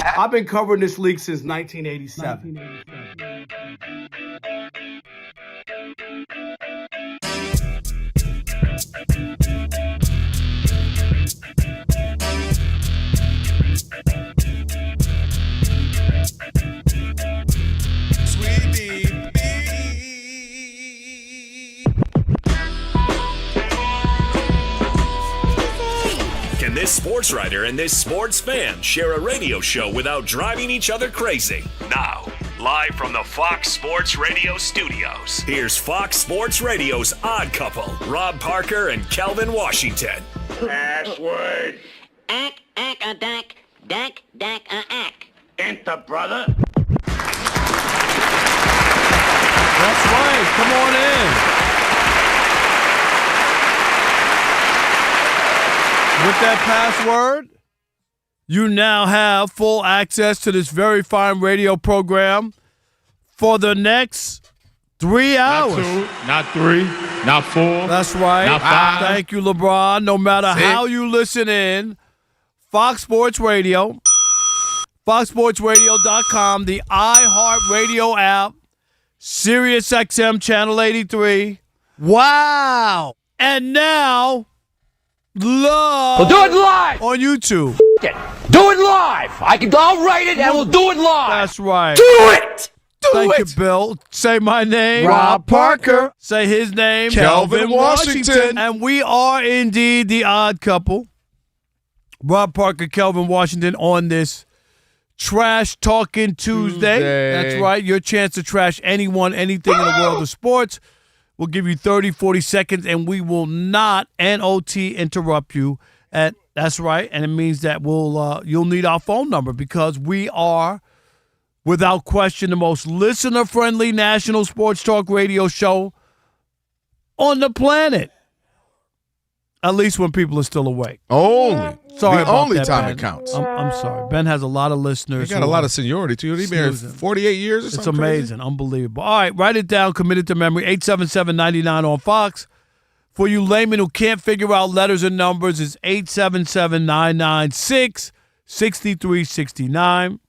I've been covering this league since 1987. Can this sports writer and this sports fan share a radio show without driving each other crazy? Now, live from the Fox Sports Radio studios, here's Fox Sports Radio's Odd Couple, Rob Parker and Kelvin Washington. Password. Ack, a dack, dack, ack. Enter, brother. That's right. Come on in. With that password, you now have full access to this very fine radio program for the next 3 hours. Not 2, not 3, not 4. That's right. Not 5. Thank you, LeBron. No matter how you listen in, Fox Sports Radio, foxsportsradio.com, the iHeartRadio app, Sirius XM Channel 83. Wow. And now, We'll do it live on YouTube. Do it live. I'll write it and we'll do it live. That's right. Do it. Thank you, Bill. Say my name. Rob Parker. Say his name. Kelvin Washington. And we are indeed the odd couple. Rob Parker, Kelvin Washington on this Trash Talking Tuesday. That's right. Your chance to trash anyone, anything in the world of sports. We'll give you 30, 40 seconds, and we will not N-O-T interrupt you. And that's right. And it means that you'll need our phone number because we are, without question, the most listener-friendly national sports talk radio show on the planet. At least when people are still awake. Only. Sorry the about only that, time Ben. it counts. I'm sorry. Ben has a lot of listeners. He got a lot of seniority, too. He's been here 48 years or It's something. amazing. Unbelievable. All right, write it down. Commit it to memory. 877-99 on Fox. For you laymen who can't figure out letters and numbers, it's 877-996-6369.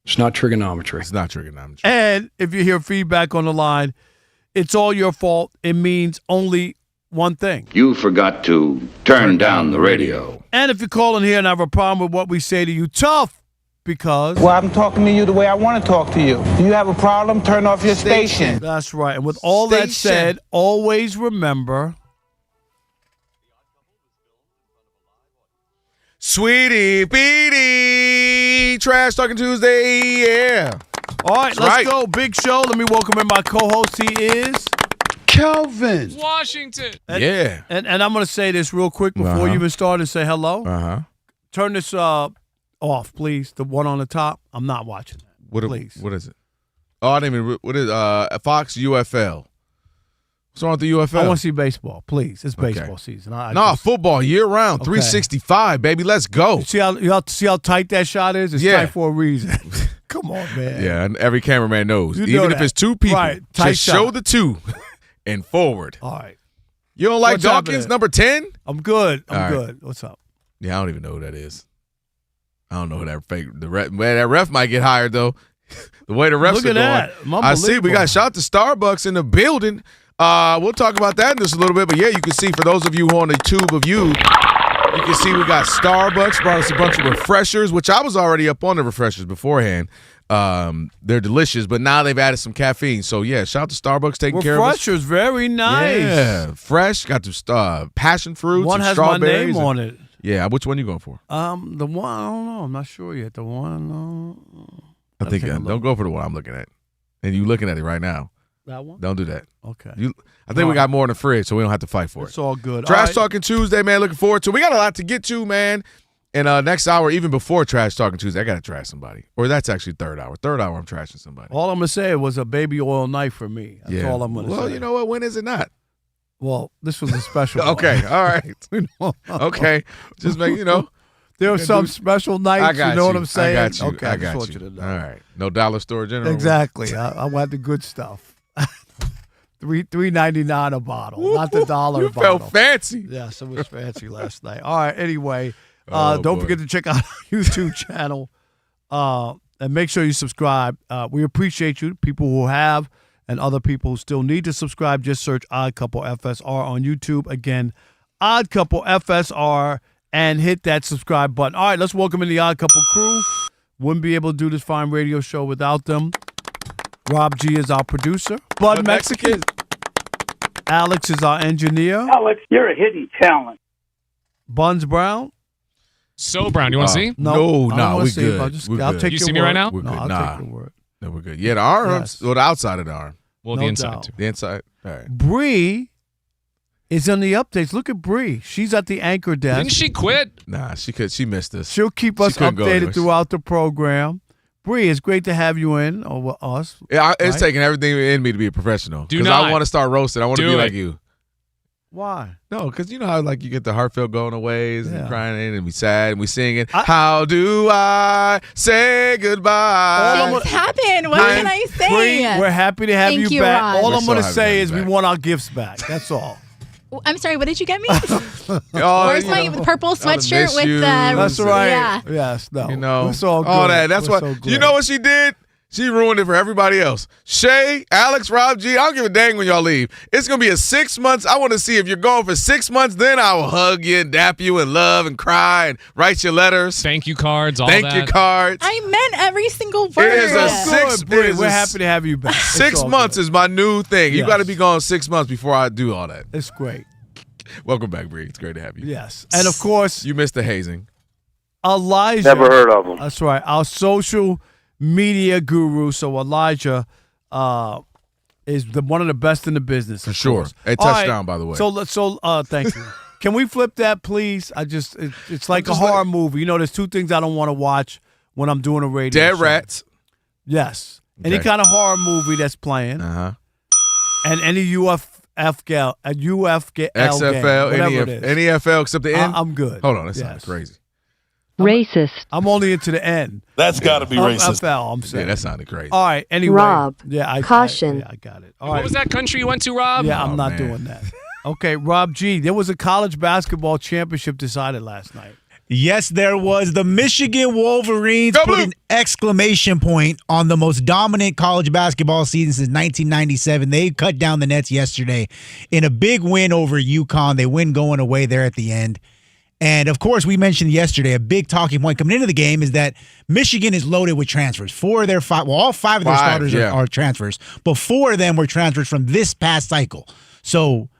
It's not trigonometry. It's not trigonometry. And if you hear feedback on the line, it's all your fault. It means only one thing. You forgot to turn down the radio. And if you call in here and have a problem with what we say to you, tough, because... Well, I'm talking to you the way I want to talk to you. Do you have a problem? Turn off your station. That's right. And with all that said, always remember... Sweetie Beatty, Trash Talking Tuesday, yeah. All right, let's go. Big show. Let me welcome in my co-host. He is... Kelvin Washington. Yeah. And I'm going to say this real quick before you even start and say hello. Turn this off, please. The one on the top. I'm not watching that. Please. What is it? Oh, I didn't even. What is Fox UFL? What's wrong with the UFL? I want to see baseball, please. It's baseball season. Football year round, 365, baby. Let's go. See how tight that shot is? It's tight for a reason. Come on, man. Yeah, and every cameraman knows. You know Even that. if it's two people, Right, tight just shot. show the two and forward. All right. You don't like What's Dawkins, happening? number 10? I'm good. All right. Good. What's up? Yeah, I don't even know who that is. I don't know who that fake. That ref might get hired, though. The way the refs Look are at going. that. I see. We got shot to Starbucks in the building. We'll talk about that in just a little bit. But, yeah, you can see, for those of you who are on the tube of you can see we got Starbucks, brought us a bunch of refreshers, which I was already up on the refreshers beforehand. They're delicious, but now they've added some caffeine. So, yeah, shout out to Starbucks taking care of us. Refreshers, very nice. Yeah, fresh. Got the passion fruits One and has my strawberries. name on it. Yeah, which one you going for? The one, I don't know. I'm not sure yet. The one, I think don't go for the one I'm looking at. And you looking at it right now. that one? Don't do that. Okay. I think we got more in the fridge, so we don't have to fight for it. It's all good. Trash All right. Talking Tuesday, man. Looking forward to it. We got a lot to get to, man. And next hour, even before Trash Talking Tuesday, I got to trash somebody. Or that's actually third hour. Third hour, I'm trashing somebody. All I'm going to say was a baby oil night for me. That's all I'm going to say. Well, you know what? When is it not? Well, this was a special one. Okay, all right. Okay. Just make, There are some special nights, I got you know what I'm saying? I got you. Okay, I just got want you. to know. All right. No dollar store general. Exactly. I want the good stuff. $3.99 a bottle, not the dollar You bottle. felt fancy. Yes, it was fancy last night. All right. Anyway, Oh, don't boy. forget to check out our YouTube channel, And make sure you subscribe. We appreciate you, people who have, and other people who still need to subscribe. Just search Odd Couple FSR on YouTube. Again, Odd Couple FSR, and hit that subscribe button. All right, let's welcome in the Odd Couple crew. Wouldn't be able to do this fine radio show without them. Rob G is our producer. Bud Mexican. Alex is our engineer. Alex, you're a hidden talent. Buns Brown. So, Brown, you want to see? No, we see, good. I'll take you your see me word. right now? We're No, good. I'll take your word. No, we're good. Yeah, the arms, or the outside of the arm. Well, No the inside, doubt. too. The inside. All right. Bree is on the updates. Look at Bree. She's at the anchor desk. Didn't she quit? Nah, she missed us. She'll keep us couldn't go updated anywhere. throughout the program. Bree, it's great to have you in over us. Yeah, it's right? taking everything in me to be a professional. Do Because not. I want to start roasting. I want to Do be it. like you. Why? No, because you know how like you get the heartfelt going away Yeah. and crying and we sad and we singing. How do I say goodbye? Things happen. What can I say? Bree, we're happy to have Thank you you, back. Rod. All We're I'm so going to happy to say have is you we back. want our gifts back. That's all. I'm sorry, what did you get me? Oh, Where's you my know, purple I sweatshirt miss with you. That's right. Yeah. Yes, no. You know, we're so good. all that. That's We're what so good. you know what she did? She ruined it for everybody else. Shay, Alex, Rob G, I don't give a dang when y'all leave. It's going to be a 6 months. I want to see if you're going for 6 months. Then I will hug you and dap you and love and cry and write your letters. Thank you cards, all Thank that. you cards. I meant every single word. It is a Good, six. Bree. It is We're a happy to have you back. It's 6 all months good. is my new thing. You Yes. got to be gone 6 months before I do all that. It's great. Welcome back, Bree. It's great to have you. Yes. And, of course, You missed the hazing. Elijah. Never heard of him. That's right. Our social media guru. So Elijah is one of the best in the business. For of sure. course. A All touchdown, by the way. So thank you. Can we flip that, please? It's like a just horror movie. You know, there's two things I don't want to watch when I'm doing a radio Dead show. rats. Yes. Any Okay. kind of horror movie that's playing, Uh-huh. and any UFL game, XFL, whatever it is. any NFL except the end? I'm good. Hold on. That Yes. sounds crazy. Racist. I'm only into the end. That's got to be racist. FL, I'm Yeah, saying. that sounded crazy. All right. Anyway. Rob, Yeah. caution. I got it. All What right. was that country you went to, Rob? Yeah, I'm Oh, not man. doing that. Okay, Rob G. There was a college basketball championship decided last night. Yes, there was. The Michigan Wolverines Go put Blue. an exclamation point on the most dominant college basketball season since 1997. They cut down the nets yesterday in a big win over UConn. They win going away there at the end. And, of course, we mentioned yesterday, a big talking point coming into the game is that Michigan is loaded with transfers. All five of their starters are transfers, but 4 of them were transfers from this past cycle. So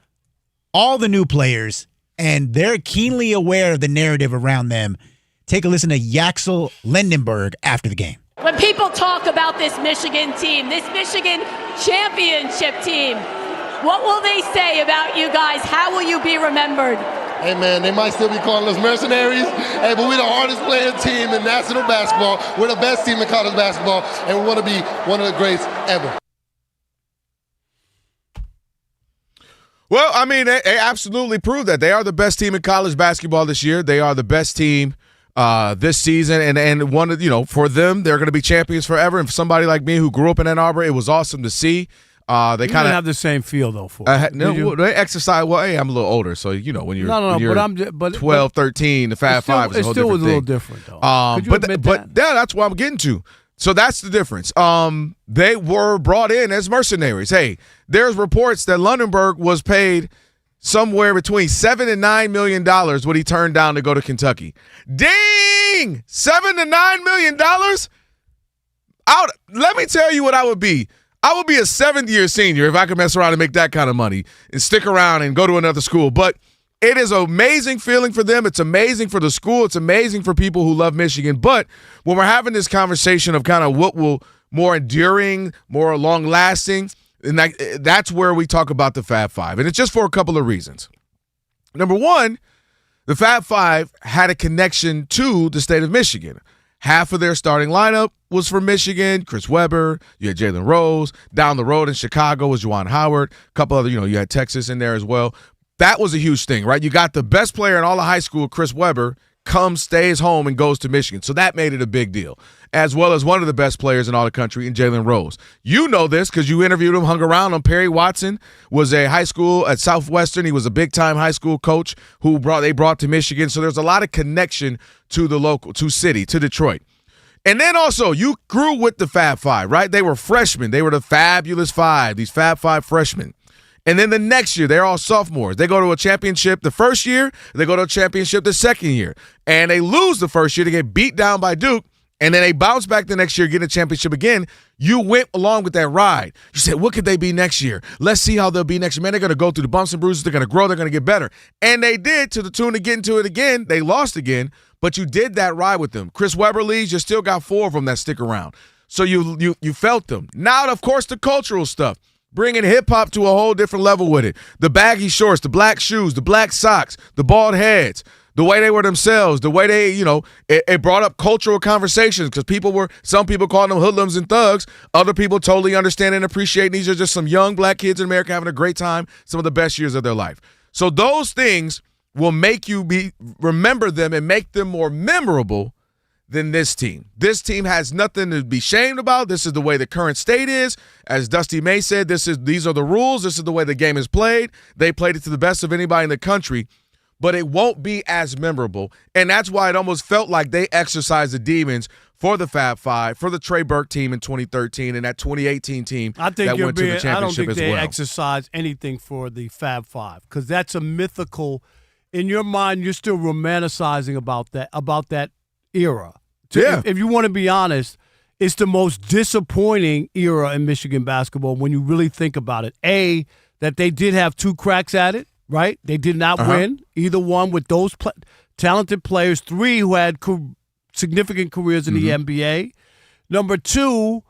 all the new players, and they're keenly aware of the narrative around them. Take a listen to Yaxel Lendenberg after the game. When people talk about this Michigan team, this Michigan championship team, what will they say about you guys? How will you be remembered? Hey, man, they might still be calling us mercenaries. Hey, but we're the hardest playing team in national basketball. We're the best team in college basketball, and we want to be one of the greats ever. Well, I mean, they absolutely proved that. They are the best team in college basketball this year. They are the best team this season. And one of, for them, they're going to be champions forever. And for somebody like me who grew up in Ann Arbor, it was awesome to see. They You kind of didn't have the same feel, though, for it. no, they exercise. Well, hey, I'm a little older, so when you're when you're but 12, 13, the Fab Five is a whole still was different a little thing. different, though. Could you admit that? Yeah, that's what I'm getting to. So that's the difference. They were brought in as mercenaries. Hey, there's reports that Lundenberg was paid somewhere between $7 and $9 million what he turned down to go to Kentucky. Ding! $7 to $9 million? Let me tell you what I would be. I would be a 7th-year senior if I could mess around and make that kind of money and stick around and go to another school. But it is an amazing feeling for them. It's amazing for the school. It's amazing for people who love Michigan. But when we're having this conversation of kind of what will more enduring, more long-lasting, and that's where we talk about the Fab Five. And it's just for a couple of reasons. Number one, the Fab Five had a connection to the state of Michigan. Half of their starting lineup was from Michigan. Chris Webber, you had Jalen Rose. Down the road in Chicago was Juwan Howard. A couple other, you had Texas in there as well. That was a huge thing, right? You got the best player in all of high school, Chris Webber, stays home and goes to Michigan. So that made it a big deal, as well as one of the best players in all the country in Jalen Rose. You know this because you interviewed him, hung around him. Perry Watson was a high school at Southwestern. He was a big-time high school coach who they brought to Michigan. So there's a lot of connection to the local, to city, to Detroit. And then also, you grew with the Fab Five, right? They were freshmen. They were the fabulous five, these Fab Five freshmen. And then the next year, they're all sophomores. They go to a championship the first year. They go to a championship the second year. And they lose the first year. They get beat down by Duke. And then they bounce back the next year, get a championship again. You went along with that ride. You said, what could they be next year? Let's see how they'll be next year. Man, they're going to go through the bumps and bruises. They're going to grow. They're going to get better. And they did, to the tune of getting to it again. They lost again, but you did that ride with them. Chris Webber leaves. You still got 4 of them that stick around. So you felt them. Now, of course, the cultural stuff. Bringing hip-hop to a whole different level with it. The baggy shorts, the black shoes, the black socks, the bald heads, the way they were themselves, the way they, it brought up cultural conversations because some people called them hoodlums and thugs. Other people totally understand and appreciate. These are just some young black kids in America having a great time, some of the best years of their life. So those things will make you remember them and make them more memorable than this team. This team has nothing to be shamed about. This is the way the current state is. As Dusty May said, these are the rules. This is the way the game is played. They played it to the best of anybody in the country, but it won't be as memorable. And that's why it almost felt like they exercised the demons for the Fab Five, for the Trey Burke team in 2013 and that 2018 team that went to the championship as well. I don't think they exercised anything for the Fab Five because that's a mythical. In your mind, you're still romanticizing about that era. If you want to be honest, it's the most disappointing era in Michigan basketball when you really think about it. A, that they did have 2 cracks at it, right? They did not win either one with those talented players. 3 who had significant careers in the NBA. Number 2,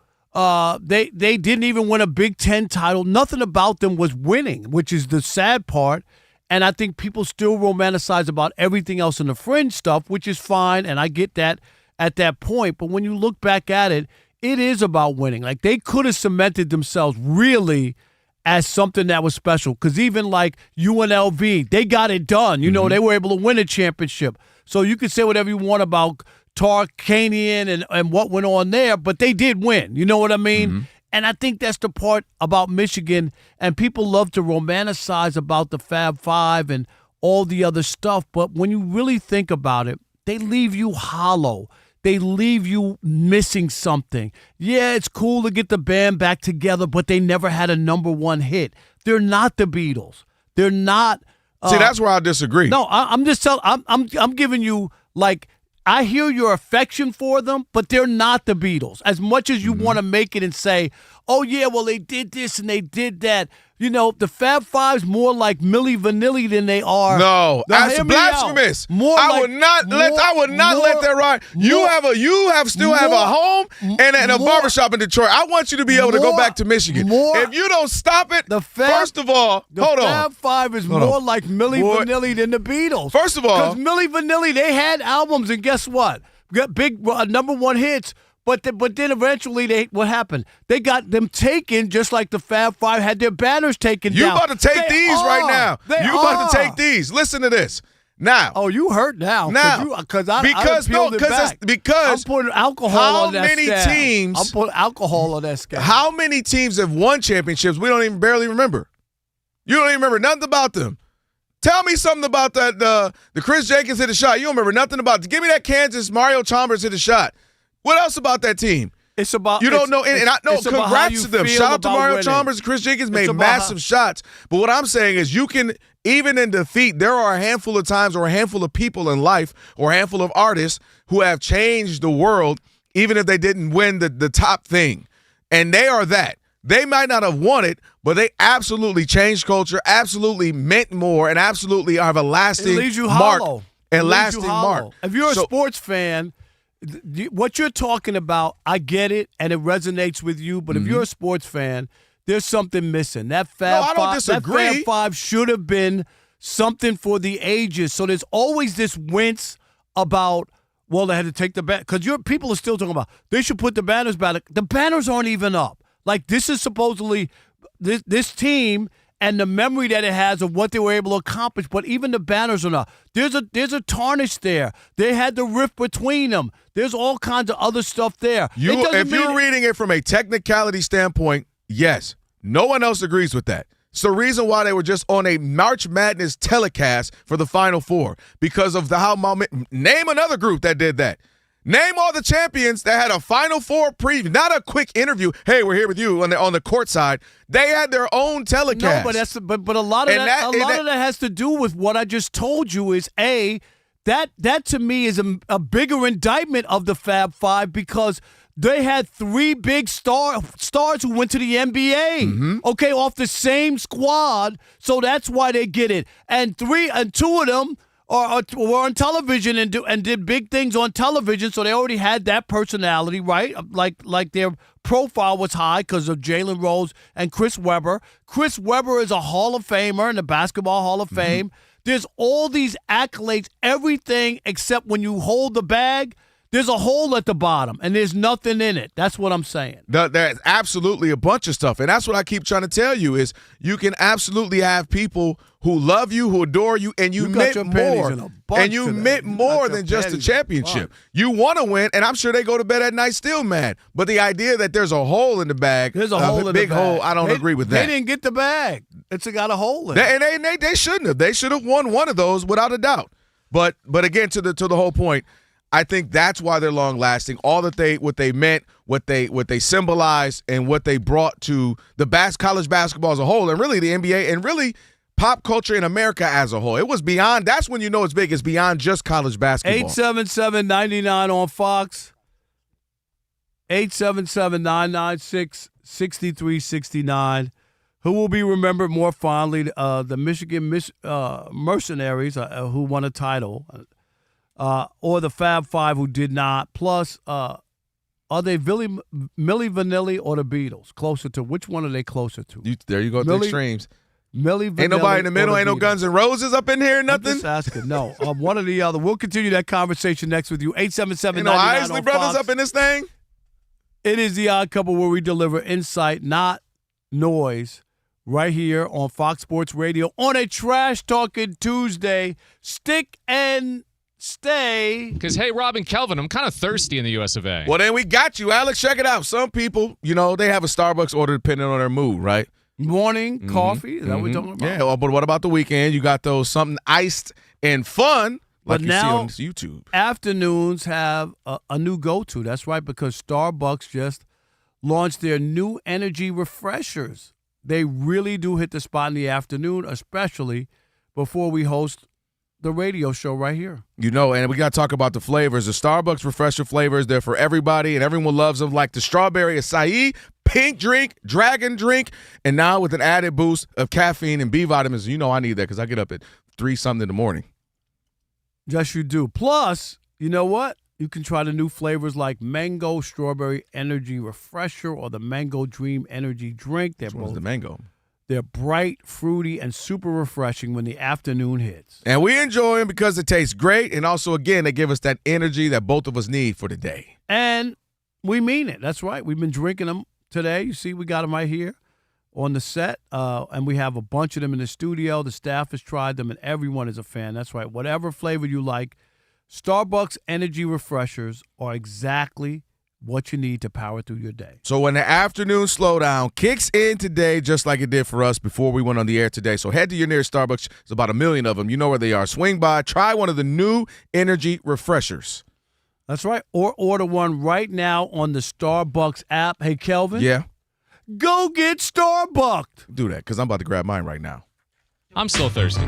they didn't even win a Big Ten title. Nothing about them was winning, which is the sad part. And I think people still romanticize about everything else in the fringe stuff, which is fine, and I get that at that point. But when you look back at it, it is about winning. Like, they could have cemented themselves really as something that was special. Because even like UNLV, they got it done. They were able to win a championship. So you can say whatever you want about Tarkanian and what went on there, but they did win. You know what I mean? And I think that's the part about Michigan, and people love to romanticize about the Fab Five and all the other stuff, but when you really think about it, they leave you hollow. They leave you missing something. Yeah, it's cool to get the band back together, but they never had a number 1 hit. They're not the Beatles. They're not. See, that's where I disagree. No, I'm just telling. I'm giving you, like, I hear your affection for them, but they're not the Beatles. As much as you want to make it and say, oh, yeah, well, they did this and they did that. The Fab Five's more like Milli Vanilli than they are. No, that's blasphemous. I would not let that ride. You still have a home and a barbershop in Detroit. I want you to be able to go back to Michigan. If you don't stop it, first of all, hold on. The Fab Five is more like Milli Vanilli than the Beatles. First of all, because Milli Vanilli, they had albums, and guess what? Got big number 1 hits. But then eventually, what happened? They got them taken just like the Fab Five had their banners taken down. You about to take these right now. You about to take these. Listen to this. Now. Oh, you hurt now. Because I'm putting alcohol on that scale. I'm putting alcohol on that scale. How many teams have won championships we don't even barely remember? You don't even remember nothing about them. Tell me something about that. The Chris Jenkins hit a shot. You don't remember nothing about it. Give me that Kansas Mario Chalmers hit a shot. What else about that team? It's about you don't know, and I know. Congrats to them. Shout out to Mario Chalmers and Chris Jenkins made massive shots. But what I'm saying is, you can even in defeat. There are a handful of times, or a handful of people in life, or a handful of artists who have changed the world, even if they didn't win the top thing. And they are that. They might not have won it, but they absolutely changed culture, absolutely meant more, and absolutely have a lasting mark. And lasting mark. If you're a sports fan. What you're talking about, I get it, and it resonates with you. But if you're a sports fan, there's something missing. That Fab Five should have been something for the ages. So there's always this wince about, well, they had to take the ban because people are still talking about they should put the banners back. The banners aren't even up. Like, this is supposedly this team and the memory that it has of what they were able to accomplish, but even the banners are not. There's a tarnish there. They had the rift between them. There's all kinds of other stuff there. If you're reading it from a technicality standpoint, yes. No one else agrees with that. It's the reason why they were just on a March Madness telecast for the Final Four, because of name another group that did that. Name all the champions that had a Final Four preview, not a quick interview. Hey, we're here with you on the court side. They had their own telecast. No, but a lot of that has to do with what I just told you. Is that to me is a bigger indictment of the Fab Five because they had 3 big stars who went to the NBA. Okay, off the same squad, so that's why they get it. And 2 of them were on television and did big things on television, so they already had that personality, right? Like their profile was high because of Jalen Rose and Chris Webber. Chris Webber is a Hall of Famer in the Basketball Hall of Fame. There's all these accolades, everything except when you hold the bag, there's a hole at the bottom, and there's nothing in it. That's what I'm saying. There's absolutely a bunch of stuff, and that's what I keep trying to tell you is you can absolutely have people who love you, who adore you, and you meant more. And you meant more than just a championship. You want to win, and I'm sure they go to bed at night still mad. But the idea that there's a hole in the bag, there's a hole in big the bag. hole, I don't agree with that. They didn't get the bag. It's got a hole in it. And they shouldn't have. They should have won one of those without a doubt. But again, to the whole point, I think that's why they're long lasting. All that what they meant, what they symbolized, and what they brought to the college basketball as a whole, and really the NBA, and really pop culture in America as a whole. It was beyond. That's when you know it's big. It's beyond just college basketball. 877-99 on Fox. 877-996-6369. Who will be remembered more fondly? The Michigan Mercenaries who won a title. Or the Fab Five who did not. Plus, are they Milli Vanilli or the Beatles? Closer to which one are they closer to? There you go, the extremes. Milli Vanilli. Ain't nobody in the middle. Ain't no Guns N' Roses up in here. Nothing. I'm just asking. No, one or the other. We'll continue that conversation next with you. 877-99 no Isley Brothers Fox. up in this thing. It is the Odd Couple where we deliver insight, not noise. Right here on Fox Sports Radio on a Trash Talking Tuesday. Stick and stay. Because, hey, Rob and Kelvin, I'm kind of thirsty in the US of A. Well, then we got you, Alex. Check it out. Some people, they have a Starbucks order depending on their mood, right? Morning coffee. Is that what we're talking about? Yeah, but what about the weekend? You got those something iced and fun like you see on YouTube. Afternoons have a new go-to. That's right, because Starbucks just launched their new energy refreshers. They really do hit the spot in the afternoon, especially before we host the radio show right here. And we got to talk about the flavors. The Starbucks refresher flavors, they're for everybody, and everyone loves them, like the strawberry acai, pink drink, dragon drink, and now with an added boost of caffeine and B vitamins. I need that because I get up at 3-something in the morning. Yes, you do. Plus, you know what? You can try the new flavors like Mango Strawberry Energy Refresher or the Mango Dream Energy Drink. Which one's the mango? They're bright, fruity, and super refreshing when the afternoon hits. And we enjoy them because it tastes great. And also, again, they give us that energy that both of us need for the day. And we mean it. That's right. We've been drinking them today. You see, we got them right here on the set. And we have a bunch of them in the studio. The staff has tried them, and everyone is a fan. That's right. Whatever flavor you like, Starbucks energy refreshers are exactly what you need to power through your day. So when the afternoon slowdown kicks in today, just like it did for us before we went on the air today, so head to your nearest Starbucks. There's about 1 million of them. You know where they are. Swing by. Try one of the new energy refreshers. That's right. Or order one right now on the Starbucks app. Hey, Kelvin. Yeah? Go get Starbucks. Do that, because I'm about to grab mine right now. I'm still thirsty.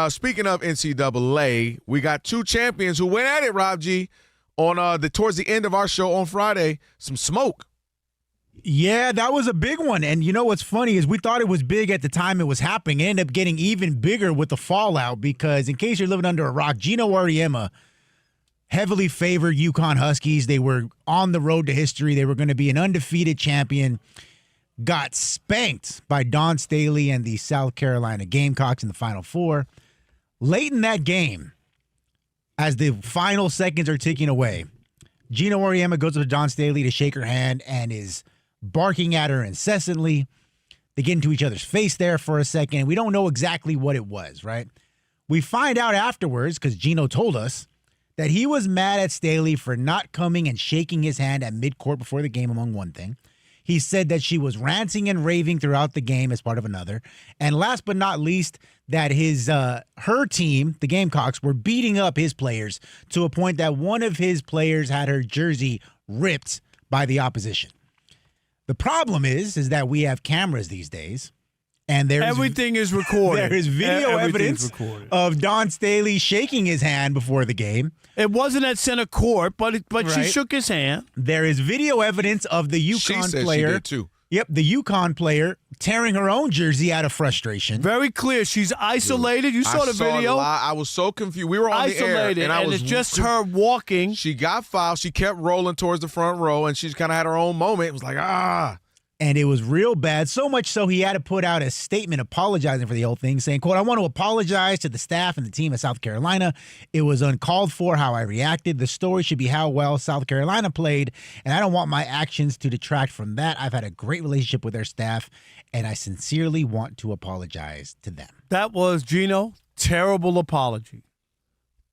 Speaking of NCAA, we got 2 champions who went at it, Rob G, on towards the end of our show on Friday. Some smoke. Yeah, that was a big one. And you know what's funny is we thought it was big at the time it was happening. It ended up getting even bigger with the fallout because, in case you're living under a rock, Gino Auriemma heavily favored UConn Huskies. They were on the road to history. They were going to be an undefeated champion. Got spanked by Don Staley and the South Carolina Gamecocks in the Final Four. Late in that game, as the final seconds are ticking away, Gino Auriemma goes up to Dawn Staley to shake her hand and is barking at her incessantly. They get into each other's face there for a second, and we don't know exactly what it was, right? We find out afterwards, because Gino told us, that he was mad at Staley for not coming and shaking his hand at midcourt before the game, among one thing. He said that she was ranting and raving throughout the game as part of another. And last but not least, that her team, the Gamecocks, were beating up his players to a point that one of his players had her jersey ripped by the opposition. The problem is that we have cameras these days, and everything is recorded. There is video evidence of Dawn Staley shaking his hand before the game. It wasn't at center court, but Right. she shook his hand. There is video evidence of the UConn player. She did too. Yep, the UConn player tearing her own jersey out of frustration. Very clear. She's isolated. You saw the video. I was so confused. We were on isolated, the air, and it's just her walking. She got fouled. She kept rolling towards the front row, and she's kind of had her own moment. It was like, And it was real bad, so much so he had to put out a statement apologizing for the whole thing, saying, quote, "I want to apologize to the staff and the team of South Carolina. It was uncalled for how I reacted. The story should be how well South Carolina played, and I don't want my actions to detract from that. I've had a great relationship with their staff, and I sincerely want to apologize to them." That was, Gino, terrible apology.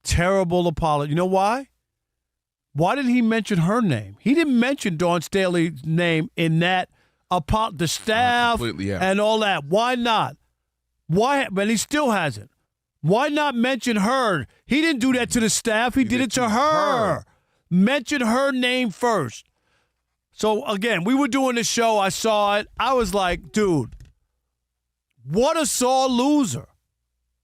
Terrible apology. You know why? Why did he mention her name? He didn't mention Dawn Staley's name in that the staff and all that. Why not? Why? But he still hasn't. Why not mention her? He didn't do that to the staff. He did it to her. Mention her name first. So, again, we were doing the show. I saw it. I was like, dude, what a sore loser.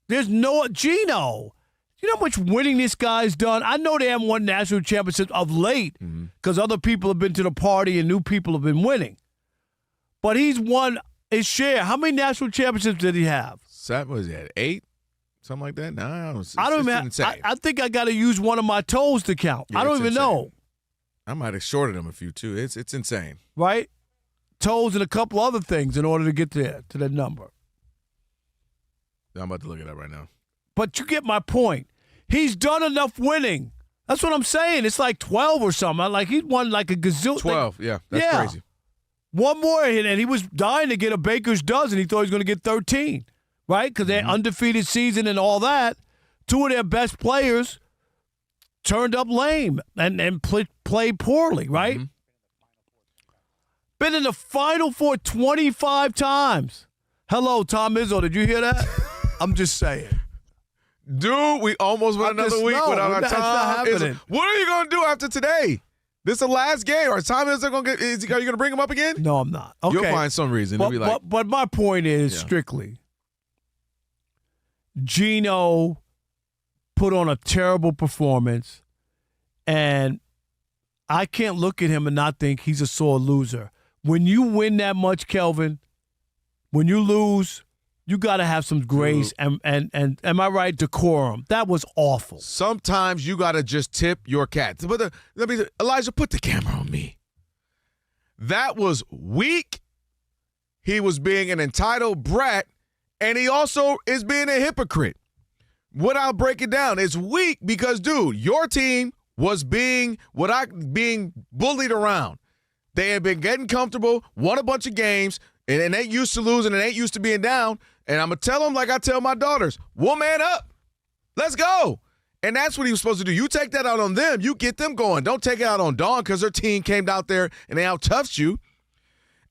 There's no Gino. You know how much winning this guy's done? I know they haven't won national championships of late because other people have been to the party and new people have been winning. But he's won his share. How many national championships did he have? What was that, 8? Something like that? No, I don't even. I think I got to use one of my toes to count. Yeah, I don't even know. I might have shorted him a few too. It's insane, right? Toes and a couple other things in order to get there to that number. I'm about to look it up right now. But you get my point. He's done enough winning. That's what I'm saying. It's like 12 or something. Like he won like a gazillion. 12, yeah. That's crazy. One more, and he was dying to get a baker's dozen. He thought he was going to get 13, right? Because they're undefeated season and all that. Two of their best players turned up lame and played poorly, right? Been in the Final Four 25 times. Hello, Tom Izzo. Did you hear that? I'm just saying. Dude, we almost went another week without our Tom. What are you going to do after today? This is the last game. Or Tom is going to get? Are you going to bring him up again? No, I'm not. Okay. You'll find some reason. But my point is strictly, Gino put on a terrible performance, and I can't look at him and not think he's a sore loser. When you win that much, Kelvin, when you lose, you got to have some grace and am I right, decorum. That was awful. Sometimes you got to just tip your cat. But Elijah, put the camera on me. That was weak. He was being an entitled brat, and he also is being a hypocrite. What I'll break it down is weak because, dude, your team was being bullied around. They had been getting comfortable, won a bunch of games, and ain't used to losing and ain't used to being down. And I'm going to tell them like I tell my daughters, one man up. Let's go. And that's what he was supposed to do. You take that out on them. You get them going. Don't take it out on Dawn because her team came out there and they out-toughed you.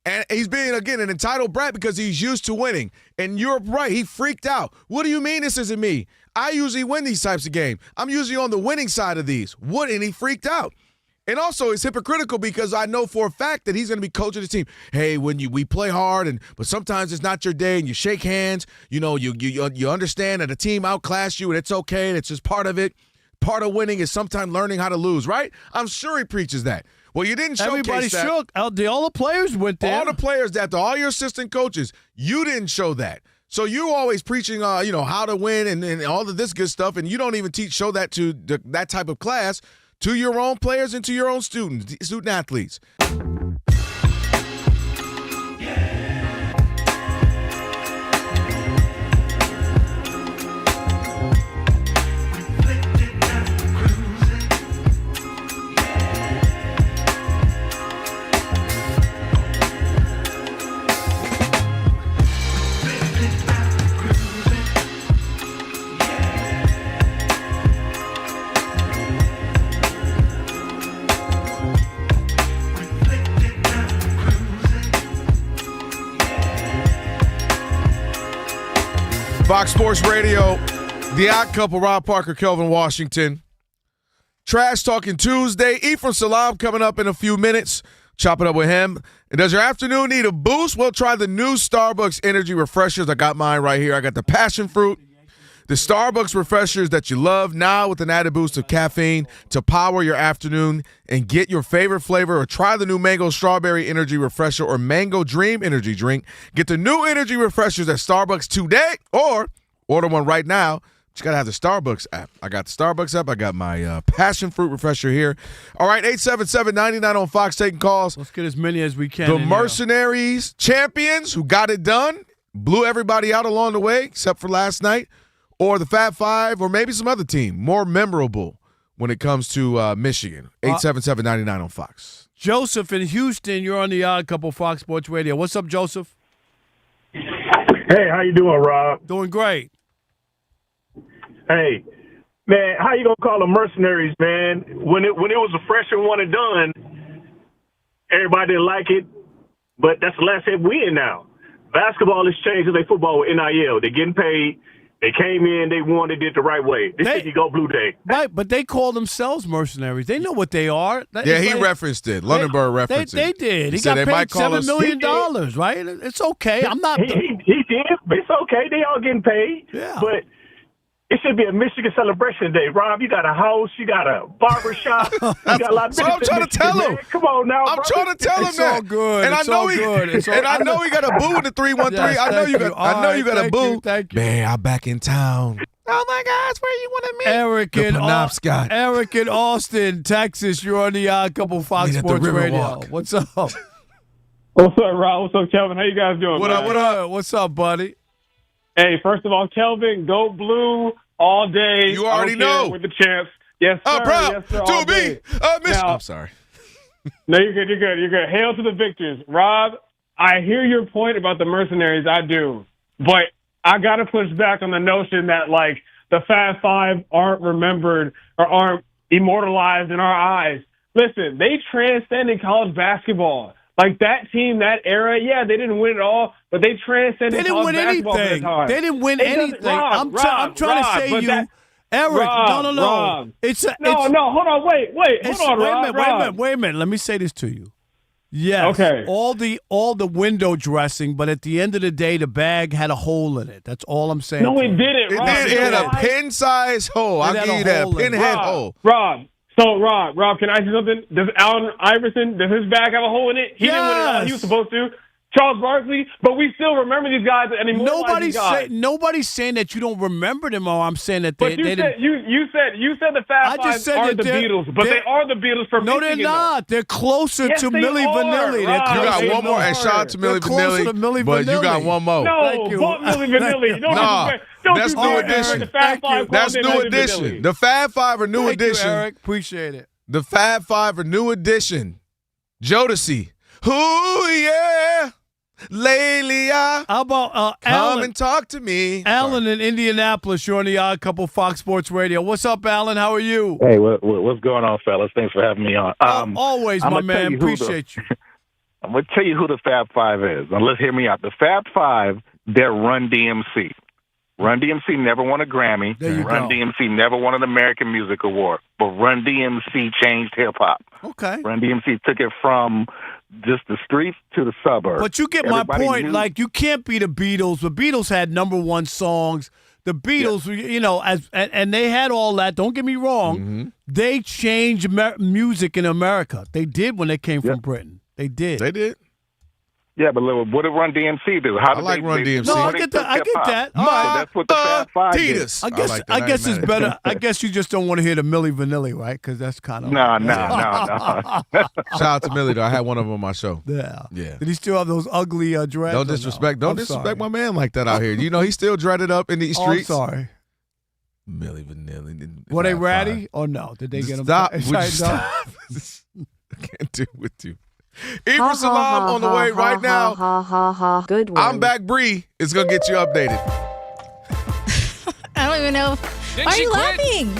And he's being, again, an entitled brat because he's used to winning. And you're right. He freaked out. What do you mean this isn't me? I usually win these types of games. I'm usually on the winning side of these. What? And he freaked out. And also, it's hypocritical because I know for a fact that he's going to be coaching the team. Hey, we play hard, but sometimes it's not your day, and you shake hands. You know, you understand that a team outclassed you, and it's okay. It's just part of it. Part of winning is sometimes learning how to lose, right? I'm sure he preaches that. Well, you didn't showcase Everybody that. shook. All the players went there. All the players, all your assistant coaches, you didn't show that. So you always preaching, how to win and all of this good stuff, and you don't even show that to that type of class. To your own players and to your own student athletes. Fox Sports Radio, The Odd Couple, Rob Parker, Kelvin Washington. Trash Talking Tuesday. Ephraim Salam coming up in a few minutes. Chop it up with him. And does your afternoon need a boost? Well, try the new Starbucks Energy Refreshers. I got mine right here. I got the passion fruit. The Starbucks refreshers that you love now with an added boost of caffeine to power your afternoon and get your favorite flavor, or try the new Mango Strawberry Energy Refresher or Mango Dream Energy Drink. Get the new energy refreshers at Starbucks today, or order one right now. But you got to have the Starbucks app. I got the Starbucks app. I got my passion fruit refresher here. All right, 877-99 on Fox taking calls. Let's get as many as we can. The Mercenaries champions who got it done, blew everybody out along the way except for last night. Or the Fab Five, or maybe some other team more memorable when it comes to Michigan. 877-99 on Fox. Joseph in Houston, you're on the Odd Couple Fox Sports Radio. What's up, Joseph? Hey, how you doing, Rob? Doing great. Hey, man, how you gonna call them mercenaries, man? When it was a fresh and one and done, everybody didn't like it, but that's the last step we in now. Basketball has changed as they football with NIL. They're getting paid. They came in, they won, they did it the right way. This city go Blue Day. Right, but they call themselves mercenaries. They know what they are. He referenced it. Lunenburg referenced it. They did. He got paid $7 million, right? It's okay. I'm not. He did, but it's okay. They all getting paid. Yeah. But it should be a Michigan celebration day. Rob, you got a house, you got a barber shop, you got a lot of business. I'm trying to tell him. Come on now, I'm trying to tell him it's that. All good. And It's I know all he good. I know he got a boo in the 313. Yes, I know you got a boo. Thank you. Man, I'm back in town. Oh my gosh, where you want to meet? Eric in Austin, Texas. You're on the Odd Couple Fox Meet at the Sports Radio. Riverwalk. What's up? What's up, Rob? What's up, Kelvin? How you guys doing? What up? What's up, buddy? Hey, first of all, Kelvin, go blue all day. You already know. We're the champs. Yes, sir. I'm proud yes, sir, to be a Michigan. I'm sorry. No, you're good. You're good. You're good. Hail to the victors. Rob, I hear your point about the mercenaries. I do. But I got to push back on the notion that, like, the Fab Five aren't remembered or aren't immortalized in our eyes. Listen, they transcended college basketball. Like, that team, that era, yeah, they didn't win it all, but they transcended college basketball for that time. They didn't win anything. I'm trying to say you, Eric, no. Rob. No, hold on, wait. Hold on, Wait a minute. Let me say this to you. Yes. Okay. All the window dressing, but at the end of the day, the bag had a hole in it. That's all I'm saying. No, it didn't. It did. It had a pin-sized hole. I'll give you that. Pinhead hole. Rob, can I say something? Does Allen Iverson, does his bag have a hole in it? He didn't win it all. He was supposed to. Charles Barkley, but we still remember these guys and immortalize these guys. Nobody's saying that you don't remember them, or I'm saying that they didn't. You said the Fab Five aren't the Beatles, but they are the Beatles for Michigan. No, they're not. They're closer to Milli Vanilli. You got one more, and shout out to Milli Vanilli, but you got one more. No, fuck Milli Vanilli. That's New Edition. That's New Edition. The Fab Five are New Edition. Eric, appreciate it. The Fab Five are New Edition. Jodeci. Ooh, yeah. Lately, how about come Alan, and talk to me. Alan in Indianapolis, you're on the Odd Couple Fox Sports Radio. What's up, Alan? How are you? Hey, what's going on, fellas? Thanks for having me on. Always, my man. Appreciate you. I'm going to tell you who the Fab Five is. Now, let's hear me out. The Fab Five, they're Run DMC. Run DMC never won a Grammy. Run DMC never won an American Music Award. But Run DMC changed hip-hop. Okay. Run DMC took it from just the streets to the suburbs. But you get my point. Like, you can't be the Beatles. The Beatles had #1 songs. The Beatles, and they had all that. Don't get me wrong. Mm-hmm. They changed music in America. They did when they came from Britain. They did. They did. Yeah, but what did Run DMC do? How did Run DMC. No, I get that. So that's what the Fab Five did. I guess it's better. I guess you just don't want to hear the Milli Vanilli, right? Because that's kind of no. Shout out to Milli, though. I had one of them on my show. Yeah. Yeah. Did he still have those ugly dreads? Don't disrespect my man like that out here. You know, he's still dreaded up in these streets. I'm sorry. Milli Vanilli. Were they ratty or no? Did they get them? Stop. Would you stop? I can't do it with you. Ephraim Salam on the way right now. Good one. I'm back, Bree. It's going to get you updated. I don't even know. Why are you laughing?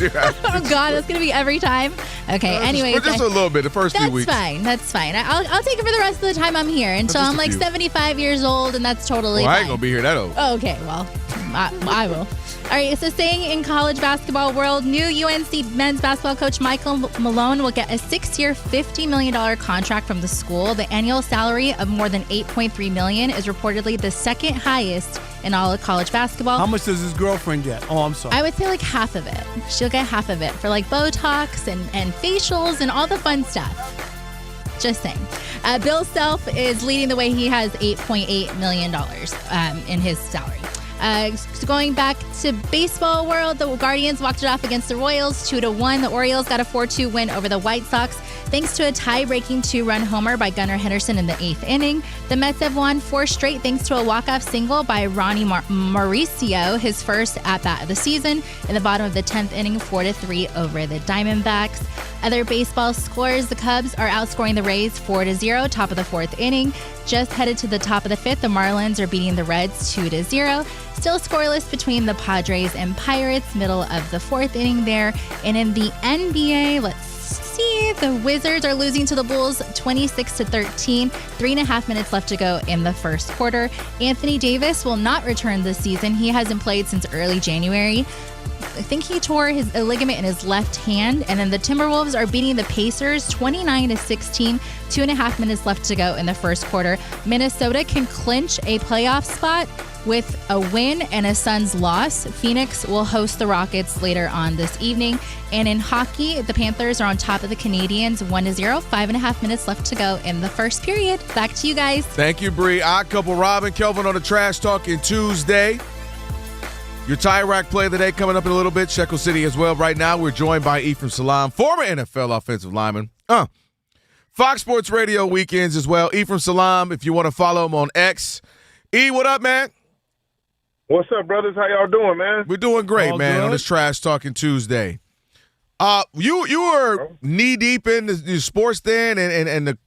Oh, God, that's going to be every time. Okay, anyway. Just a little bit, the first few weeks. That's fine. I'll take it for the rest of the time I'm here until I'm like 75 years old, and that's totally fine. I ain't going to be here that old. Oh, okay, well. I will. All right, so staying in college basketball world, new UNC men's basketball coach Michael Malone will get a 6-year, $50 million contract from the school. The annual salary of more than $8.3 million is reportedly the second highest in all of college basketball. How much does his girlfriend get? Oh, I'm sorry. I would say like half of it. She'll get half of it for like Botox and facials and all the fun stuff. Just saying. Bill Self is leading the way. He has $8.8 million in his salary. So going back to baseball world, the Guardians walked it off against the Royals 2-1. The Orioles got a 4-2 win over the White Sox thanks to a tie-breaking 2-run homer by Gunnar Henderson in the 8th inning. The Mets have won 4 straight thanks to a walk-off single by Ronnie Mauricio, his first at-bat of the season. In the bottom of the 10th inning, 4-3 over the Diamondbacks. Other baseball scores, the Cubs are outscoring the Rays 4-0, top of the 4th inning. Just headed to the top of the 5th, the Marlins are beating the Reds 2-0. Still scoreless between the Padres and Pirates, middle of the 4th inning there. And in the NBA, let's see, the Wizards are losing to the Bulls 26-13. 3.5 minutes left to go in the first quarter. Anthony Davis will not return this season. He hasn't played since early January. I think he tore a ligament in his left hand. And then the Timberwolves are beating the Pacers 29-16. 2.5 minutes left to go in the first quarter. Minnesota can clinch a playoff spot with a win and a Suns loss. Phoenix will host the Rockets later on this evening. And in hockey, the Panthers are on top of the Canadiens 1-0. 5.5 minutes left to go in the first period. Back to you guys. Thank you, Bree. Odd couple, Rob and Kelvin on the Trash Talking Tuesday. Your tie rack play of the day coming up in a little bit. Shekel City as well. Right now, we're joined by Ephraim Salaam, former NFL offensive lineman. Fox Sports Radio weekends as well. Ephraim Salaam, if you want to follow him on X. E, what up, man? What's up, brothers? How y'all doing, man? We're doing great, All man, good? on this Trash Talking Tuesday. You were knee deep in the sports then, and the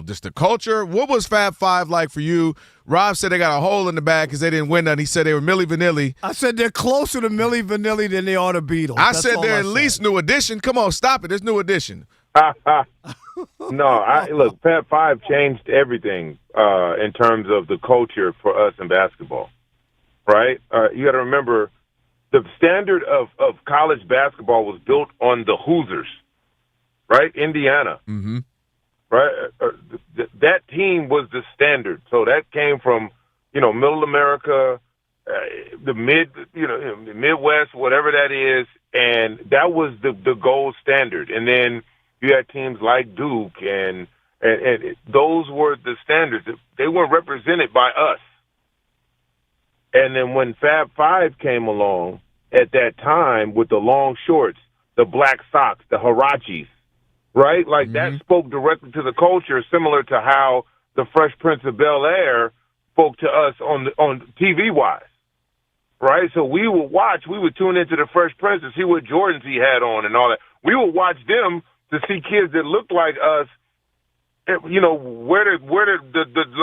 just the culture. What was Fab Five like for you? Rob said they got a hole in the back because they didn't win none. He said they were Milli Vanilli. I said they're closer to Milli Vanilli than they are to Beatles. I said they're at least New Edition. Come on, stop it. There's New Edition. No, look, Fab Five changed everything in terms of the culture for us in basketball, right? You got to remember, the standard of college basketball was built on the Hoosiers, right? Indiana. Mm-hmm. Right? That team was the standard. So that came from, Middle America, the Midwest, whatever that is, and that was the gold standard. And then you had teams like Duke, and those were the standards. They weren't represented by us. And then when Fab Five came along at that time with the long shorts, the black socks, the Huaraches, right? Like that spoke directly to the culture, similar to how the Fresh Prince of Bel-Air spoke to us on TV-wise, right? So we would tune into the Fresh Prince to see what Jordans he had on and all that. We would watch them to see kids that looked like us, where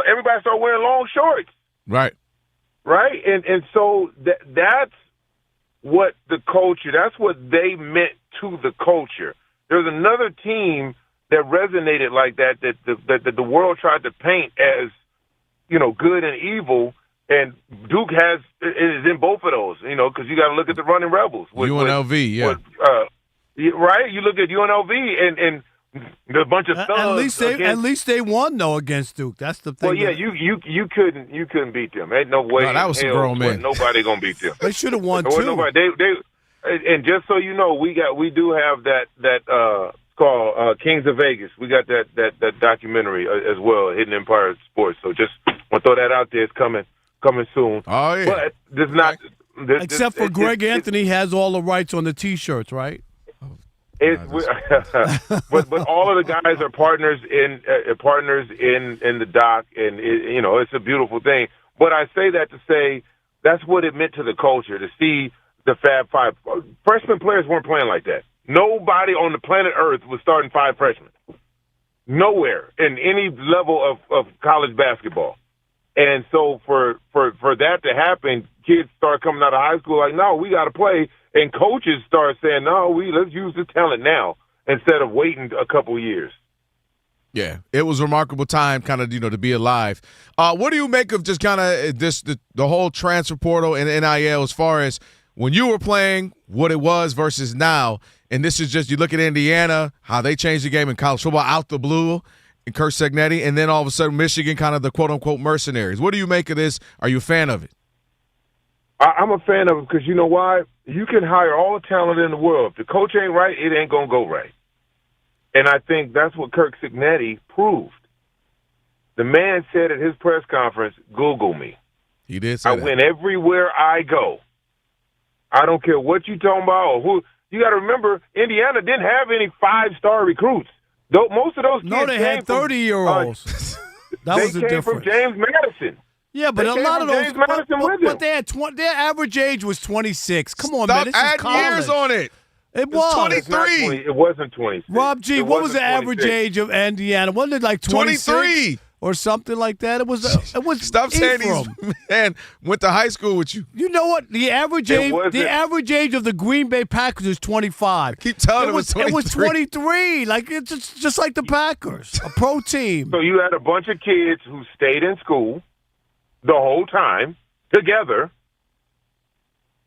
everybody started wearing long shorts. Right. Right? And so that's what the culture, that's what they meant to the culture. There's another team that resonated like that the world tried to paint as, good and evil, and Duke is in both of those, because you got to look at the Running Rebels. UNLV, right? You look at UNLV and a bunch of thugs. At least they won though against Duke. That's the thing. Well, yeah, you couldn't beat them. Ain't no way. No, that was some grown men. Nobody gonna beat them. They should have won too. Nobody. And just so you know, we do have that called Kings of Vegas. We got that documentary as well, Hidden Empire Sports. So just want to throw that out there. It's coming soon. Oh yeah. But this not. Except for Greg Anthony has all the rights on the T-shirts, right? But all of the guys are partners in the doc, and it's a beautiful thing. But I say that to say that's what it meant to the culture, to see the Fab Five. Freshman players weren't playing like that. Nobody on the planet Earth was starting 5 freshmen. Nowhere in any level of college basketball. And so for that to happen, kids start coming out of high school like, no, we got to play. And coaches start saying, no, let's use the talent now instead of waiting a couple years. Yeah, it was a remarkable time, kind of, to be alive. What do you make of just kind of the whole transfer portal and NIL as far as when you were playing, what it was versus now? And this is just, you look at Indiana, how they changed the game in college football out the blue, and Kirk Cignetti, and then all of a sudden Michigan, kind of the quote-unquote mercenaries. What do you make of this? Are you a fan of it? I'm a fan of it because you know why? You can hire all the talent in the world. If the coach ain't right, it ain't going to go right. And I think that's what Kirk Cignetti proved. The man said at his press conference, Google me. He did say I that. win everywhere I go. I don't care what you talking about or who. You got to remember, Indiana didn't have any 5-star recruits. Though most of those kids No, they had 30-year-olds. That was the difference. They came from James Madison. Yeah, but They a came lot of from those. James Madison with But him. they had their average age was 26. Come on, Stop man. This is adding college. years on it. It was. 23. It wasn't 26. Rob G, It what was wasn't the average 26. age of Indiana? Wasn't it like 26? 23. Or something like that? It was. Stop saying Ephraim. he's man went to high school with you. You know what? The average age. The average age of the Green Bay Packers is 25. Keep telling him it's 23. It was 23. Like it's just like the Packers, a pro team. So you had a bunch of kids who stayed in school the whole time together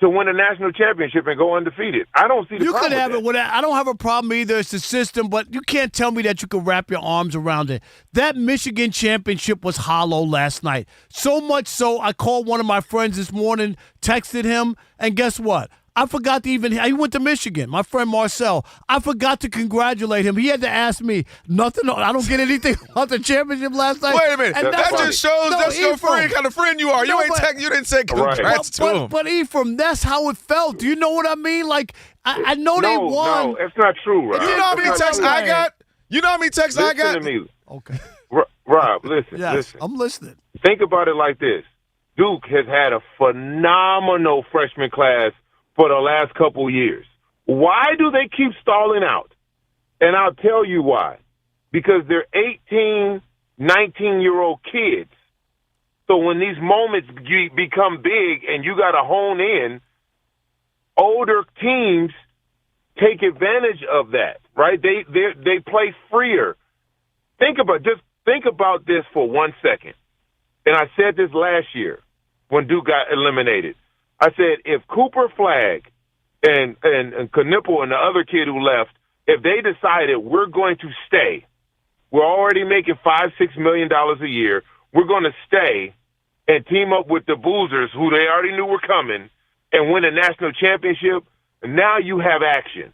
to win a national championship and go undefeated. I don't see the You problem could have with it with that. I don't have a problem either. It's the system, but you can't tell me that you can wrap your arms around it. That Michigan championship was hollow last night. So much so, I called one of my friends this morning, texted him, and guess what? I forgot to even – he went to Michigan, my friend Marcel. I forgot to congratulate him. He had to ask me nothing. I don't get anything about the championship last night. Wait a minute. And That just shows that's your friend, kind of friend you are. No, You didn't say congrats to him. But Ephraim, that's how it felt. Do you know what I mean? Like, I know they won. No, it's not true, Rob. You know how many texts I got? You know how many texts I got? Listen to me. Okay. Rob, listen. Yes, listen. I'm listening. Think about it like this. Duke has had a phenomenal freshman class for the last couple years. Why do they keep stalling out? And I'll tell you why. Because they're 18, 19-year-old kids. So when these moments become big and you got to hone in, older teams take advantage of that, right? They play freer. Think about this for 1 second. And I said this last year when Duke got eliminated. I said, if Cooper Flagg and Knipple and the other kid who left, if they decided we're going to stay, we're already making $5-6 million a year, we're going to stay and team up with the Boozers, who they already knew were coming, and win a national championship, now you have action.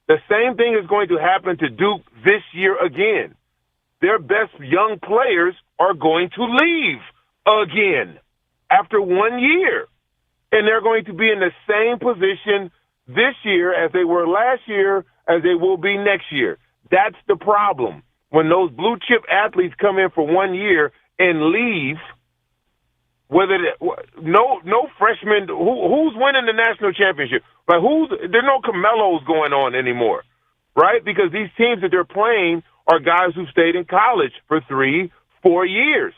The same thing is going to happen to Duke this year again. Their best young players are going to leave again after 1 year. And they're going to be in the same position this year as they were last year, as they will be next year. That's the problem. When those blue chip athletes come in for 1 year and leave, no freshman, who's winning the national championship? Like there's no Camelos going on anymore, right? Because these teams that they're playing are guys who stayed in college for 3-4 years.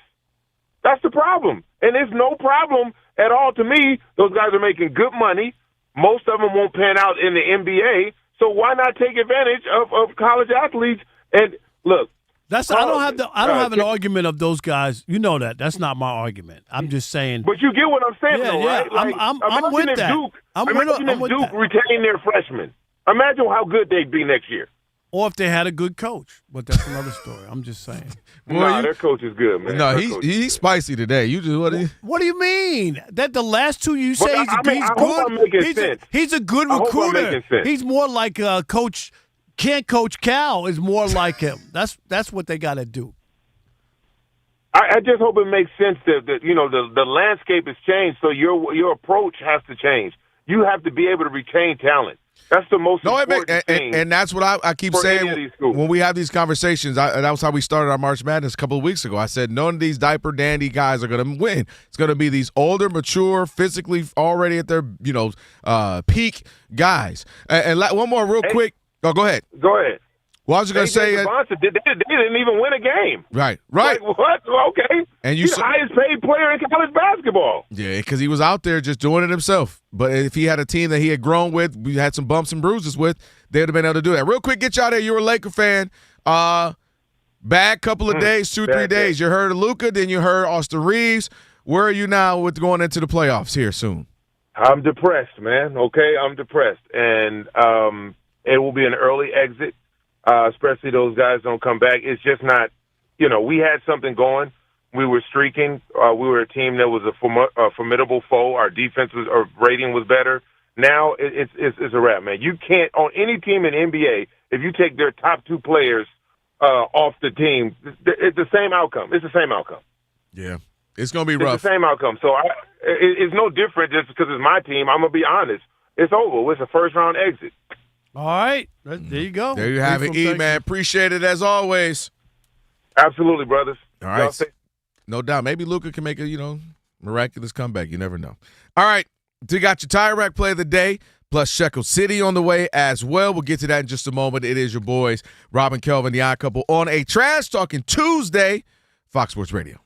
That's the problem. And there's no problem at all to me. Those guys are making good money. Most of them won't pan out in the NBA. So why not take advantage of college athletes? And look, I don't have an argument of those guys. You know that. That's not my argument. I'm just saying. But you get what I'm saying, though, right? Like, I'm with that. Imagine if Duke retained their freshmen. Imagine how good they'd be next year. Or if they had a good coach. But that's another story. I'm just saying. Their coach is good, man. No, he's spicy today. You just what do you mean? That the last two you say he's good. He's a good recruiter. He's more like Coach Cal is more like him. That's what they got to do. I just hope it makes sense that the landscape has changed, so your approach has to change. You have to be able to retain talent. That's the most important thing. And that's what I keep saying when we have these conversations. That was how we started our March Madness a couple of weeks ago. I said none of these diaper dandy guys are going to win. It's going to be these older, mature, physically already at their peak guys. And one more real quick. Oh, go ahead. Go ahead. Well, I was going to say they didn't even win a game. Right. Like, what? Okay. And he's the highest paid player in college basketball. Yeah, because he was out there just doing it himself. But if he had a team that he had grown with, we had some bumps and bruises with, they would have been able to do that. Real quick, get you out of here. You're a Laker fan. Bad couple of days, 2-3 days. You heard of Luka, then you heard Austin Reeves. Where are you now with going into the playoffs here soon? I'm depressed, man. Okay, I'm depressed. And it will be an early exit, especially those guys don't come back. It's just not, we had something going. We were streaking. We were a team that was a formidable foe. Our our rating was better. Now it's a wrap, man. You can't, on any team in NBA, if you take their top 2 players off the team, it's the same outcome. It's the same outcome. Yeah, it's going to be rough. It's the same outcome. So it's no different just because it's my team. I'm going to be honest. It's over. It's a first-round exit. All right. There you go. There you have it, E, man. Appreciate it as always. Absolutely, brothers. All right. No doubt. Maybe Luka can make a, miraculous comeback. You never know. All right. You got your Tire Rack play of the day, plus Shekel City on the way as well. We'll get to that in just a moment. It is your boys, Rob and Kelvin, the Odd Couple, on a Trash Talking Tuesday, Fox Sports Radio.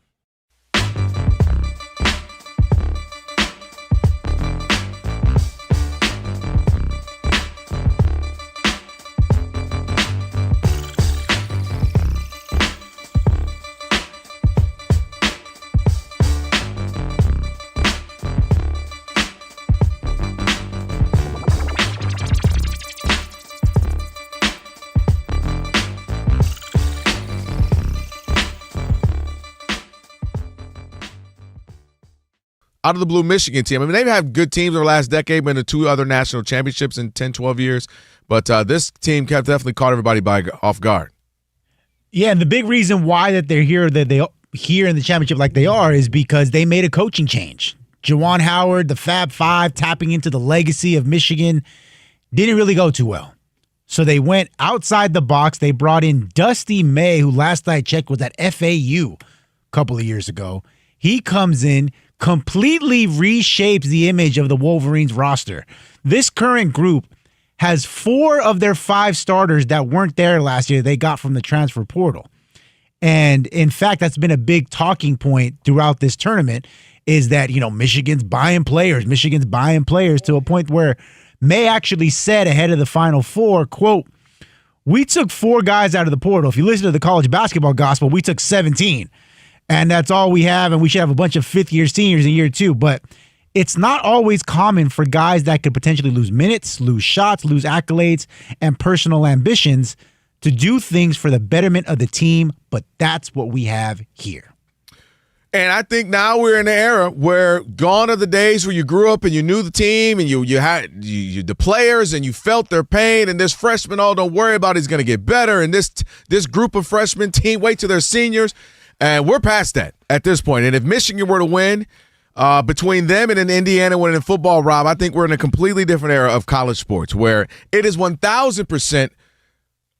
Out of the blue Michigan team. I mean, they've had good teams over the last decade, been to 2 other national championships in 10, 12 years. But this team definitely caught everybody off guard. Yeah, and the big reason why that they're here in the championship like they are is because they made a coaching change. Juwan Howard, the Fab Five, tapping into the legacy of Michigan, didn't really go too well. So they went outside the box. They brought in Dusty May, who last I checked was at FAU a couple of years ago. He comes in, completely reshapes the image of the Wolverines roster. This current group has 4 of their 5 starters that weren't there last year they got from the transfer portal. And in fact, that's been a big talking point throughout this tournament is that, Michigan's buying players to a point where May actually said ahead of the Final Four, quote, "We took 4 guys out of the portal. If you listen to the college basketball gospel, we took 17. And that's all we have, and we should have a bunch of fifth-year seniors in year 2. But it's not always common for guys that could potentially lose minutes, lose shots, lose accolades, and personal ambitions to do things for the betterment of the team. But that's what we have here. And I think now we're in an era where gone are the days where you grew up and you knew the team and you had the players and you felt their pain. And this freshman, don't worry about it, he's going to get better. And this group of freshmen team, wait till they're seniors. And we're past that at this point. And if Michigan were to win between them and Indiana winning football, Rob, I think we're in a completely different era of college sports where it is 1,000%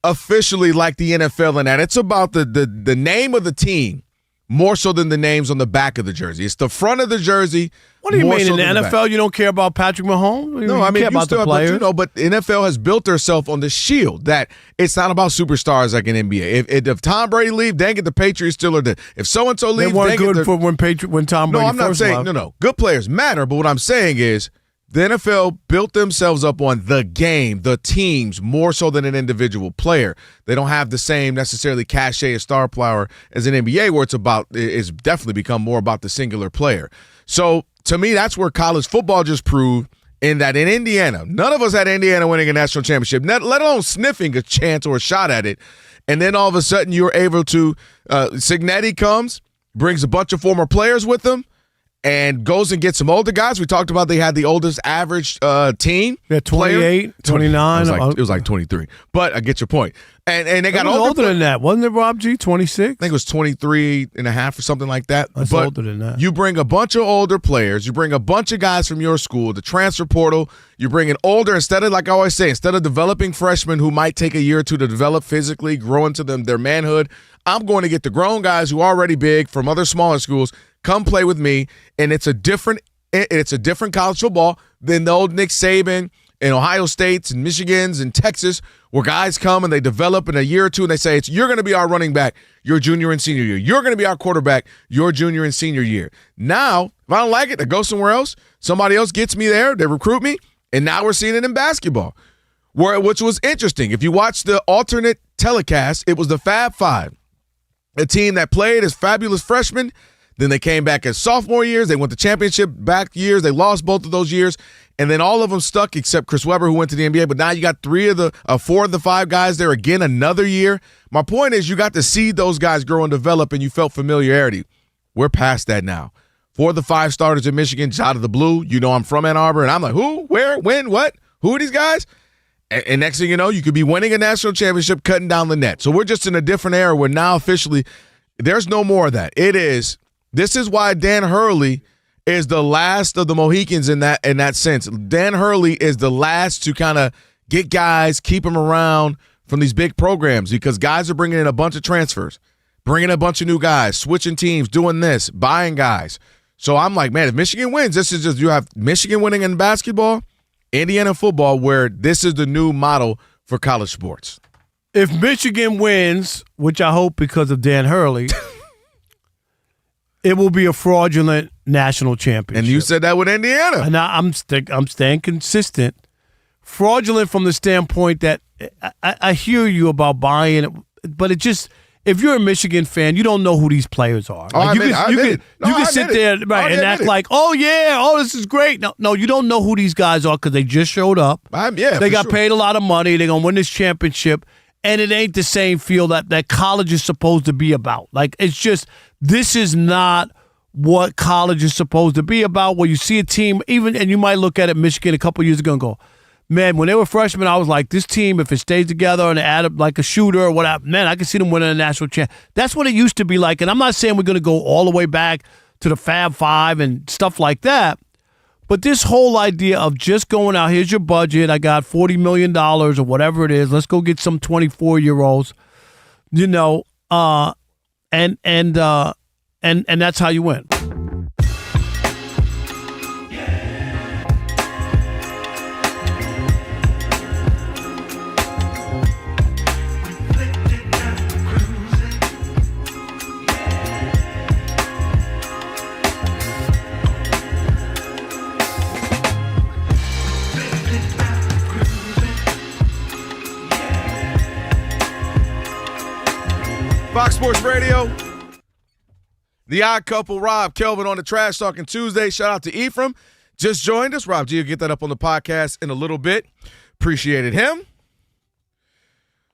officially like the NFL in that. It's about the name of the team more so than the names on the back of the jersey. It's the front of the jersey. What do you mean? In the NFL, you don't care about Patrick Mahomes? No, I mean, care about the players. But the NFL has built herself on the shield that it's not about superstars like in NBA. If Tom Brady leaves, dang it, the Patriots still are there. If so-and-so leaves, they weren't good for when Tom Brady No, I'm not first saying, left. no. Good players matter, but what I'm saying is the NFL built themselves up on the game, the teams, more so than an individual player. They don't have the same necessarily cachet of star power as an NBA where it's definitely become more about the singular player. So to me, that's where college football just proved in that in Indiana, none of us had Indiana winning a national championship, let alone sniffing a chance or a shot at it. And then all of a sudden you're able to, Cignetti comes, brings a bunch of former players with him, and goes and gets some older guys. We talked about they had the oldest average team. Yeah, 28, 29. It was like 23. But I get your point. And they got older than that. Wasn't it, Rob G? 26? I think it was 23 and a half or something like that. That's but older than that. You bring a bunch of older players. You bring a bunch of guys from your school, the transfer portal. You bring an older, instead of, like I always say, instead of developing freshmen who might take a year or two to develop physically, grow into their manhood, I'm going to get the grown guys who are already big from other smaller schools, come play with me, and it's a different college football than the old Nick Saban and Ohio States and Michigans and Texas, where guys come and they develop in a year or two and they say, you're going to be our running back your junior and senior year. You're going to be our quarterback your junior and senior year. Now, if I don't like it, I go somewhere else. Somebody else gets me there. They recruit me. And now we're seeing it in basketball, which was interesting. If you watch the alternate telecast, it was the Fab Five a team that played as fabulous freshmen. Then they came back as sophomore years. They went to championship back years. They lost both of those years. And then all of them stuck except Chris Webber, who went to the NBA. But now you got 4 of the 5 guys there again another year. My point is you got to see those guys grow and develop, and you felt familiarity. We're past that now. 4 of the 5 starters in Michigan, out of the blue. You know I'm from Ann Arbor, and I'm like, who, where, when, what? Who are these guys? And next thing you know, you could be winning a national championship, cutting down the net. So we're just in a different era where now officially there's no more of that. This is why Dan Hurley is the last of the Mohicans in that sense. Dan Hurley is the last to kind of get guys, keep them around from these big programs because guys are bringing in a bunch of transfers, bringing a bunch of new guys, switching teams, doing this, buying guys. So I'm like, man, if Michigan wins, this is just you have Michigan winning in basketball, Indiana football, where this is the new model for college sports. If Michigan wins, which I hope because of Dan Hurley, it will be a fraudulent national championship. And you said that with Indiana. And I'm staying consistent. Fraudulent from the standpoint that I hear you about buying it, but it just if you're a Michigan fan, you don't know who these players are. Oh, like, you can sit there and act like, oh yeah, oh this is great. No, you don't know who these guys are because they just showed up. They got paid a lot of money. They're gonna win this championship, and it ain't the same feel that college is supposed to be about. Like it's just this is not what college is supposed to be about. Where you see a team, and you might look at it Michigan a couple years ago and go, man, when they were freshmen, I was like, this team, if it stays together and they add up like a shooter or whatever, man, I can see them winning a national champ. That's what it used to be like. And I'm not saying we're going to go all the way back to the Fab Five and stuff like that. But this whole idea of just going out, here's your budget, I got $40 million or whatever it is, let's go get some 24-year-olds, and that's how you win. Fox Sports Radio, The Odd Couple, Rob, Kelvin on the Trash Talking Tuesday. Shout out to Ephraim. Just joined us. Rob G will get that up on the podcast in a little bit. Appreciated him.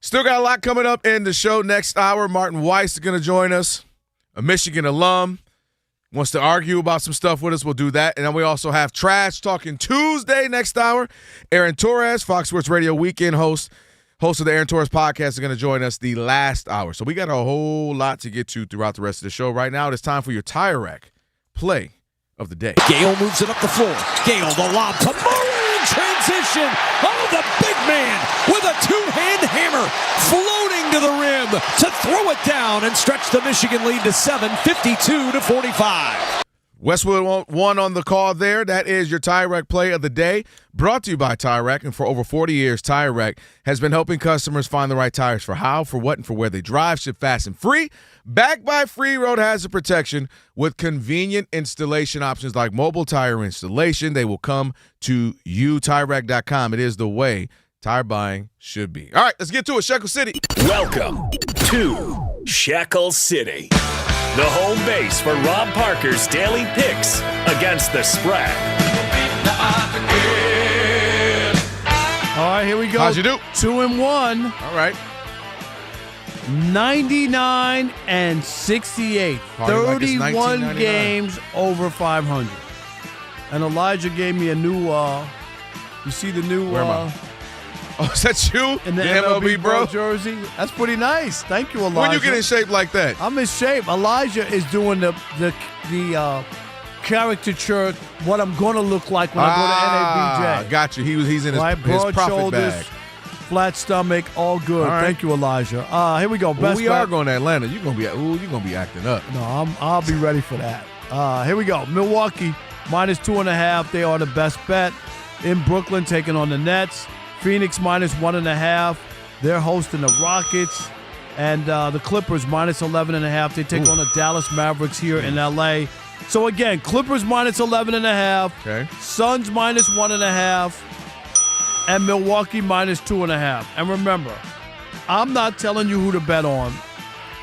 Still got a lot coming up in the show next hour. Martin Weiss is going to join us, a Michigan alum. Wants to argue about some stuff with us. We'll do that. And then we also have Trash Talking Tuesday next hour. Aaron Torres, Fox Sports Radio weekend host of the Aaron Torres podcast, is going to join us the last hour. So we got a whole lot to get to throughout the rest of the show. Right now, it's time for your Tire Rack play of the day. Gale moves it up the floor. Gale, the lob to Murray in transition. Oh, the big man with a two-hand hammer floating to the rim to throw it down and stretch the Michigan lead to 7, 52-45. Westwood won on the call there. That is your Tire Rack play of the day, brought to you by Tire Rack. And for over 40 years, Tire Rack has been helping customers find the right tires for how, for what, and for where they drive. Ship fast and free. Backed by free road hazard protection with convenient installation options like mobile tire installation. They will come to you. TireRack.com. It is the way tire buying should be. All right, let's get to it. Shackle City. Welcome to Shackle City, the home base for Rob Parker's daily picks against the spread. All right, here we go. How'd you do? 2-1. All right. 99 and 68. Party like it's 31 games over 500. And Elijah gave me a new, you see the new, Where am I? Oh, is that you? In the MLB bro jersey? That's pretty nice. Thank you, Elijah. When you get in shape like that? I'm in shape. Elijah is doing the caricature, what I'm going to look like when I go to NABJ. Got you. He's in his broad profit shoulders, bag. flat stomach, all good. All right. Thank you, Elijah. Here we go. Well, we are going to Atlanta. You're gonna be acting up. No, I'll be ready for that. Here we go. Milwaukee -2.5. They are the best bet. In Brooklyn, taking on the Nets. Phoenix -1.5. They're hosting the Rockets. And the Clippers -11.5. They take on the Dallas Mavericks here in LA. So again, Clippers -11.5. Okay. Suns -1.5. And Milwaukee -2.5. And remember, I'm not telling you who to bet on.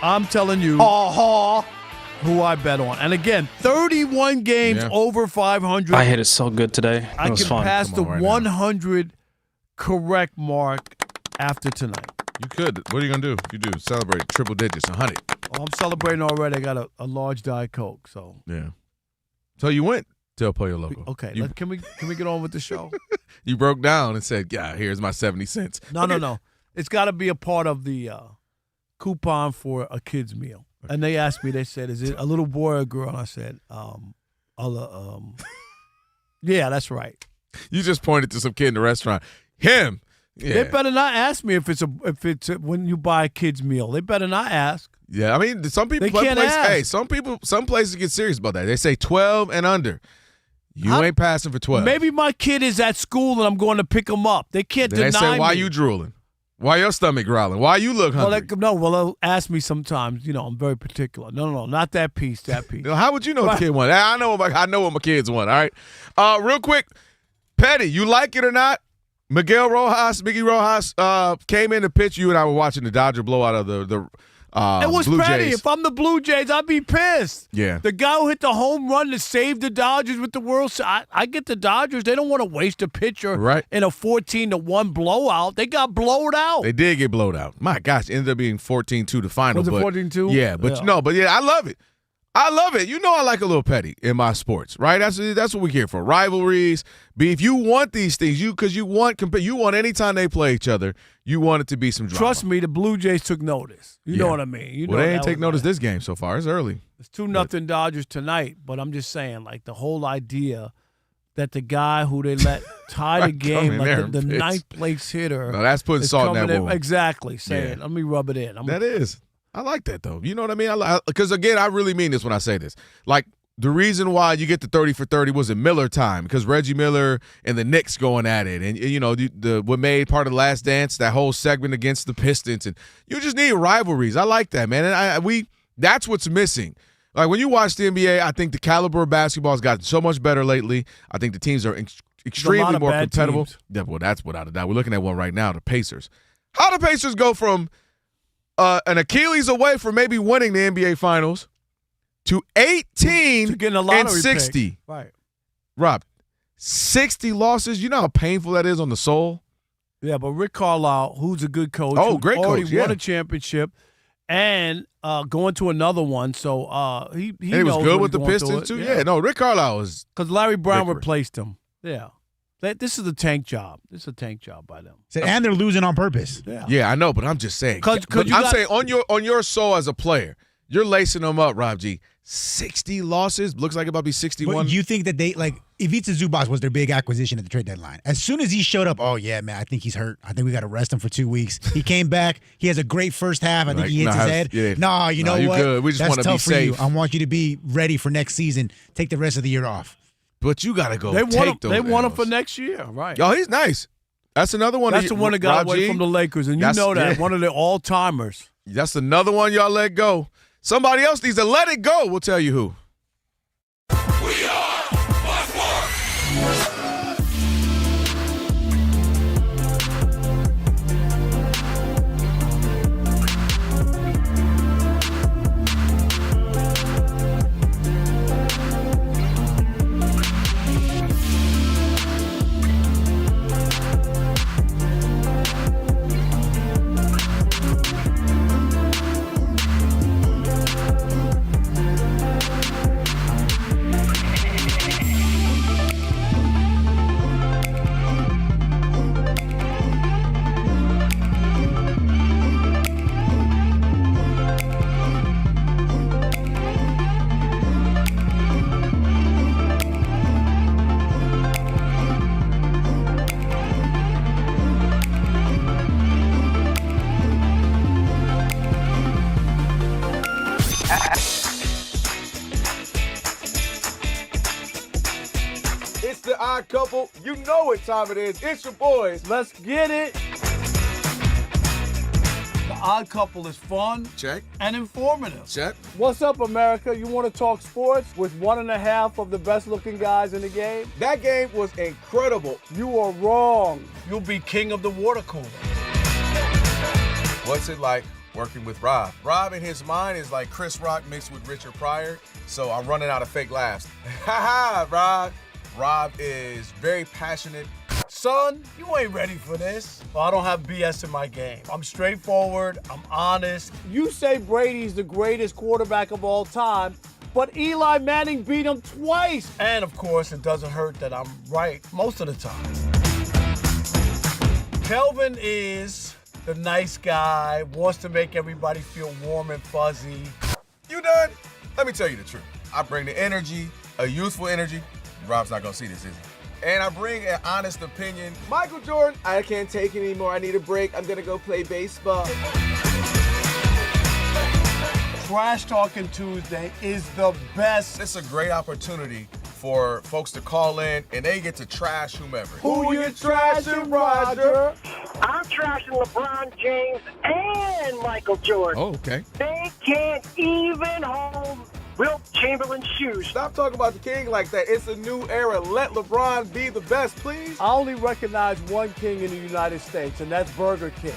I'm telling you who I bet on. And again, 31 games over 500. I hit it so good today. I can pass the 100 correct mark after tonight. You could. What are you going to do? You do. Celebrate triple digits, 100. Oh, I'm celebrating already. I got a large Diet Coke. So yeah. So you went to El Pollo Loco. Okay. Can we get on with the show? You broke down and said, yeah, here's my 70 cents. No. It's got to be a part of the coupon for a kid's meal. Okay. And they asked me, they said, is it a little boy or a girl? And I said, yeah, that's right. You just pointed to some kid in the restaurant. Him. Yeah. They better not ask me if it's when you buy a kid's meal. They better not ask. Yeah, I mean, some people some places get serious about that. They say 12 and under. You ain't passing for 12. Maybe my kid is at school and I'm going to pick him up. They can't deny me. They say, why you drooling? Why your stomach growling? Why you look hungry? They'll ask me sometimes. I'm very particular. No, not that piece, that piece. How would you know what the kid want? I know what my kids want, all right? Real quick, Petty, you like it or not? Miguel Rojas came in to pitch. You and I were watching the Dodger blowout of the it was Blue petty. Jays. If I'm the Blue Jays, I'd be pissed. Yeah. The guy who hit the home run to save the Dodgers with the World Series. I get the Dodgers. They don't want to waste a pitcher in a 14-1 blowout. They got blowed out. They did get blowed out. My gosh, it ended up being 14-2 the final. Was it 14-2? Yeah, but I love it. I love it. You know I like a little petty in my sports, right? That's what we're here for. Rivalries. If you want these things, you want anytime they play each other, you want it to be some drama. Trust me, the Blue Jays took notice. You know what I mean? They ain't take notice this game so far. It's early. It's 2-0 Dodgers tonight, but I'm just saying, like, the whole idea that the guy who they let tie the game, like the ninth place hitter. No, that's putting salt in that wound. Exactly. Saying, let me rub it in. That is. I like that, though. You know what I mean? Because, again, I really mean this when I say this. Like, the reason why you get the 30 for 30 was in Miller time, because Reggie Miller and the Knicks going at it. And, what made part of the Last Dance, that whole segment against the Pistons. And you just need rivalries. I like that, man. And that's what's missing. Like, when you watch the NBA, I think the caliber of basketball has gotten so much better lately. I think the teams are extremely more competitive. Yeah, well, that's without a doubt. We're looking at one right now, the Pacers. How the Pacers go from an Achilles away from maybe winning the NBA Finals to 18 and 60. Pick. Right. Rob, 60 losses. You know how painful that is on the soul? Yeah, but Rick Carlisle, who's a good coach, great coach, already won a championship and going to another one. So he was good with the Pistons too. Yeah, no, Rick Carlisle was because Larry Brown replaced him. Yeah. This is a tank job. This is a tank job by them. And they're losing on purpose. Yeah, I know, but I'm just saying. Saying on your soul as a player, you're lacing them up, Rob G. 60 losses? Looks like about to be 61. But you think that Ivica Zubac was their big acquisition at the trade deadline. As soon as he showed up, oh, yeah, man, I think he's hurt. I think we got to rest him for 2 weeks. He came back. He has a great first half. I think he hits his head. Yeah. You know what? Good. We just want to be safe. I want you to be ready for next season. Take the rest of the year off. But you got to go They want him L's. for next year, right? Yo, he's nice. That's another one. That's the one that got away from the Lakers, and you know that. One of the all-timers. That's another one y'all let go. Somebody else needs to let it go. We'll tell you who. We are Buzzword. It's the Odd Couple. You know what time it is. It's your boys. Let's get it. The Odd Couple is fun. Check. And informative. Check. What's up, America? You want to talk sports with 1.5 of the best-looking guys in the game? That game was incredible. You are wrong. You'll be king of the water cooler. What's it like working with Rob. Rob in his mind is like Chris Rock mixed with Richard Pryor, so I'm running out of fake laughs. Ha ha, Rob. Rob is very passionate. Son, you ain't ready for this. Well, I don't have BS in my game. I'm straightforward. I'm honest. You say Brady's the greatest quarterback of all time, but Eli Manning beat him twice. And, of course, it doesn't hurt that I'm right most of the time. Kelvin is the nice guy, wants to make everybody feel warm and fuzzy. You done? Let me tell you the truth. I bring the energy, a youthful energy. Rob's not gonna see this, is he? And I bring an honest opinion. Michael Jordan, I can't take it anymore. I need a break. I'm gonna go play baseball. Trash Talking Tuesday is the best. It's a great opportunity for folks to call in and they get to trash whomever. Who you trashing, Roger? I'm trashing LeBron James and Michael Jordan. Oh, okay. They can't even hold Wilt Chamberlain's shoes. Stop talking about the king like that. It's a new era. Let LeBron be the best, please. I only recognize one king in the United States, and that's Burger King.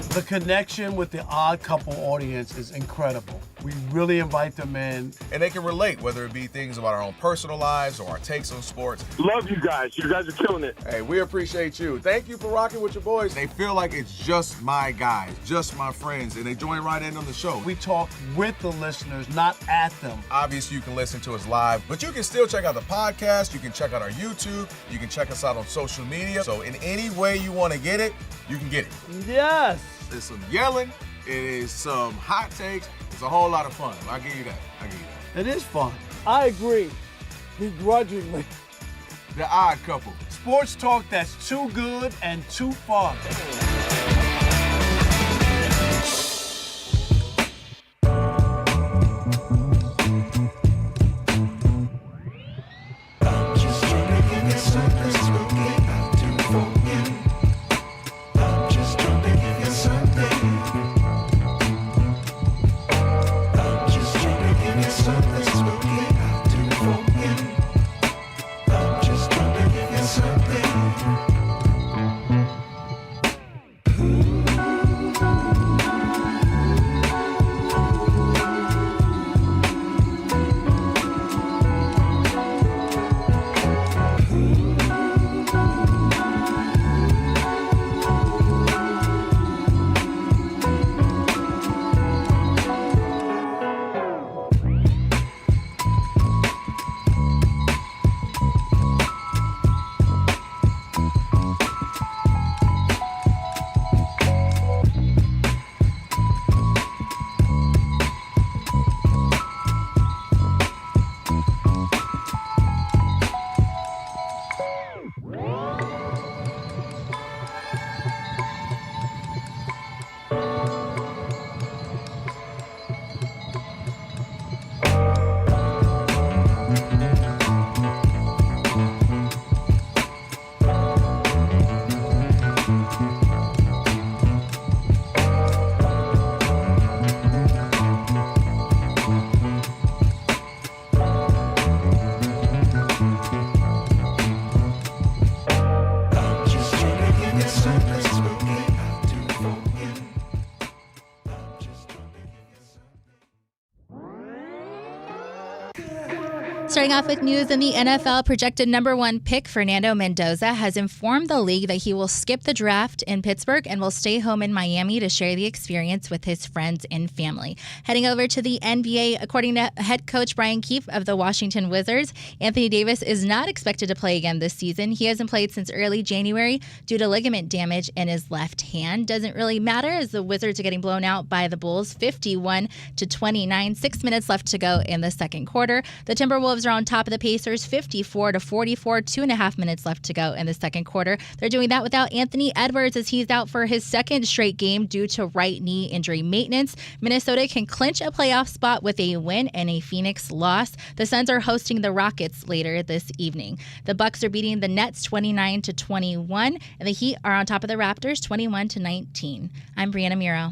The connection with the Odd Couple audience is incredible. We really invite them in. And they can relate, whether it be things about our own personal lives or our takes on sports. Love you guys. You guys are killing it. Hey, we appreciate you. Thank you for rocking with your boys. They feel like it's just my guys, just my friends, and they join right in on the show. We talk with the listeners, not at them. Obviously, you can listen to us live, but you can still check out the podcast. You can check out our YouTube. You can check us out on social media. So in any way you want to get it, you can get it. Yes. There's some yelling. It is some hot takes. It's a whole lot of fun. I'll give you that. It is fun. I agree. Begrudgingly. The Odd Couple. Sports talk that's too good and too fun. Starting off with news in the NFL, projected number one pick Fernando Mendoza has informed the league that he will skip the draft in Pittsburgh and will stay home in Miami to share the experience with his friends and family. Heading over to the NBA, according to head coach Brian Keefe of the Washington Wizards, Anthony Davis is not expected to play again this season. He hasn't played since early January due to ligament damage in his left hand. Doesn't really matter as the Wizards are getting blown out by the Bulls 51-29. 6 minutes left to go in the second quarter. The Timberwolves are on top of the Pacers 54-44. 2.5 minutes left to go in the second quarter. They're doing that without Anthony Edwards as he's out for his second straight game due to right knee injury maintenance. Minnesota can clinch a playoff spot with a win and a Phoenix loss. The Suns are hosting the Rockets later this evening. The Bucks are beating the Nets 29-21, and the Heat are on top of the Raptors 21-19. I'm Brianna Muro.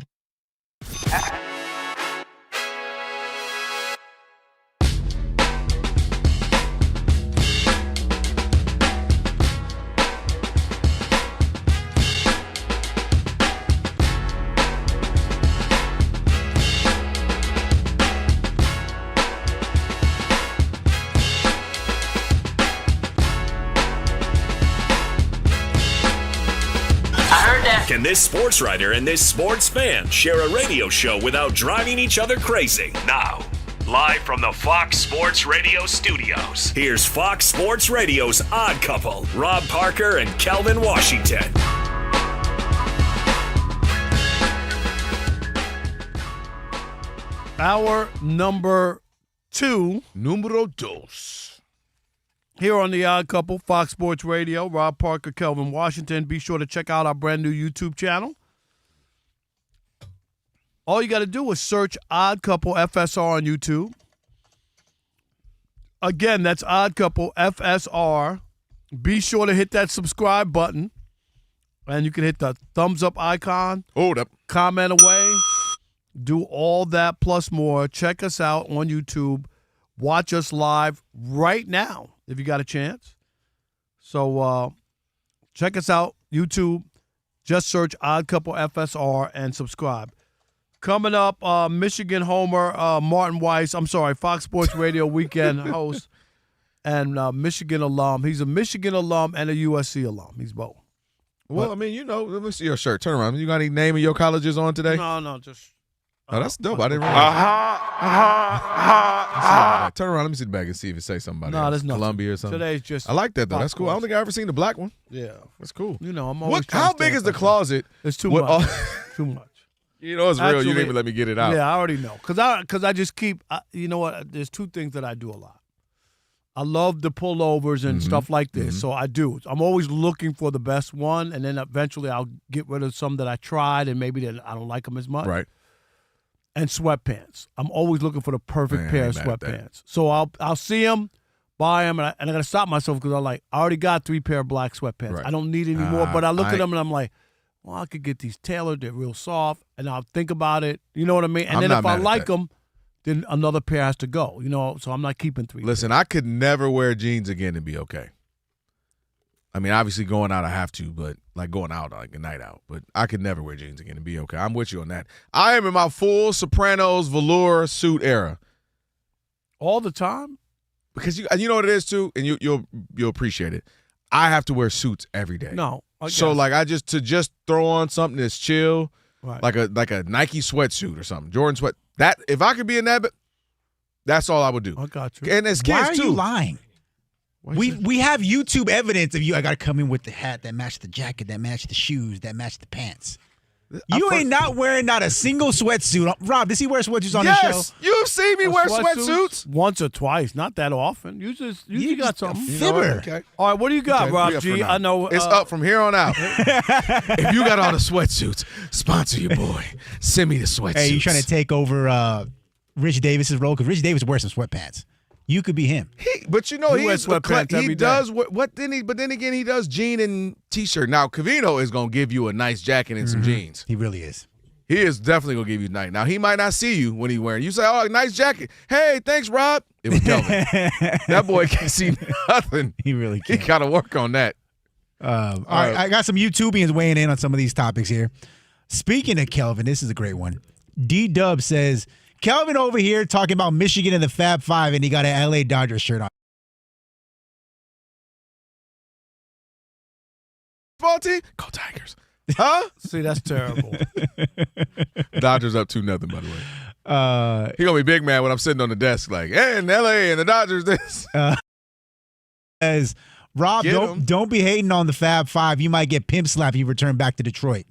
Can this sports writer and this sports fan share a radio show without driving each other crazy? Now, live from the Fox Sports Radio studios, here's Fox Sports Radio's Odd Couple, Rob Parker and Kelvin Washington. Hour number 2. Numero dos. Here on the Odd Couple, Fox Sports Radio, Rob Parker, Kelvin Washington. Be sure to check out our brand new YouTube channel. All you got to do is search Odd Couple FSR on YouTube. Again, that's Odd Couple FSR. Be sure to hit that subscribe button. And you can hit the thumbs up icon. Hold up. Comment away. Do all that plus more. Check us out on YouTube. Watch us live right now if you got a chance. So check us out, YouTube. Just search Odd Couple FSR and subscribe. Coming up, Michigan homer Martin Weiss. I'm sorry, Fox Sports Radio weekend host and Michigan alum. He's a Michigan alum and a USC alum. He's both. Well, But- I mean, let me see your shirt. Turn around. You got any name of your colleges on today? No, just. Oh, that's dope. I didn't realize. Turn around. Let me see the bag and see if it says something about No, it. there's nothing. Columbia or something. Today's just I like that, though. Fox That's cool. I don't think I've ever seen the black one. Yeah. That's cool. You know, I'm always How big is the closet? It's too What- much. Too much. You know it's real. You Actually, didn't even let me get it out. Yeah, I already know. Because I just keep, you know what, there's two things that I do a lot. I love the pullovers and stuff like this, so I do. I'm always looking for the best one, and then eventually I'll get rid of some that I tried and maybe that I don't like them as much. Right. And sweatpants. I'm always looking for the perfect Man, I pair of ain't mad at that. sweatpants. So I'll see them, buy them, and I got to stop myself because I'm like, I already got 3 pair of black sweatpants. Right. I don't need any more. But I look I- at them and I'm like, well, I could get these tailored. They're real soft, and I'll think about it. You know what I mean? And I'm then not if I mad at like that. them, then another pair has to go. You know, so I'm not keeping 3. Listen, I could never wear jeans again and be okay. I mean, obviously going out I have to, but like going out like a night out. But I could never wear jeans again and be okay. I'm with you on that. I am in my full Sopranos velour suit era. All the time? Because you know what it is too, and you'll appreciate it. I have to wear suits every day. No. So guess. like to just throw on something that's chill, Right. like a Nike sweatsuit or something, Jordan sweat. That if I could be in that, that's all I would do. I got you. And as kids Why are too. you lying? We have YouTube evidence of you. I got to come in with the hat that matched the jacket, that matched the shoes, that matched the pants. You ain't not wearing not a single sweatsuit. Rob, does he wear sweatsuits on the show? Yes, you've seen me wear sweatsuits. Once or twice, not that often. You got something. You know what? Okay. All right, what do you got, Okay, Rob we up for G? now. I know it's up from here on out. If you got all the sweatsuits, sponsor your boy. Send me the sweatsuits. Hey, you trying to take over Rich Davis's role? Because Rich Davis wears some sweatpants. You could be him. But you know He wears sweatpants every he day. does what then he? But then again, he does jean and t-shirt. Now Cavino is gonna give you a nice jacket and some jeans. He really is. He is definitely gonna give you night. Now he might not see you when he's wearing. You say, "Oh, nice jacket." Hey, thanks, Rob. It was Kelvin. That boy can't see nothing. He really He can't. got to work on that. All right, I got some YouTubians weighing in on some of these topics here. Speaking of Kelvin, this is a great one. D-Dub says, Kelvin over here talking about Michigan and the Fab Five, and he got an LA Dodgers shirt on. Ball team, go Tigers. Huh? See, that's terrible. Dodgers up 2-0, by the way. He gonna be big man when I'm sitting on the desk like, hey, in LA and the Dodgers this. As Rob, Get 'em. don't be hating on the Fab Five. You might get pimp slap if you return back to Detroit.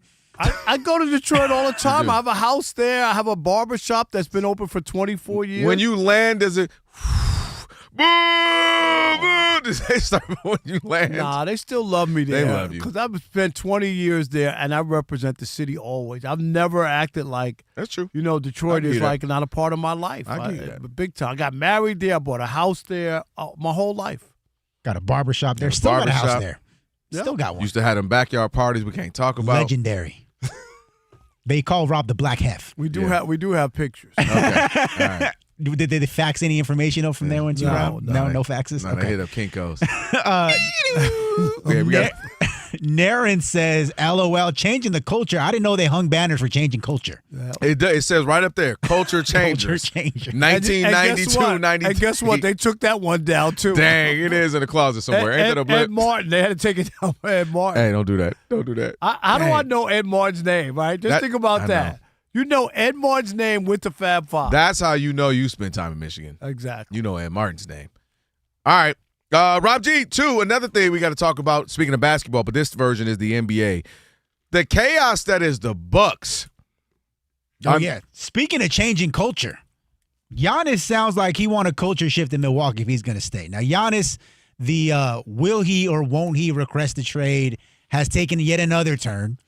I go to Detroit all the time. I have a house there. I have a barber shop that's been open for 24 years. When you land, does it boo, boo? Does they start when you land? Nah, they still love me there. They love you. Because I've spent 20 years there, and I represent the city always. I've never acted like, that's true. You know, Detroit I is get that. like not a part of my life. I get that. Big time. I got married there. I bought a house there my whole life. Got a barber shop there. Got a Still got a house barbershop. there. Yeah. Still got one. Used to have them backyard parties we can't talk about. Legendary. They call Rob the Black Hef. We do have pictures. Okay. All right. Did they fax any information up from there when you No, Rob? No faxes? No, Okay. they hit up Kinko's. Yeah, we got Naren says, LOL, changing the culture. I didn't know they hung banners for changing culture. It says right up there, culture changers. Culture changer. 1992, 93. And guess what? They took that one down, too. Dang, it is in the closet somewhere. Ain't that a blip? Ed Martin. They had to take it down for Ed Martin. Hey, don't do that. Don't do that. How do I know Ed Martin's name, right? Just think about that. You know Ed Martin's name with the Fab Five. That's how you know you spent time in Michigan. Exactly. You know Ed Martin's name. All right. Rob G, too, another thing we got to talk about, speaking of basketball, but this version is the NBA. The chaos that is the Bucks. Yeah. Speaking of changing culture, Giannis sounds like he want a culture shift in Milwaukee if he's going to stay. Now, Giannis, the will he or won't he request the trade has taken yet another turn.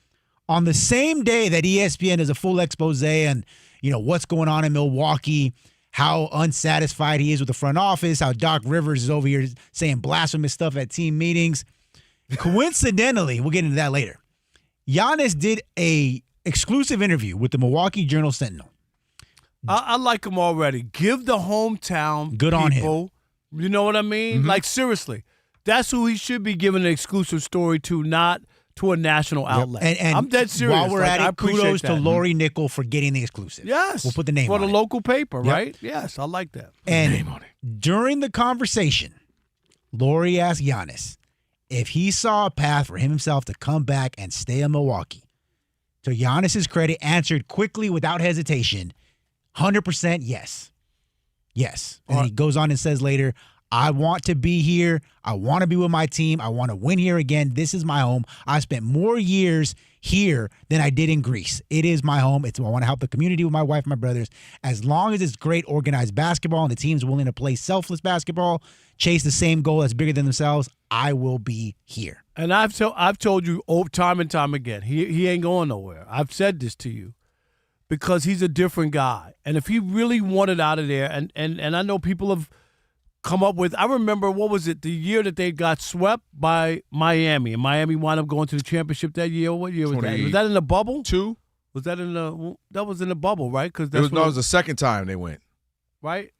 On the same day that ESPN does a full expose on, what's going on in Milwaukee, how unsatisfied he is with the front office, how Doc Rivers is over here saying blasphemous stuff at team meetings. Coincidentally, we'll get into that later, Giannis did a exclusive interview with the Milwaukee Journal-Sentinel. I like him already. Give the hometown Good on people, you know what I mean? Mm-hmm. Like, seriously, that's who he should be giving an exclusive story to, not to a national outlet. And I'm dead serious. While we're at I it, appreciate kudos that. to Lori Nickel for getting the exclusive. Yes. We'll put the name for on the it. local paper, Yep. right? Yes, I like that. And during the conversation, Lori asked Giannis if he saw a path for himself to come back and stay in Milwaukee. To Giannis's credit, answered quickly without hesitation, 100% yes. Yes. And he goes on and says later, I want to be here. I want to be with my team. I want to win here again. This is my home. I spent more years here than I did in Greece. It is my home. I want to help the community with my wife and my brothers. As long as it's great organized basketball and the team's willing to play selfless basketball, chase the same goal that's bigger than themselves, I will be here. And I've told you time and time again, he ain't going nowhere. I've said this to you because he's a different guy. And if he really wanted out of there, and I know people have come up with, I remember, what was it, the year that they got swept by Miami, and Miami wound up going to the championship that year. What year was that? Was that in the bubble? Was that in the? That was in the bubble, right? Because it was the second time they went. Right.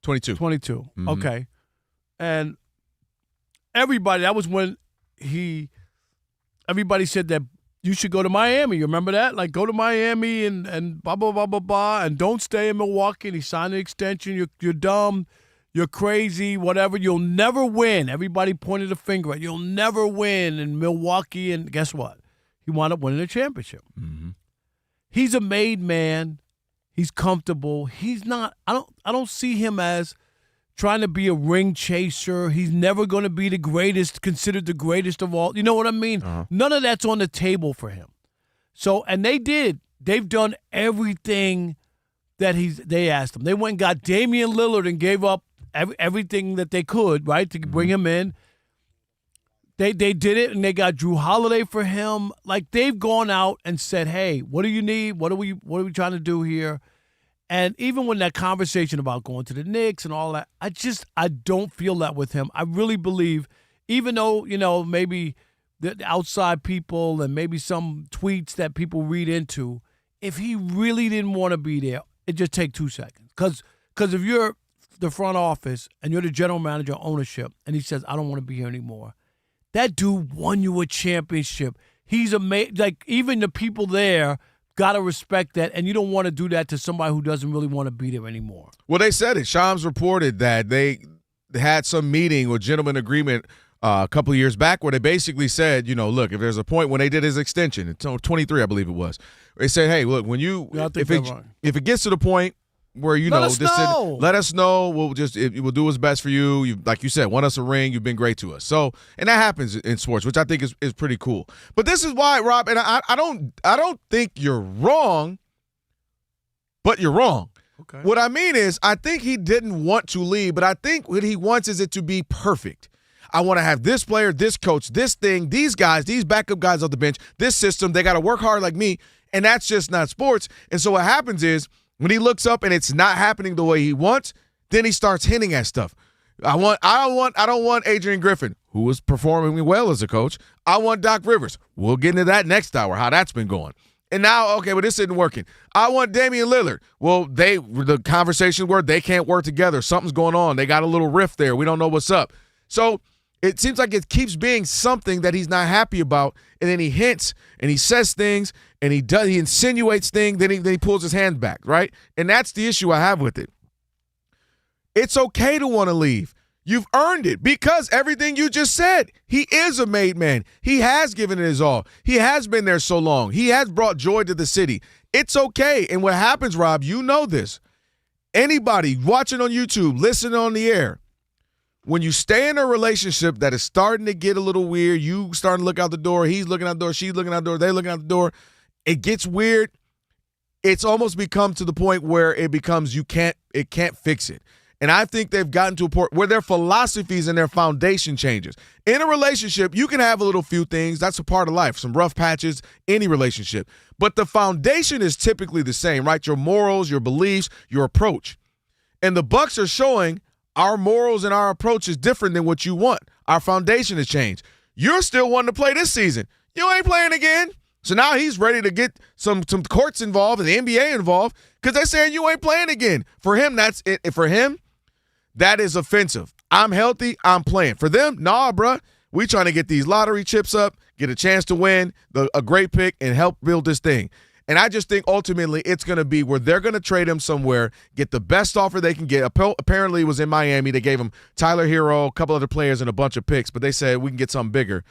22. Mm-hmm. Okay. And everybody, that was when everybody said that you should go to Miami. You remember that? Like, go to Miami and blah blah blah blah blah, and don't stay in Milwaukee. And he signed an extension. You're dumb. You're crazy, whatever. You'll never win. Everybody pointed a finger at you. You'll never win in Milwaukee. And guess what? He wound up winning a championship. Mm-hmm. He's a made man. He's comfortable. He's not. I don't see him as trying to be a ring chaser. He's never going to be the greatest, considered the greatest of all. You know what I mean? Uh-huh. None of that's on the table for him. So, and they did. They've done everything that they asked him. They went and got Damian Lillard and gave up everything that they could, right, to bring him in. They did it, and they got Drew Holiday for him. Like, they've gone out and said, hey, what do you need? What are we trying to do here? And even when that conversation about going to the Knicks and all that, I don't feel that with him. I really believe, even though, maybe the outside people and maybe some tweets that people read into, if he really didn't want to be there, it just take 2 seconds. Because if you're the front office and you're the general manager, ownership, and he says, I don't want to be here anymore, that dude won you a championship. He's amazing. Like, even the people there got to respect that, and you don't want to do that to somebody who doesn't really want to be there anymore. Well, they said it. Shams reported that they had some meeting or gentleman agreement a couple of years back where they basically said, look, if there's a point when they did his extension, it's 23, I believe it was, they said, hey, look, when if it gets to the point where let us know. We'll do what's best for you. You, like you said, won us a ring. You've been great to us. So, and that happens in sports, which I think is pretty cool. But this is why, Rob, and I don't think you're wrong, but you're wrong. Okay. What I mean is, I think he didn't want to leave, but I think what he wants is it to be perfect. I want to have this player, this coach, this thing, these guys, these backup guys off the bench, this system. They got to work hard like me, and that's just not sports. And so what happens is, when he looks up and it's not happening the way he wants, then he starts hinting at stuff. I don't want Adrian Griffin, who was performing well as a coach. I want Doc Rivers. We'll get into that next hour, how that's been going. And now, okay, but this isn't working. I want Damian Lillard. Well, the conversation where they can't work together. Something's going on. They got a little rift there. We don't know what's up. So It seems like it keeps being something that he's not happy about, and then he hints and he says things and he insinuates things, then he pulls his hand back, right? And that's the issue I have with it. It's okay to want to leave. You've earned it because everything you just said. He is a made man. He has given it his all. He has been there so long. He has brought joy to the city. It's okay. And what happens, Rob, you know this. Anybody watching on YouTube, listening on the air, when you stay in a relationship that is starting to get a little weird, you starting to look out the door, he's looking out the door, she's looking out the door, they're looking out the door, it gets weird. It's almost become to the point where it becomes it can't fix it. And I think they've gotten to a point where their philosophies and their foundation changes. In a relationship, you can have a little few things. That's a part of life, some rough patches, any relationship. But the foundation is typically the same, right? Your morals, your beliefs, your approach. And the Bucks are showing our morals and our approach is different than what you want. Our foundation has changed. You're still wanting to play this season. You ain't playing again. So now he's ready to get some courts involved and the NBA involved because they're saying you ain't playing again. For him, that's it. For him, that is offensive. I'm healthy. I'm playing. For them, nah, bruh. We trying to get these lottery chips up, get a chance to win, a great pick, and help build this thing. And I just think ultimately it's going to be where they're going to trade him somewhere, get the best offer they can get. Apparently it was in Miami. They gave him Tyler Hero, a couple other players, and a bunch of picks. But they said we can get something bigger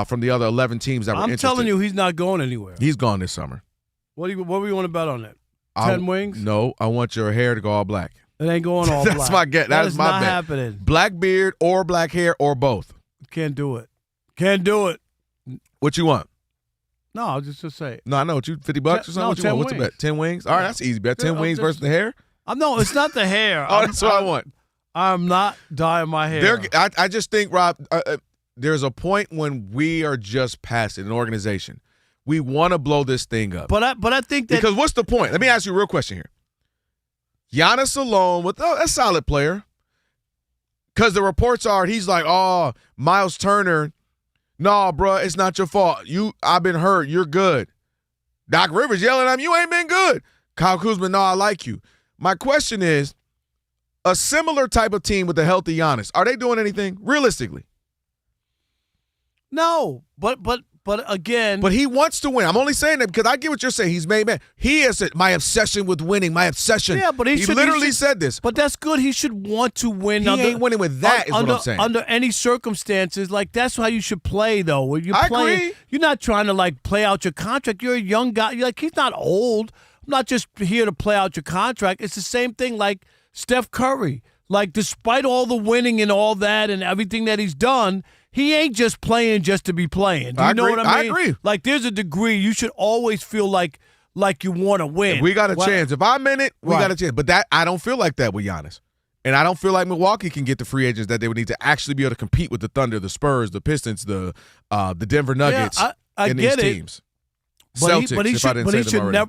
from the other 11 teams that were interested. I'm telling you, he's not going anywhere. He's gone this summer. What do you want to bet on that? 10 wings? No, I want your hair to go all black. It ain't going all black. That's my get. That is my not bet. Happening. Black beard or black hair or both. Can't do it. Can't do it. What you want? No, I'll just say. No, I know. What you $50 or something? No, what you want? What's the bet? 10 wings? All right, that's easy bet. 10 wings versus the hair? No, it's not the hair. Oh, that's what I want. I'm not dyeing my hair. I just think, Rob, there's a point when we are just past it, an organization. We want to blow this thing up. But I think that – because what's the point? Let me ask you a real question here. Giannis alone, a solid player. Because the reports are he's like, oh, Miles Turner – no, bro, it's not your fault. I've been hurt. You're good. Doc Rivers yelling at him, you ain't been good. Kyle Kuzma, no, I like you. My question is, a similar type of team with a healthy Giannis, are they doing anything realistically? No, but again. But he wants to win. I'm only saying that because I get what you're saying. He's made man. He has my obsession with winning, my obsession. Yeah, but he literally said this. But that's good. He should want to win. He ain't winning with that, is what I'm saying. Under any circumstances, like that's how you should play, though. When you're I playing, agree. You're not trying to like play out your contract. You're a young guy. You're like he's not old. I'm not just here to play out your contract. It's the same thing like Steph Curry. Like despite all the winning and all that and everything that he's done, he ain't just playing just to be playing. Do you know what I mean? I agree. Like there's a degree you should always feel like you want to win. If we got a chance. If I'm in it, we got a chance. But that I don't feel like that with Giannis. And I don't feel like Milwaukee can get the free agents that they would need to actually be able to compete with the Thunder, the Spurs, the Pistons, the Denver Nuggets, I and get these it. teams. But Celtics,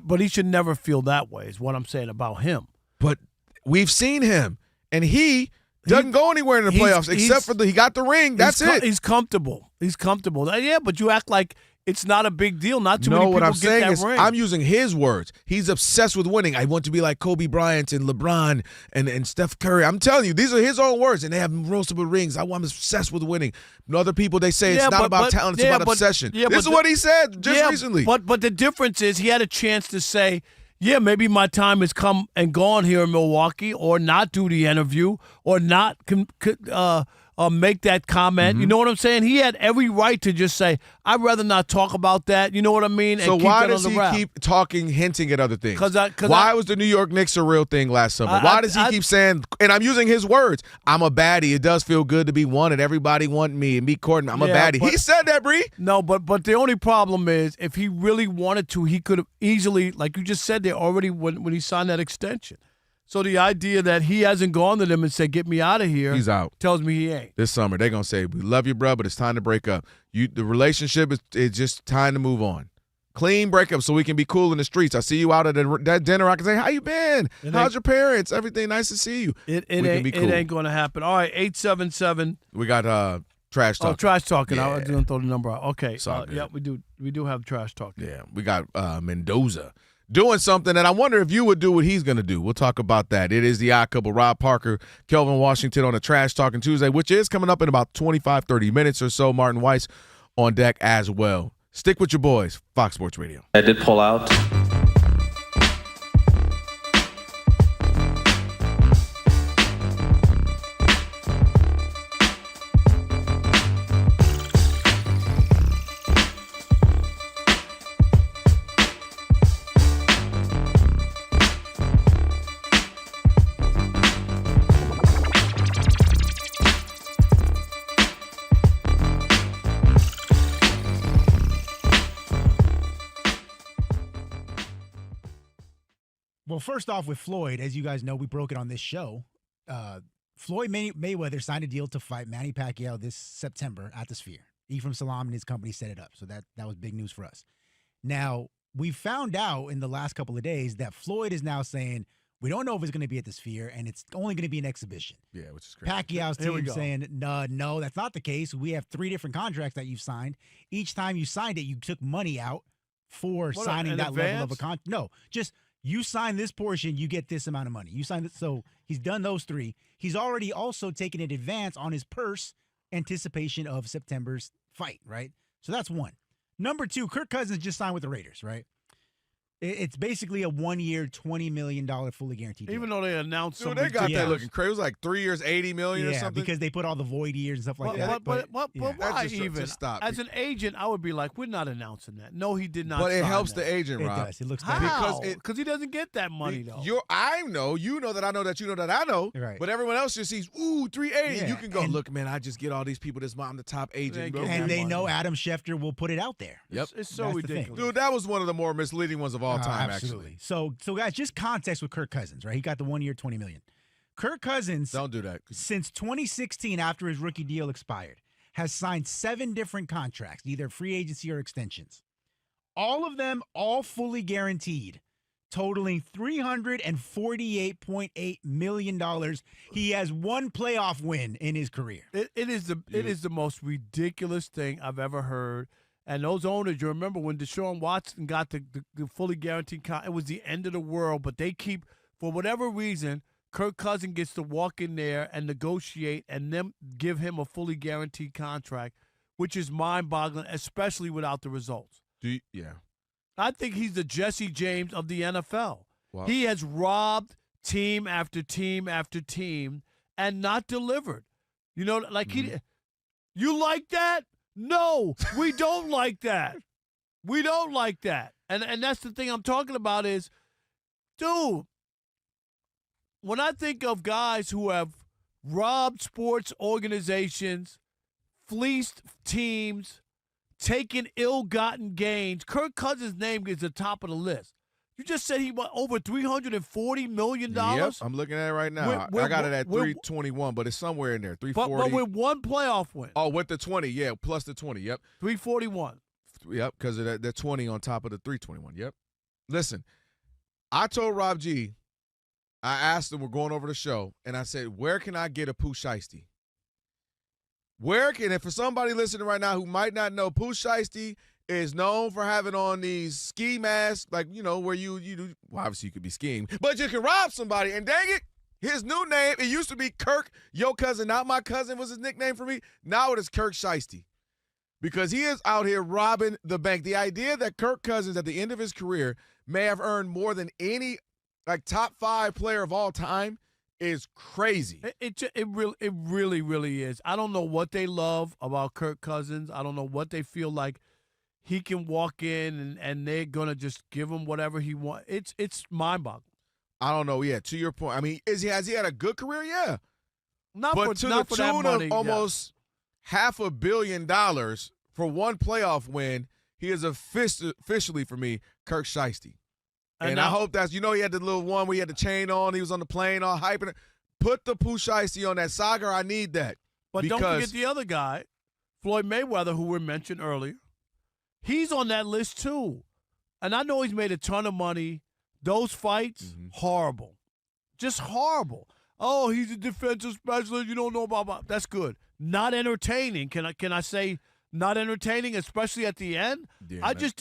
but he should never feel that way is what I'm saying about him. But we've seen him, and he doesn't go anywhere in the playoffs except for he got the ring. That's it. He's comfortable. He's comfortable. Yeah, but you act like it's not a big deal. Not too many people what I'm get saying that is ring. I'm using his words. He's obsessed with winning. I want to be like Kobe Bryant and LeBron and Steph Curry. I'm telling you, these are his own words, and they have multiple rings. I'm obsessed with winning. And other people, they say it's not about talent, it's about obsession. Yeah, this is what he said just recently. But the difference is he had a chance to say, yeah, maybe my time has come and gone here in Milwaukee, or not do the interview, or not make that comment. Mm-hmm. You know what I'm saying? He had every right to just say, I'd rather not talk about that. You know what I mean? So and why keep does he keep talking, hinting at other things? Why was the New York Knicks a real thing last summer? Why does he keep saying, and I'm using his words, I'm a baddie. It does feel good to be wanted. Everybody want me and me courting. I'm a baddie. He said that, Bree. No, but the only problem is if he really wanted to, he could have easily, like you just said there already when he signed that extension. So the idea that he hasn't gone to them and said, get me out of here, he's out. Tells me he ain't. This summer, they're going to say, we love you, bro, but it's time to break up. The relationship is just time to move on. Clean breakup so we can be cool in the streets. I see you out at that dinner. I can say, how you been? How's your parents? Everything nice to see you. It ain't going to happen. All right, 877. We got trash talking. Oh, trash talking. Yeah. I didn't throw the number out. Okay. It's all good. Yeah, we do have trash talking. Yeah, we got Mendoza. doing something that I wonder if you would do what he's going to do. We'll talk about that. It is the Odd Couple, Rob Parker, Kelvin Washington on a Trash Talking Tuesday, which is coming up in about 25, 30 minutes or so. Martin Weiss on deck as well. Stick with your boys, Fox Sports Radio. I did pull out. Well, first off with Floyd, as you guys know, we broke it on this show. Floyd Mayweather signed a deal to fight Manny Pacquiao this September at the Sphere. Ephraim Salaam and his company set it up, so that was big news for us. Now, we found out in the last couple of days that Floyd is now saying, we don't know if it's going to be at the Sphere, and it's only going to be an exhibition. Yeah, which is crazy. Pacquiao's team saying, no, that's not the case. We have 3 different contracts that you've signed. Each time you signed it, you took money out for signing that level of a contract. No, just you sign this portion, you get this amount of money. You sign it. So he's done those 3. He's already also taken an advance on his purse anticipation of September's fight, right? So that's 1. Number 2, Kirk Cousins just signed with the Raiders, right? It's basically a 1-year, $20 million fully guaranteed deal. Even though they announced Dude, they got that looking crazy. It was like 3 years, $80 million or something. Because they put all the void years and stuff like that. But why even? Just stop. As an agent, I would be like, we're not announcing that. No, he did not. But it helps that. the agent, Rob. It does. It looks how? Because he doesn't get that money, though. I know, you know that I know that you know that I know. Right. But everyone else just sees, ooh, 380. Yeah. You can go, look, man, I just get all these people this month. I'm the top agent. And they know Adam Schefter will put it out there. Yep. It's so ridiculous. Dude, that was one of the more misleading ones of all time, absolutely. actually. So guys, just context with Kirk Cousins, right? He got the 1-year, $20 million. Kirk Cousins, don't do that. Since 2016, after his rookie deal expired, has signed 7 different contracts, either free agency or extensions. All of them, all fully guaranteed, totaling $348.8 million. He has 1 playoff win in his career. It is the most ridiculous thing I've ever heard. And those owners, you remember when Deshaun Watson got the fully guaranteed contract, it was the end of the world. But they keep, for whatever reason, Kirk Cousins gets to walk in there and negotiate and then give him a fully guaranteed contract, which is mind-boggling, especially without the results. Yeah. I think he's the Jesse James of the NFL. Wow. He has robbed team after team after team and not delivered. You know, like you like that? No, we don't like that. We don't like that. And that's the thing I'm talking about is, dude, when I think of guys who have robbed sports organizations, fleeced teams, taken ill-gotten gains, Kirk Cousins' name is at the top of the list. You just said he won over $340 million? Yep, I'm looking at it right now. I got it at 321, but it's somewhere in there, 340. But with 1 playoff win. Oh, with the 20, yeah, plus the 20, yep. 341. Yep, because of the 20 on top of the 321, yep. Listen, I told Rob G, I asked him, we're going over the show, and I said, where can I get a Pooh Shiesty? And for somebody listening right now who might not know, Pooh Shiesty is known for having on these ski masks, like, you know, where you do, well, obviously you could be skiing, but you can rob somebody, and dang it, his new name, it used to be Kirk, your cousin, not my cousin was his nickname for me. Now it is Kirk Shiesty because he is out here robbing the bank. The idea that Kirk Cousins at the end of his career may have earned more than any, like, top 5 player of all time is crazy. It really is. I don't know what they love about Kirk Cousins. I don't know what they feel like he can walk in and they're going to just give him whatever he wants. It's mind-boggling. I don't know. Yeah, to your point. I mean, has he had a good career? Yeah. Not but for, to not the for that tune money, of almost $500 million for 1 playoff win, he is officially, for me, Kirk Shiesty. And I hope that's, you know, he had the little one where he had the chain on, he was on the plane all hyping it. Put the Pooh Shiesty on that saga. I need that. But don't forget the other guy, Floyd Mayweather, who we mentioned earlier. He's on that list too. And I know he's made a ton of money. Those fights, horrible. Just horrible. Oh, he's a defensive specialist. You don't know about that's good. Not entertaining. Can I say not entertaining, especially at the end. Yeah,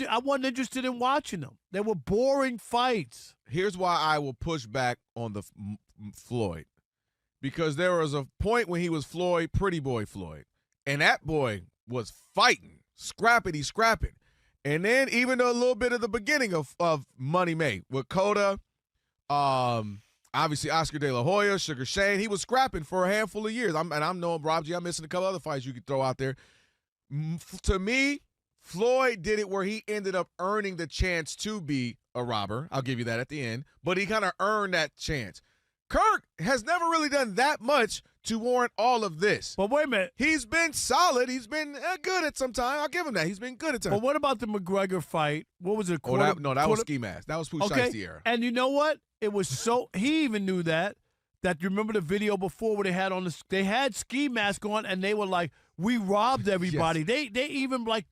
I wasn't interested in watching them. They were boring fights. Here's why I will push back on the Floyd. Because there was a point when he was Floyd, Pretty Boy Floyd. And that boy was fighting, scrapping. And then even a little bit of the beginning of Money May with Coda, obviously Oscar De La Hoya, Sugar Shane, he was scrapping for a handful of years. I'm knowing Rob G, I'm missing a couple other fights you could throw out there. To me, Floyd did it where he ended up earning the chance to be a robber. I'll give you that at the end. But he kind of earned that chance. Kirk has never really done that much to warrant all of this. But wait a minute. He's been solid. He's been good at some time. I'll give him that. He's been good at times. But what about the McGregor fight? What was it? That was Ski Mask. That was Pooh Shiesty era. And you know what? It was so – he even knew that you remember the video before where they had Ski Mask on and they were like, we robbed everybody. Yes. They even like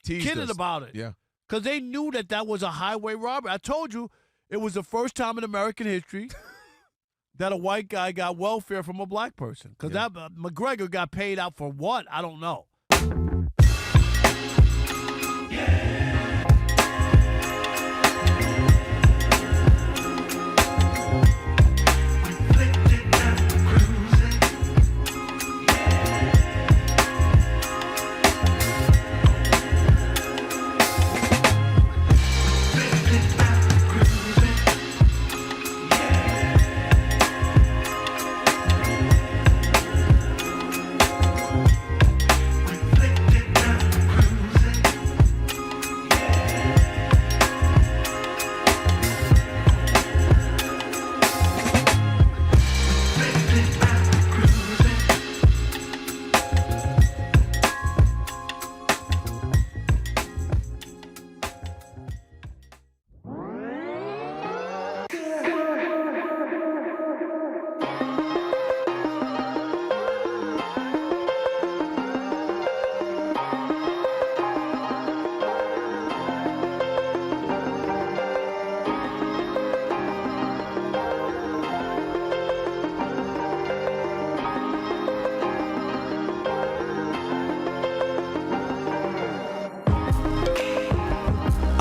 kidded about it. Yeah. Because they knew that was a highway robbery. I told you it was the first time in American history – that a white guy got welfare from a black person. Because that McGregor got paid out for what? I don't know.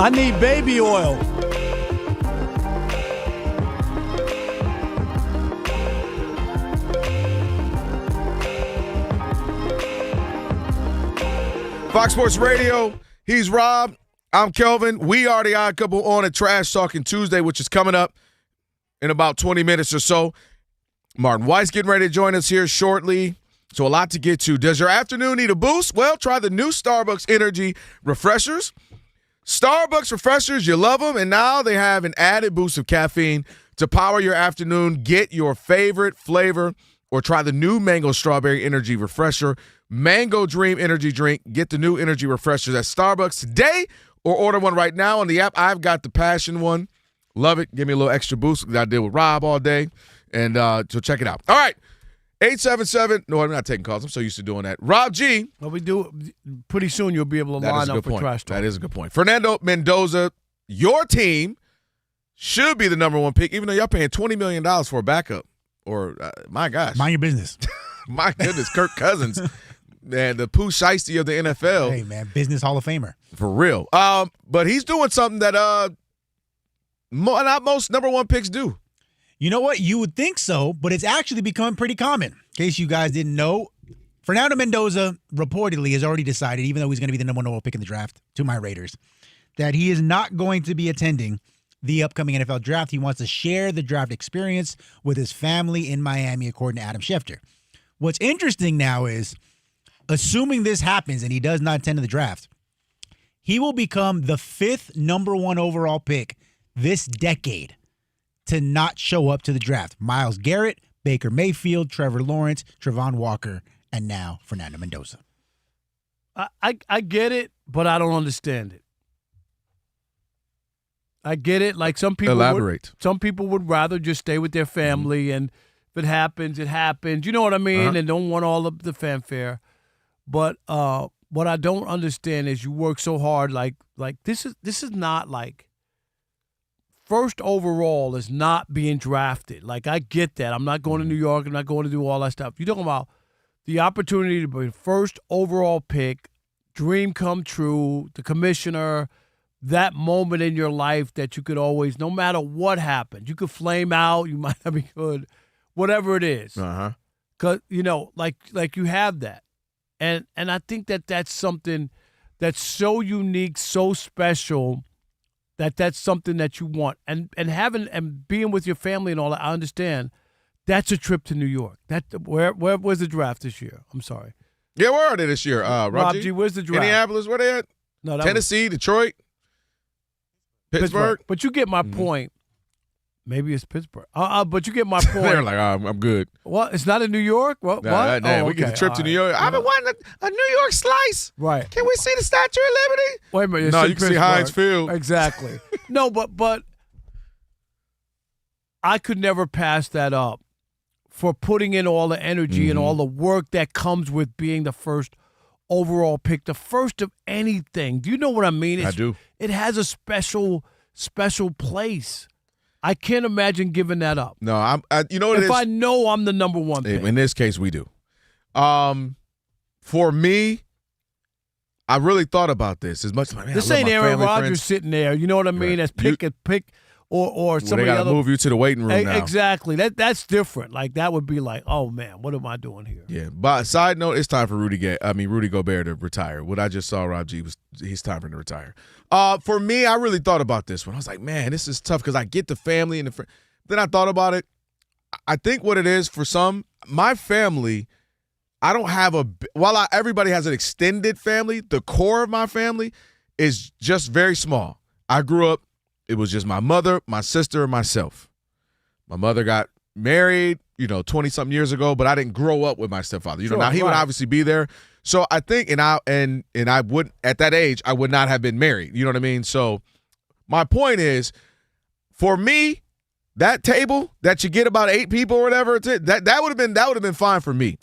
I need baby oil. Fox Sports Radio. He's Rob. I'm Kelvin. We are the Odd Couple on a Trash Talking Tuesday, which is coming up in about 20 minutes or so. Martin Weiss getting ready to join us here shortly. So a lot to get to. Does your afternoon need a boost? Well, try the new Starbucks Energy Refreshers. Starbucks Refreshers, you love them, and now they have an added boost of caffeine to power your afternoon. Get your favorite flavor or try the new Mango Strawberry Energy Refresher, Mango Dream Energy Drink. Get the new Energy Refreshers at Starbucks today or order one right now on the app. I've got the Passion one. Love it. Give me a little extra boost that I did with Rob all day, and so check it out. All right. 877. No, I'm not taking calls. I'm so used to doing that. Rob G. Well, we do. Pretty soon you'll be able to line up for Trash Talk. That is a good point. Fernando Mendoza, your team should be the number one pick, even though y'all paying $20 million for a backup. Or, my gosh. Mind your business. My goodness, Kirk Cousins. Man, the Pooh Shiesty of the NFL. Hey, man, business Hall of Famer. For real. But he's doing something that not most number one picks do. You know what? You would think so, but it's actually become pretty common. In case you guys didn't know, Fernando Mendoza reportedly has already decided, even though he's going to be the number one overall pick in the draft, to my Raiders, that he is not going to be attending the upcoming NFL draft. He wants to share the draft experience with his family in Miami, according to Adam Schefter. What's interesting now is, assuming this happens and he does not attend the draft, he will become the 5th number one overall pick this decade to not show up to the draft. Myles Garrett, Baker Mayfield, Trevor Lawrence, Travon Walker, and now Fernando Mendoza. I get it, but I don't understand it. I get it. Like some people some people would rather just stay with their family, and if it happens, it happens. You know what I mean? And don't want all of the fanfare. But what I don't understand is you work so hard. Like this is not like first overall is not being drafted. Like, I get that. I'm not going to New York. I'm not going to do all that stuff. You're talking about the opportunity to be first overall pick dream come true, the commissioner, that moment in your life that you could always, no matter what happened, you could flame out, you might not be good, whatever it is. Uh-huh. Because, like you have that. And I think that's something that's so unique, so special, that's something that you want. And having and being with your family and all that, I understand. That's a trip to New York. Where was the draft this year? I'm sorry. Yeah, where are they this year? Rob G, where's the draft? Indianapolis, where they at? No, Tennessee, Detroit, Pittsburgh. But you get my point. Maybe it's Pittsburgh. But you get my point. They're like, I'm good. What? It's not in New York? What? We get the trip to New York. I've been wanting a New York slice. Right. Can we see the Statue of Liberty? Wait a minute. No, you can see Heinz Field. Exactly. No, but I could never pass that up for putting in all the energy and all the work that comes with being the first overall pick, the first of anything. Do you know what I mean? I do. It has a special place. I can't imagine giving that up. No, you know what it is? If I know I'm the number one pick. In this case, we do. For me, I really thought about this as much. Man, this ain't Aaron Rodgers sitting there. You know what I mean? As pick or somebody they got to move you to the waiting room now. Exactly. That's different. Like that would be like, oh man, what am I doing here? Yeah. But side note, it's time for Rudy Gobert to retire. What I just saw, Rob G, was he's time for him to retire. For me, I really thought about this one. I was like, man, this is tough because I get the family and the friend. Then I thought about it. I think what it is for some, my family, I don't have everybody has an extended family, the core of my family is just very small. I grew up, it was just my mother, my sister, and myself. My mother got married, 20-something years ago, but I didn't grow up with my stepfather. Now he would obviously be there. So I think, and I would, at that age, I would not have been married. You know what I mean? So my point is, for me, that table that you get about 8 people or whatever, that would have been fine for me.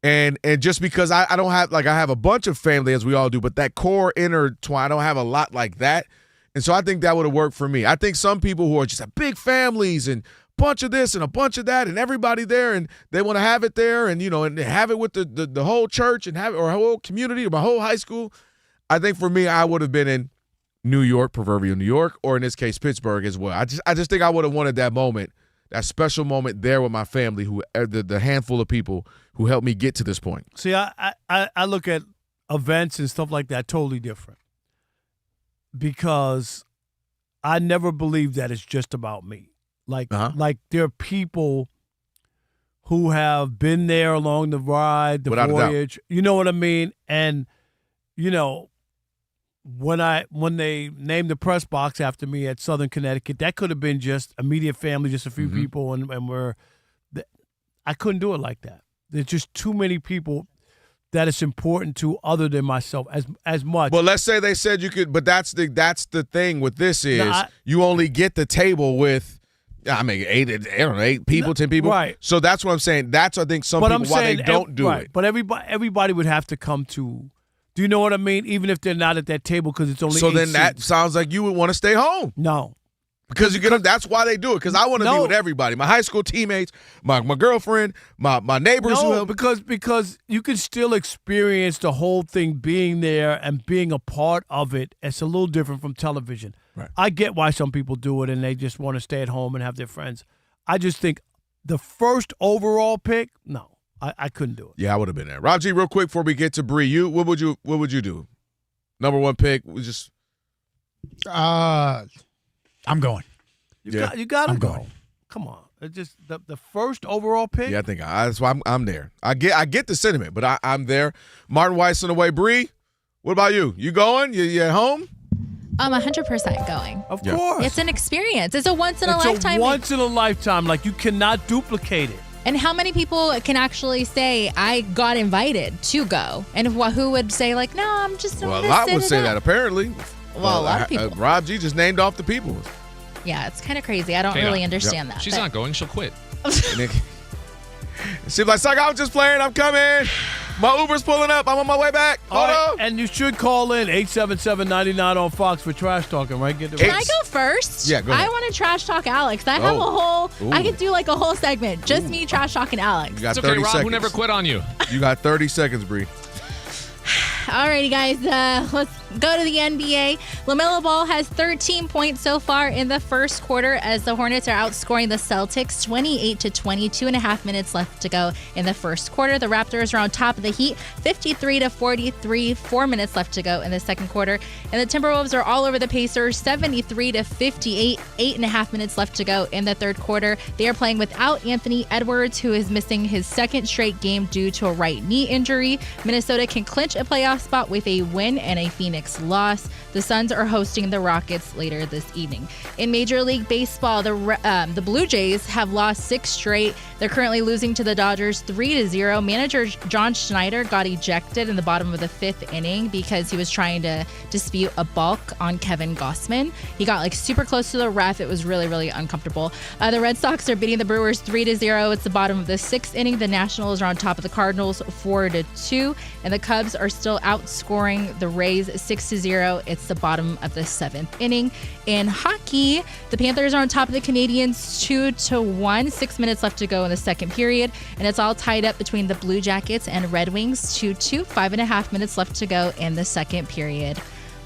And just because I don't have, I have a bunch of family as we all do, but that core intertwine, I don't have a lot like that. And so I think that would have worked for me. I think some people who are just have big families and a bunch of this and a bunch of that and everybody there and they want to have it there and, and have it with the whole church and have it or a whole community or my whole high school. I think for me, I would have been in New York, proverbial New York, or in this case, Pittsburgh as well. I just think I would have wanted that moment, that special moment there with my family, the handful of people who helped me get to this point. See, I look at events and stuff like that totally different. Because I never believe that it's just about me. Like there are people who have been there along the ride, the voyage. You know what I mean? And, when they named the press box after me at Southern Connecticut, that could have been just immediate family, just a few people, and I couldn't do it like that. There's just too many people that it's important to other than myself as much. Well, let's say they said you could, but that's the thing with this is you only get the table with, 8 people, 10 people. Right. So that's what I'm saying. That's, I think, why they don't do it. But everybody would have to come to, do you know what I mean? Even if they're not at that table because it's only 8 then that sounds like you would want to stay home. No. Because you get them, that's why they do it. Because I want to be with everybody, my high school teammates, my girlfriend, my neighbors. No, because you can still experience the whole thing being there and being a part of it. It's a little different from television. Right. I get why some people do it and they just want to stay at home and have their friends. I just think the first overall pick, no, I couldn't do it. Yeah, I would have been there. Rob G, real quick before we get to Bree, what would you do? Number one pick was just. I'm going. You got to go. Come on. It's just the first overall pick. Yeah, I think that's why I'm there. I get the sentiment, but I'm there. Martin Weiss on the way. Bree, what about you? You going? You at home? I'm 100% going. Of course. It's an experience. It's a once in a lifetime. It's a once in a lifetime. Like, you cannot duplicate it. And how many people can actually say, I got invited to go? And who would say, no, I'm just Well, a lot would say that, apparently. Well, a lot of people. Rob G just named off the people. Yeah, it's kind of crazy. I don't really understand that. She's not going. She'll quit. She's like, I was just playing. I'm coming. My Uber's pulling up. I'm on my way back. Hold on. And you should call in 877-99 on Fox for trash talking, right? Can I go first? Yeah, go ahead. I want to trash talk Alex. I have a whole, I could do a whole segment. Just me trash talking Alex. You got it's 30 okay, Rob, seconds. who never quit on you. You got 30 seconds, Bree. Alrighty, guys. Let's go to the NBA. LaMelo Ball has 13 points so far in the first quarter as the Hornets are outscoring the Celtics 28-20. 2.5 minutes left to go in the first quarter. The Raptors are on top of the Heat 53-43. 4 minutes left to go in the second quarter. And the Timberwolves are all over the Pacers 73-58. 8.5 minutes left to go in the third quarter. They are playing without Anthony Edwards, who is missing his second straight game due to a right knee injury. Minnesota can clinch a playoff spot with a win and a Phoenix loss. The Suns are hosting the Rockets later this evening. In Major League Baseball, the Blue Jays have lost 6 straight. They're currently losing to the Dodgers 3-0. Manager John Schneider got ejected in the bottom of the 5th inning because he was trying to dispute a balk on Kevin Gossman. He got super close to the ref. It was really, really uncomfortable. The Red Sox are beating the Brewers 3-0. It's the bottom of the 6th inning. The Nationals are on top of the Cardinals 4-2. And the Cubs are still outscoring the Rays 6-0. It's the bottom of the 7th inning. In hockey, the Panthers are on top of the Canadiens 2-1. 6 minutes left to go in the second period. And it's all tied up between the Blue Jackets and Red Wings 2-2. 5.5 minutes left to go in the second period.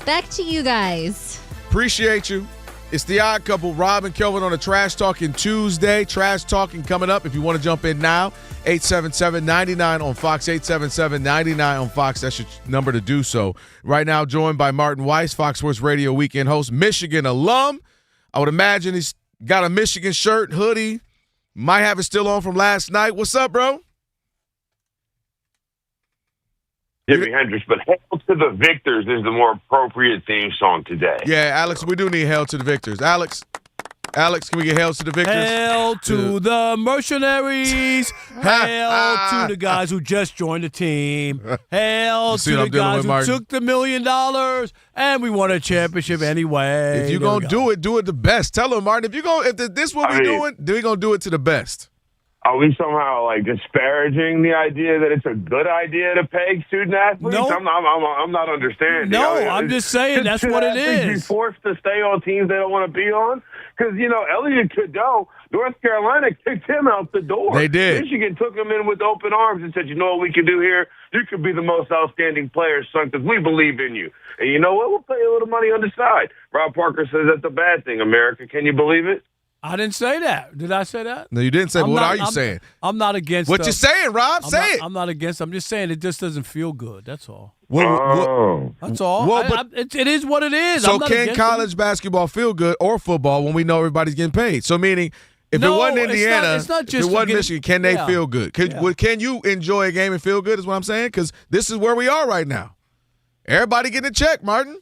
Back to you guys. Appreciate you. It's the Odd Couple, Rob and Kelvin on a Trash Talking Tuesday. Trash Talking coming up. If you want to jump in now, 877-99 on Fox, 877-99 on Fox. That's your number to do so. Right now, joined by Martin Weiss, Fox Sports Radio weekend host, Michigan alum. I would imagine he's got a Michigan shirt, hoodie. Might have it still on from last night. What's up, bro? Jimi Hendrix, but Hail to the Victors is the more appropriate theme song today. Yeah, Alex, we do need Hail to the Victors. Alex, can we get Hail to the Victors? Hail to the Mercenaries. Hail to the guys who just joined the team. Hail to the guys who took the $1 million and we won a championship anyway. If you're going to do it the best. Tell them, Martin, if this is what we're doing, then we're going to do it to the best. Are we somehow disparaging the idea that it's a good idea to pay student athletes? No. I'm not understanding. No, I'm just saying that's what it is. Be forced to stay on teams they don't want to be on? Because Elliot Cadeau, North Carolina kicked him out the door. They did. Michigan took him in with open arms and said, "You know what we can do here? You could be the most outstanding player, son, because we believe in you. And you know what? We'll pay you a little money on the side." Rob Parker says that's a bad thing. America, can you believe it? I didn't say that. Did I say that? No, you didn't say. What are you saying? I'm not against. What you saying, Rob? Say it. I'm not against. I'm just saying it just doesn't feel good. That's all. That's all. Well, it is what it is. So can college basketball feel good or football when we know everybody's getting paid? So meaning, if it wasn't Indiana, it's not just if it wasn't Michigan, can they feel good? Can you enjoy a game and feel good is what I'm saying? Because this is where we are right now. Everybody getting a check, Martin.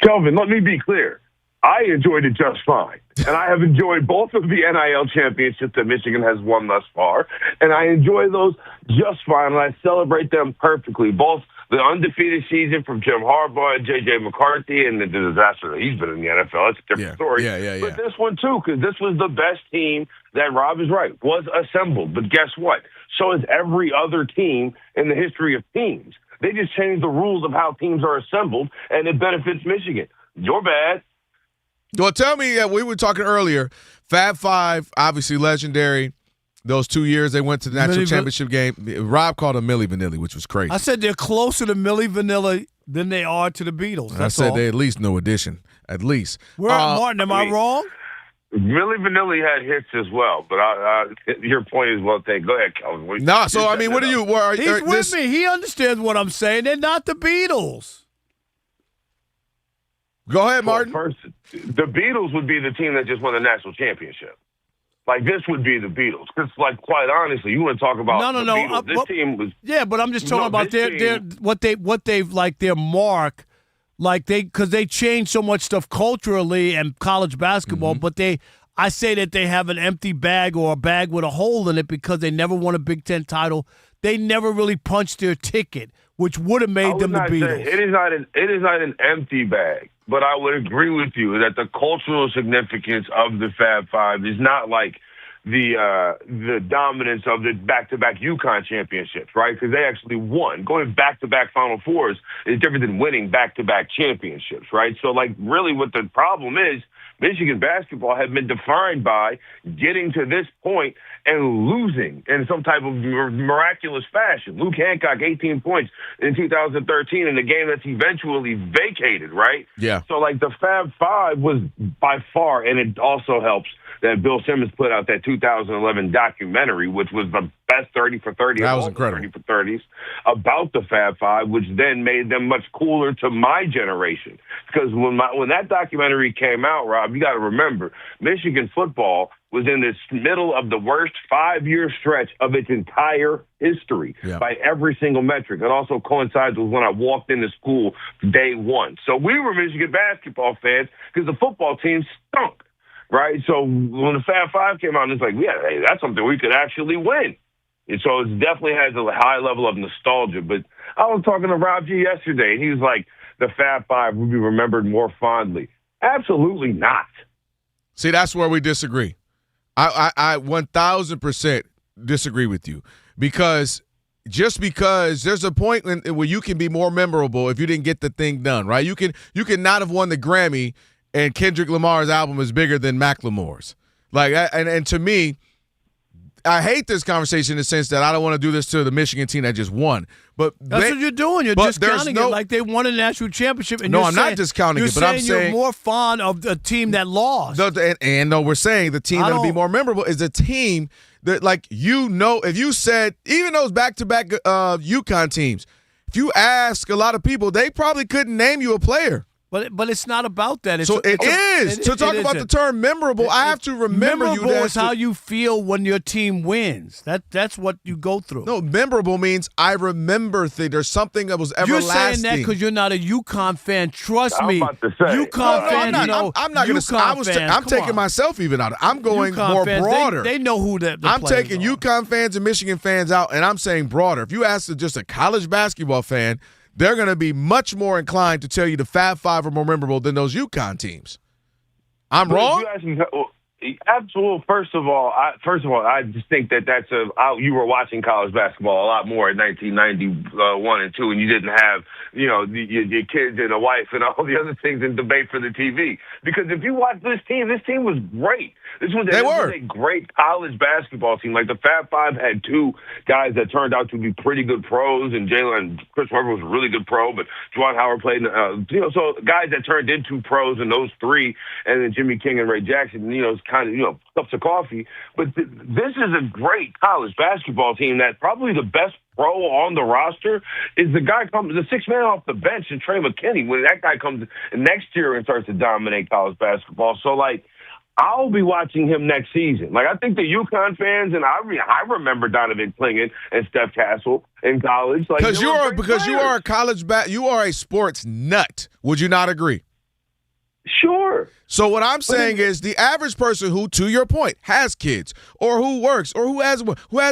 Kelvin, let me be clear. I enjoyed it just fine. And I have enjoyed both of the NIL championships that Michigan has won thus far. And I enjoy those just fine, and I celebrate them perfectly. Both the undefeated season from Jim Harbaugh and J.J. McCarthy and the disaster that he's been in the NFL. That's a different story. Yeah. But this one, too, because this was the best team that, Rob is right, was assembled. But guess what? So is every other team in the history of teams. They just changed the rules of how teams are assembled, and it benefits Michigan. You're bad. Well, tell me, we were talking earlier, Fab Five, obviously legendary. Those 2 years they went to the national championship game. Rob called them Milli Vanilli, which was crazy. I said they're closer to Milli Vanilli than they are to the Beatles. I said they at least no addition. At least. Martin, am I wrong? Milli Vanilli had hits as well, but your point is well taken. Go ahead, Kelvin. What are you? He's with me. He understands what I'm saying. They're not the Beatles. Go ahead, Martin. First, the Beatles would be the team that just won the national championship. This would be the Beatles. Because, quite honestly, you want to talk about the Beatles. This team was... Yeah, but I'm just talking about their mark. Because they changed so much stuff culturally and college basketball, but I say that they have an empty bag or a bag with a hole in it because they never won a Big Ten title. They never really punched their ticket, which would have made them the Beatles. It is not an empty bag, but I would agree with you that the cultural significance of the Fab Five is not like the dominance of the back-to-back UConn championships, right? Because they actually won. Going back-to-back Final Fours is different than winning back-to-back championships, right? So, like, really what the problem is, Michigan basketball had been defined by getting to this point and losing in some type of miraculous fashion. Luke Hancock, 18 points in 2013 in a game that's eventually vacated, right? Yeah. So, like, the Fab Five was by far, and it also helps that Bill Simmons put out that 2011 documentary, which was the best 30 for 30 that of was all incredible. 30 for 30s about the Fab Five, which then made them much cooler to my generation. Because when that documentary came out, Rob, you got to remember, Michigan football was in this middle of the worst 5-year stretch of its entire history by every single metric. It also coincides with when I walked into school day one. So we were Michigan basketball fans because the football team stunk. Right, so when the Fab Five came out, it's like, yeah, hey, that's something we could actually win. And so it definitely has a high level of nostalgia. But I was talking to Rob G yesterday, and he was like, the Fab Five would be remembered more fondly. Absolutely not. See, that's where we disagree. I 1,000% disagree with you because there's a point where you can be more memorable if you didn't get the thing done, right? You can not have won the Grammy and Kendrick Lamar's album is bigger than Macklemore's. Like, and to me, I hate this conversation in the sense that I don't want to do this to the Michigan team that just won. But that's what you're doing. You're discounting it like they won a national championship. And I'm not discounting it, but I'm saying you're more fond of the team that lost. We're saying the team that'll be more memorable is a team that, like, if you said, even those back-to-back UConn teams, if you ask a lot of people, they probably couldn't name you a player. But it's not about that. To talk about the term memorable, I have to remember memorable is how you feel when your team wins. That's what you go through. No, memorable means I remember things. There's something that was everlasting. You're saying that because you're not a UConn fan. Trust me. I'm about to say. UConn fans I'm not going to. I'm taking myself even out. I'm going UConn more fans, broader. They know who the I'm players taking are. UConn fans and Michigan fans out, and I'm saying broader. If you ask just a college basketball fan, they're going to be much more inclined to tell you the Fab Five are more memorable than those UConn teams. I'm wrong? Absolutely. First of all, I just think that's you were watching college basketball a lot more in 1991 and 2, and you didn't have, your kids and a wife and all the other things in debate for the TV. Because if you watch this team was great. This was a great college basketball team. Like the Fab Five had two guys that turned out to be pretty good pros, and Chris Webber was a really good pro, but Juwan Howard played, so guys that turned into pros in those three, and then Jimmy King and Ray Jackson, it's kind of, cups of coffee. But this is a great college basketball team that probably the best pro on the roster is the sixth man off the bench, and Trey McKinney, when that guy comes next year and starts to dominate college basketball. So, like, I'll be watching him next season. Like, I think the UConn fans, and I remember Donovan Clingan and Steph Castle in college. Like, because you are a college you are a sports nut. Would you not agree? Sure. So what I'm saying is the average person who, to your point, has kids or who works or who has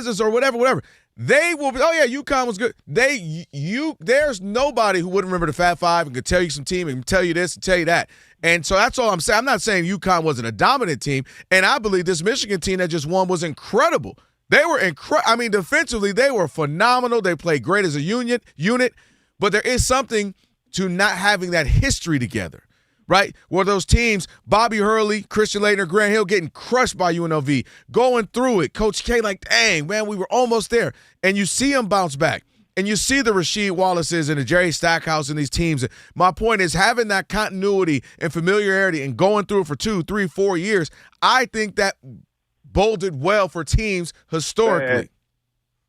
this or whatever, they will be, oh yeah, UConn was good. There's nobody who wouldn't remember the Fab Five and could tell you some team and tell you this and tell you that. And so that's all I'm saying. I'm not saying UConn wasn't a dominant team, and I believe this Michigan team that just won was incredible. They were I mean, defensively, they were phenomenal. They played great as a unit, but there is something to not having that history together. Right? Where those teams, Bobby Hurley, Christian Laettner, Grant Hill getting crushed by UNLV, going through it. Coach K like, dang, man, we were almost there. And you see them bounce back. And you see the Rasheed Wallaces and the Jerry Stackhouse and these teams. My point is having that continuity and familiarity and going through it for 2, 3, 4 years, I think that boded well for teams historically. Man.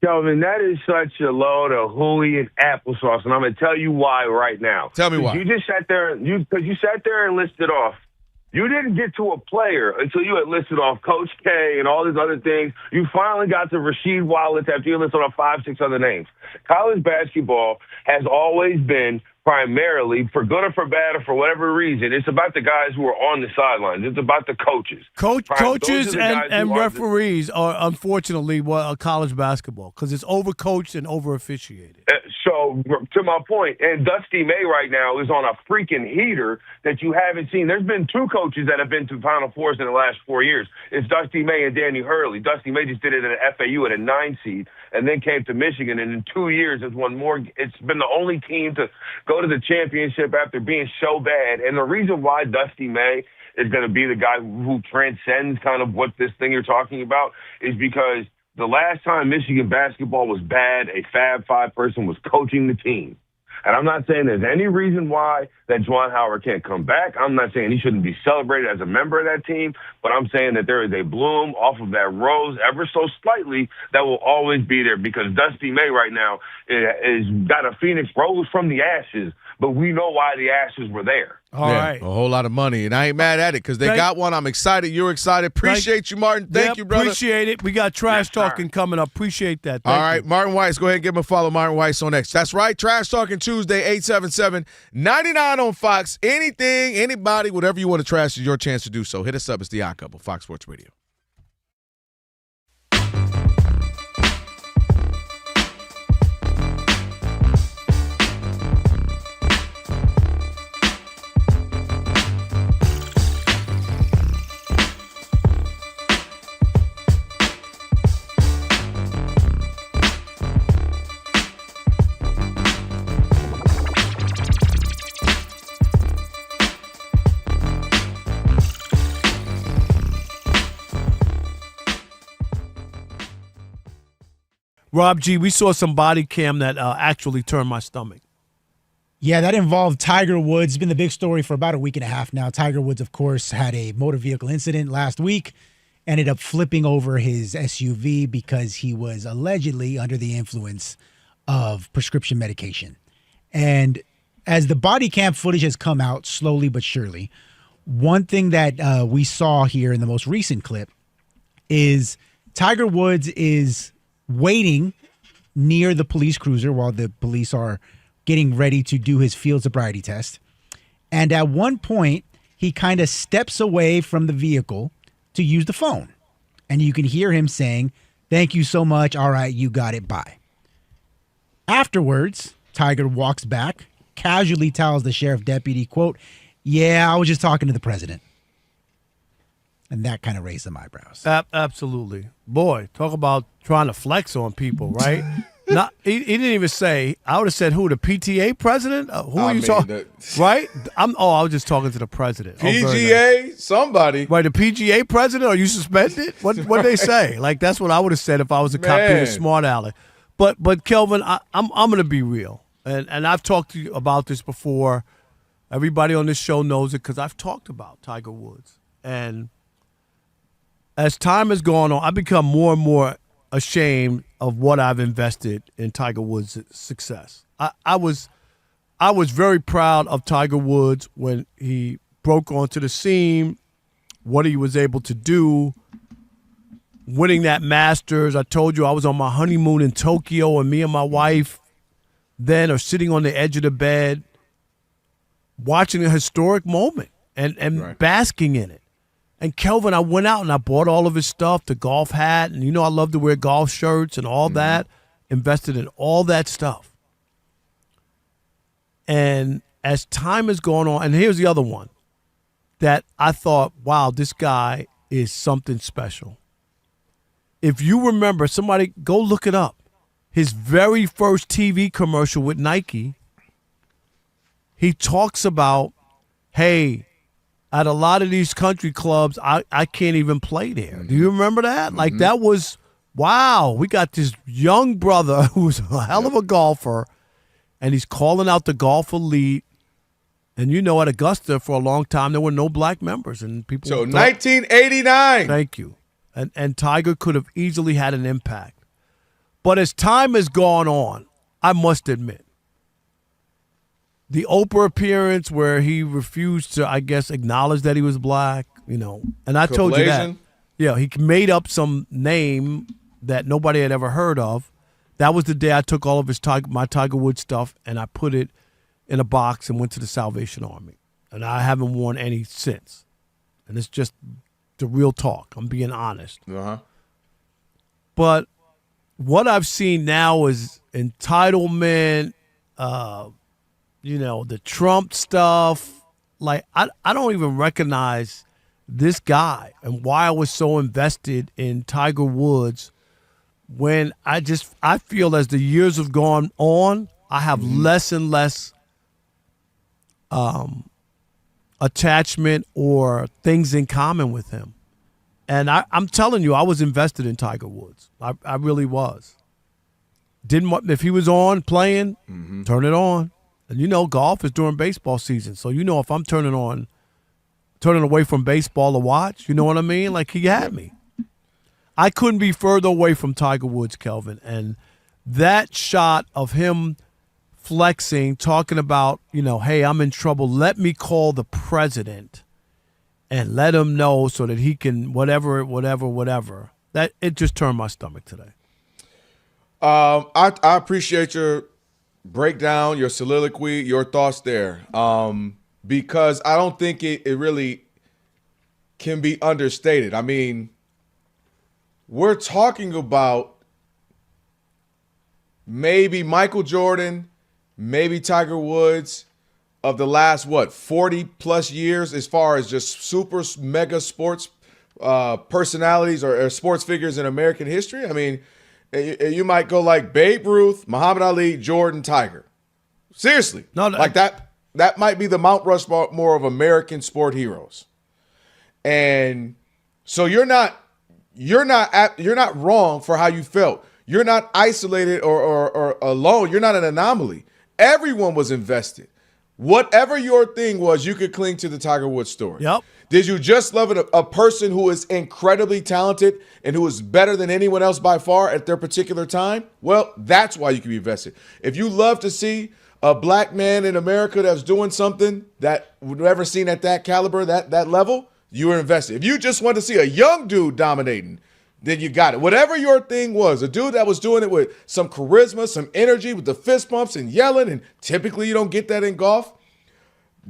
Kelvin, that is such a load of hooey and applesauce, and I'm going to tell you why right now. Tell me why. You just sat there, because you sat there and listed off. You didn't get to a player until you had listed off Coach K and all these other things. You finally got to Rasheed Wallace after you listed off 5, 6 other names. College basketball has always been primarily, for good or for bad or for whatever reason, it's about the guys who are on the sidelines. It's about the coaches. Coaches and referees are, unfortunately, college basketball because it's overcoached and over-officiated. So to my point, and Dusty May right now is on a freaking heater that you haven't seen. There's been two coaches that have been to Final Fours in the last 4 years. It's Dusty May and Danny Hurley. Dusty May just did it at FAU at a 9 seed and then came to Michigan, and in 2 years has won more. It's been the only team to go to the championship after being so bad. And the reason why Dusty May is going to be the guy who transcends kind of what this thing you're talking about is because the last time Michigan basketball was bad, a Fab Five person was coaching the team. And I'm not saying there's any reason why that Juwan Howard can't come back. I'm not saying he shouldn't be celebrated as a member of that team, but I'm saying that there is a bloom off of that rose ever so slightly that will always be there because Dusty May right now is got a phoenix rose from the ashes, but we know why the ashes were there. All right. A whole lot of money, and I ain't mad at it because they got one. I'm excited. You're excited. Appreciate you, Martin. Thank you, brother. Appreciate it. We got Trash Talking coming up. Appreciate that. All right, Martin Weiss. Go ahead and give him a follow. Martin Weiss on X. That's right. Trash Talking Tuesday, 877-99 on Fox. Anything, anybody, whatever you want to trash is your chance to do so. Hit us up. It's The Odd Couple, Fox Sports Radio. Rob G, we saw some body cam that actually turned my stomach. Yeah, that involved Tiger Woods. It's been the big story for about a week and a half now. Tiger Woods, of course, had a motor vehicle incident last week, ended up flipping over his SUV because he was allegedly under the influence of prescription medication. And as the body cam footage has come out slowly but surely, one thing that we saw here in the most recent clip is Tiger Woods is waiting near the police cruiser while the police are getting ready to do his field sobriety test. And at one point, he kind of steps away from the vehicle to use the phone. And you can hear him saying, "Thank you so much. All right, you got it. Bye." Afterwards, Tiger walks back, casually tells the sheriff deputy, quote, "Yeah, I was just talking to the president." And that kind of raised some eyebrows. Absolutely. Boy, talk about trying to flex on people, right? He didn't even say, I would have said who, the PTA president? Who are you talking? Right? I was just talking to the president. PGA, somebody. Right, the PGA president? Are you suspended? What'd they say? Like, that's what I would have said if I was a cop in a smart aleck. But Kelvin, I'm going to be real. And I've talked to you about this before. Everybody on this show knows it because I've talked about Tiger Woods. And as time has gone on, I've become more and more ashamed of what I've invested in Tiger Woods' success. I was very proud of Tiger Woods when he broke onto the scene, what he was able to do, winning that Masters. I told you I was on my honeymoon in Tokyo, and me and my wife then are sitting on the edge of the bed watching a historic moment and basking in it. And Kelvin, I went out and I bought all of his stuff, the golf hat, and I love to wear golf shirts and all that, invested in all that stuff. And as time has gone on, and here's the other one that I thought, wow, this guy is something special. If you remember, somebody go look it up. His very first TV commercial with Nike, he talks about, hey, at a lot of these country clubs, I can't even play there. Do you remember that? Like, that was, wow, we got this young brother who's a hell of a golfer, and he's calling out the golf elite. And at Augusta for a long time, there were no black members. And people. So 1989. Thank you. And Tiger could have easily had an impact. But as time has gone on, I must admit, the Oprah appearance where he refused to, I guess, acknowledge that he was black, and I told you that. Yeah, he made up some name that nobody had ever heard of. That was the day I took all of my Tiger Woods stuff and I put it in a box and went to the Salvation Army. And I haven't worn any since. And it's just the real talk. I'm being honest. Uh-huh. But what I've seen now is entitlement, the Trump stuff. Like, I don't even recognize this guy and why I was so invested in Tiger Woods when I feel as the years have gone on, I have less and less attachment or things in common with him. And I'm telling you, I was invested in Tiger Woods. I really was. If he was on playing, turn it on. And golf is during baseball season. So if I'm turning away from baseball to watch, you know what I mean? Like, he had me. I couldn't be further away from Tiger Woods, Kelvin. And that shot of him flexing, talking about, hey, I'm in trouble. Let me call the president and let him know so that he can whatever. That it just turned my stomach today. I appreciate your breakdown, your soliloquy, your thoughts there, because I don't think it really can be understated. I mean, we're talking about maybe Michael Jordan, maybe Tiger Woods of the last, 40-plus years as far as just super mega sports personalities or sports figures in American history. I mean, you might go like Babe Ruth, Muhammad Ali, Jordan, Tiger. Seriously. Like that might be the Mount Rushmore of American sport heroes. And so you're not wrong for how you felt. You're not isolated or alone. You're not an anomaly. Everyone was invested. Whatever your thing was, you could cling to the Tiger Woods story. Yep. Did you just love a person who is incredibly talented and who is better than anyone else by far at their particular time? Well, that's why you can be invested. If you love to see a black man in America that's doing something that we've never seen at that caliber, that level, you were invested. If you just want to see a young dude dominating, then you got it. Whatever your thing was, a dude that was doing it with some charisma, some energy, with the fist bumps and yelling, and typically you don't get that in golf.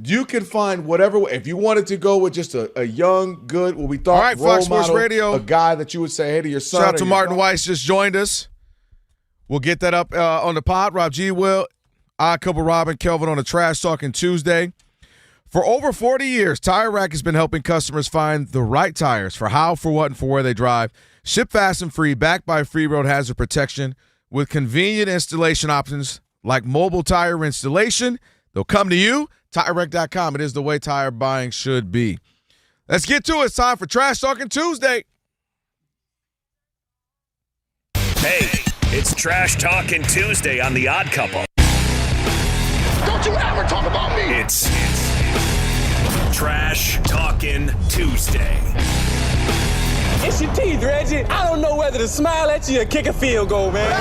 You can find whatever way. If you wanted to go with just a young, good, what we thought, all right, role Fox Sports model, Radio, a guy that you would say, hey, to your son. Shout out to Martin Weiss, just joined us. We'll get that up on the pod. Rob G. Will, Odd Couple Rob and Kelvin on a Trash Talking Tuesday. For over 40 years, Tire Rack has been helping customers find the right tires for how, for what, and for where they drive. Ship fast and free, backed by free road hazard protection with convenient installation options like mobile tire installation. They'll come to you. TireRack.com. It is the way tire buying should be. Let's get to it. It's time for Trash Talking Tuesday. Hey, it's Trash Talking Tuesday on The Odd Couple. Don't you ever talk about me. It's Trash Talking Tuesday. It's your teeth, Reggie. I don't know whether to smile at you or kick a field goal, man.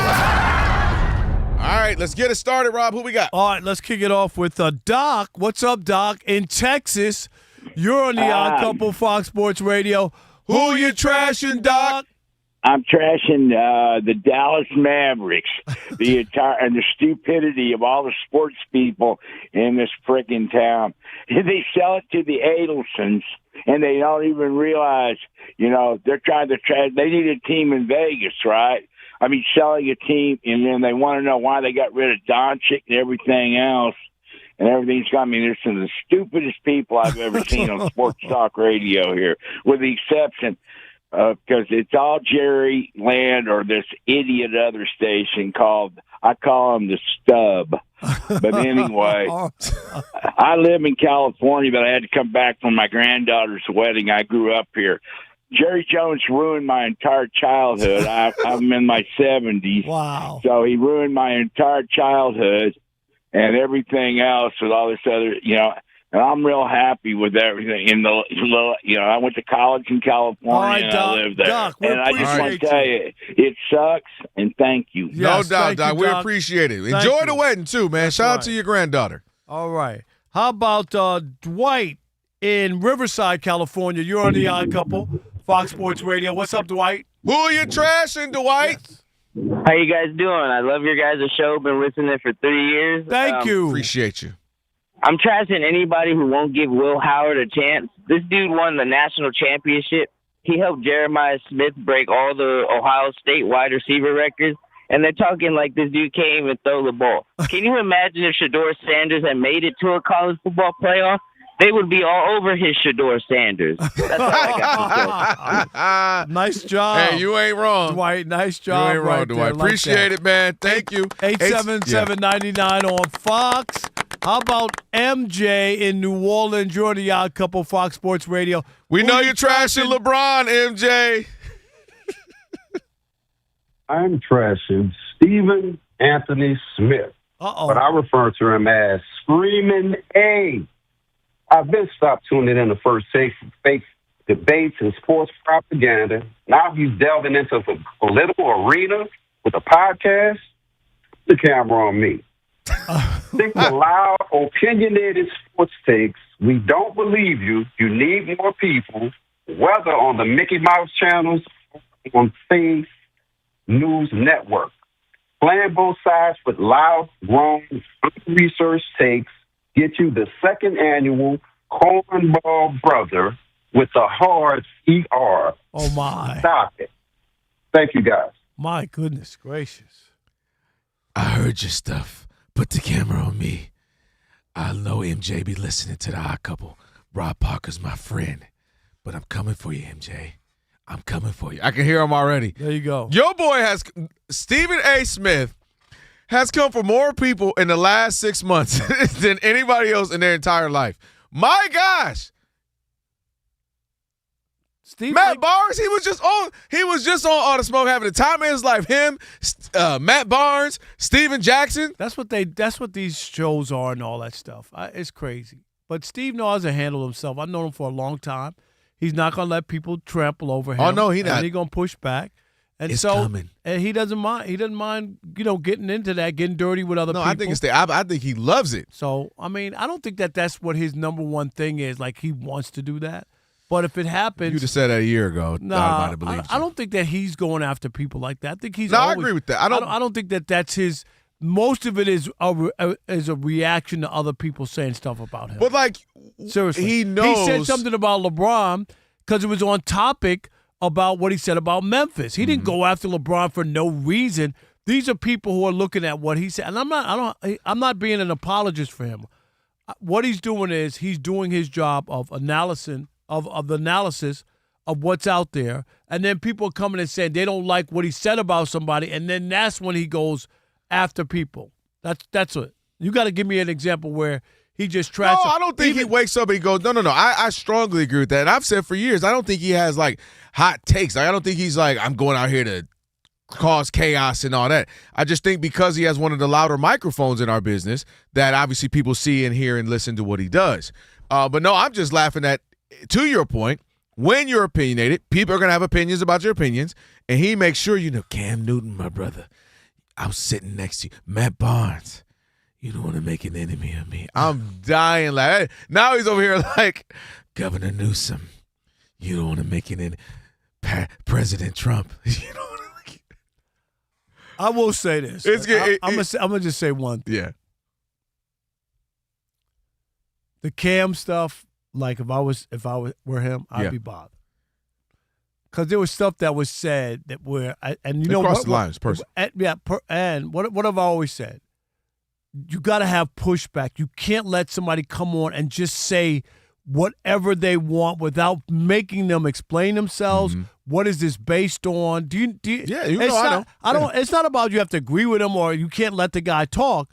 All right, let's get it started, Rob. Who we got? All right, let's kick it off with Doc. What's up, Doc? In Texas, you're on the Odd Couple Fox Sports Radio. Who you trashing, Doc? I'm trashing the Dallas Mavericks, the stupidity of all the sports people in this freaking town. They sell it to the Adelsons, and they don't even realize, they're trying to trash. They need a team in Vegas, right? I mean, selling a team, and then they want to know why they got rid of Doncic and everything else. And everything's got me. They're some of the stupidest people I've ever seen on sports talk radio here, with the exception because it's all Jerry Land or this idiot other station called, I call him the Stub. But anyway, I live in California, but I had to come back from my granddaughter's wedding. I grew up here. Jerry Jones ruined my entire childhood. I'm in my 70s. Wow. So he ruined my entire childhood and everything else with all this other, and I'm real happy with everything. I went to college in California, all right, and Doc, I lived there. Doc, and I just want to tell you, it sucks, and thank you. Yes, no doubt, Doc. We appreciate it. Enjoy the wedding, too, man. Shout out to your granddaughter. All right. How about Dwight in Riverside, California? You're on the Odd Couple, Fox Sports Radio. What's up, Dwight? Who are you trashing, Dwight? Yes. How you guys doing? I love your guys' show. Been listening for 3 years. Thank you. Appreciate you. I'm trashing anybody who won't give Will Howard a chance. This dude won the national championship he helped Jeremiah Smith break all the Ohio State wide receiver records. And they're talking like this dude can't even throw the ball. Can you imagine if Shedeur Sanders had made it to a college football playoff? They would be all over his Shedeur Sanders. That's all I got to say. Nice job. Hey, you ain't wrong. Dwight, nice job. You ain't wrong, Dwight. Appreciate it, man. Thank you. 877-99 on Fox. How about MJ in New Orleans? You're on the Odd Couple, Fox Sports Radio. We know you're trashing LeBron, MJ. I'm trashing Stephen Anthony Smith. But I refer to him as Screaming A. I've been stopped tuning in to first take fake debates and sports propaganda. Now he's delving into the political arena with a podcast. Put the camera on me. Stick to loud, opinionated sports takes. We don't believe you. You need more people, whether on the Mickey Mouse channels or on Faith News Network. Playing both sides with loud, grown, research takes get you the second annual Cornball Brother with the hard ER. Oh, my. Stop it. Thank you, guys. My goodness gracious. I heard your stuff. Put the camera on me. I know MJ be listening to the Odd Couple. Rob Parker's my friend. But I'm coming for you, MJ. I'm coming for you. I can hear him already. There you go. Your boy Stephen A. Smith has come for more people in the last 6 months than anybody else in their entire life. My gosh. Matt Barnes, he was just on All the Smoke, having the time of his life. Him, Matt Barnes, Steven Jackson. That's what these shows are and all that stuff. It's crazy. But Steve knows how to handle himself. I've known him for a long time. He's not going to let people trample over him. Oh, no, he's not. And he's going to push back. And it's so, coming. And he doesn't mind. He doesn't mind, getting into that, getting dirty with other people. I think I think he loves it. So, I mean, I don't think that's what his number one thing is. Like, he wants to do that. But if it happens, you just said that a year ago. Nah, I believe I don't think that he's going after people like that. I think he's. No, I agree with that. I don't think that's his. Most of it is a reaction to other people saying stuff about him. But like, seriously, he knows. He said something about LeBron because it was on topic about what he said about Memphis. He didn't go after LeBron for no reason. These are people who are looking at what he said, and I'm not being an apologist for him. What he's doing is he's doing his job of analysis of what's out there, and then people are coming and saying they don't like what he said about somebody, and then that's when he goes after people. That's it. You got to give me an example where he just trashed. No, I don't think he wakes up and he goes, no. I strongly agree with that. And I've said for years, I don't think he has like hot takes. I don't think he's like, I'm going out here to cause chaos and all that. I just think because he has one of the louder microphones in our business that obviously people see and hear and listen to what he does. But no, I'm just laughing at, to your point, when you're opinionated, people are going to have opinions about your opinions, and he makes sure Cam Newton, my brother, I'm sitting next to you. Matt Barnes, you don't want to make an enemy of me. I'm dying. Like, now he's over here like, Governor Newsom, you don't want to make an enemy. President Trump, you don't want to make it. I will say this. I'm gonna just say one thing. Yeah. The Cam stuff, like if I were him, I'd be bothered. Because there was stuff that was said that and you know across the lines, person. And what have I always said? You got to have pushback. You can't let somebody come on and just say whatever they want without making them explain themselves. Mm-hmm. What is this based on? I know. It's not about you have to agree with them or you can't let the guy talk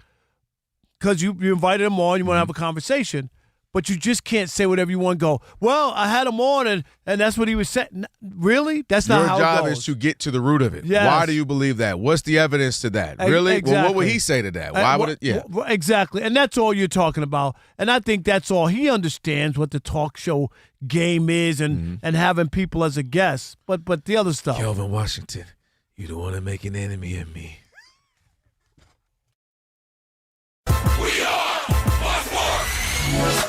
because you invited him on. You want to have a conversation. But you just can't say whatever you want. Go, well, I had him on, and that's what he was saying. Really? That's not how it goes. Your job is to get to the root of it. Yes. Why do you believe that? What's the evidence to that? Really? Exactly. Well, what would he say to that? Why would it? Yeah. Exactly. And that's all you're talking about. And I think that's all. He understands what the talk show game is and having people as a guest. But the other stuff. Kelvin Washington, you don't want to make an enemy of me. We are Fox Sports.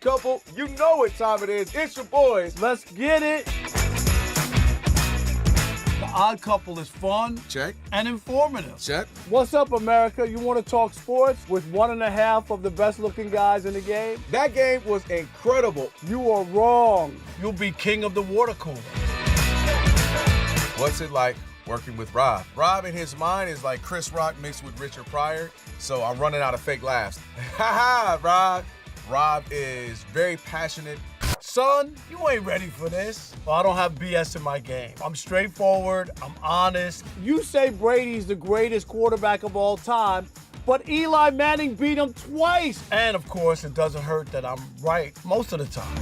Couple. You know what time it is. It's your boys. Let's get it. The Odd Couple is fun. Check. And informative. Check. What's up, America? You want to talk sports with one and a half of the best-looking guys in the game? That game was incredible. You are wrong. You'll be king of the water cooler. What's it like working with Rob? Rob in his mind is like Chris Rock mixed with Richard Pryor, so I'm running out of fake laughs. Ha ha, Rob. Rob is very passionate. Son, you ain't ready for this. Well, I don't have BS in my game. I'm straightforward. I'm honest. You say Brady's the greatest quarterback of all time, but Eli Manning beat him twice. And of course, it doesn't hurt that I'm right most of the time.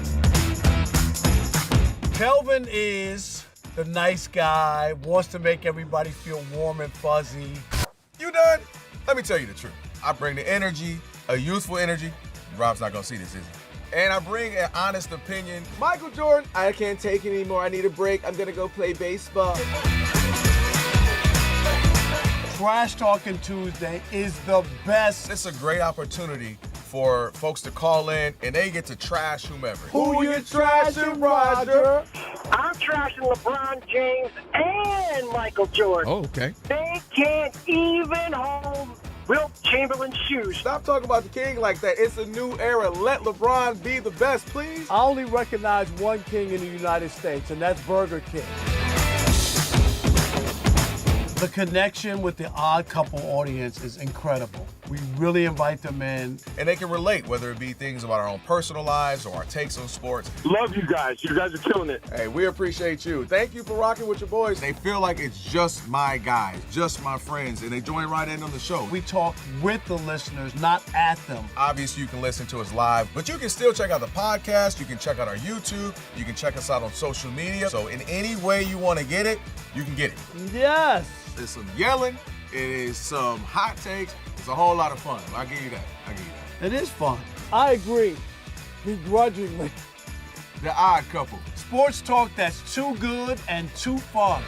Kelvin is the nice guy, wants to make everybody feel warm and fuzzy. You done? Let me tell you the truth. I bring the energy, a youthful energy. Rob's not gonna see this, is he? And I bring an honest opinion. Michael Jordan, I can't take it anymore. I need a break. I'm gonna go play baseball. Trash Talking Tuesday is the best. It's a great opportunity for folks to call in and they get to trash whomever. Who you trashing, Roger? I'm trashing LeBron James and Michael Jordan. Oh, okay. They can't even hold Wilt Chamberlain's shoes. Stop talking about the king like that. It's a new era. Let LeBron be the best, please. I only recognize one king in the United States, and that's Burger King. The connection with the Odd Couple audience is incredible. We really invite them in. And they can relate, whether it be things about our own personal lives or our takes on sports. Love you guys. You guys are killing it. Hey, we appreciate you. Thank you for rocking with your boys. They feel like it's just my guys, just my friends, and they join right in on the show. We talk with the listeners, not at them. Obviously, you can listen to us live, but you can still check out the podcast. You can check out our YouTube. You can check us out on social media. So in any way you want to get it, you can get it. Yes. There's some yelling. It is some hot takes. It's a whole lot of fun. I'll give you that. It is fun. I agree. Begrudgingly. The Odd Couple. Sports talk that's too good and too fun.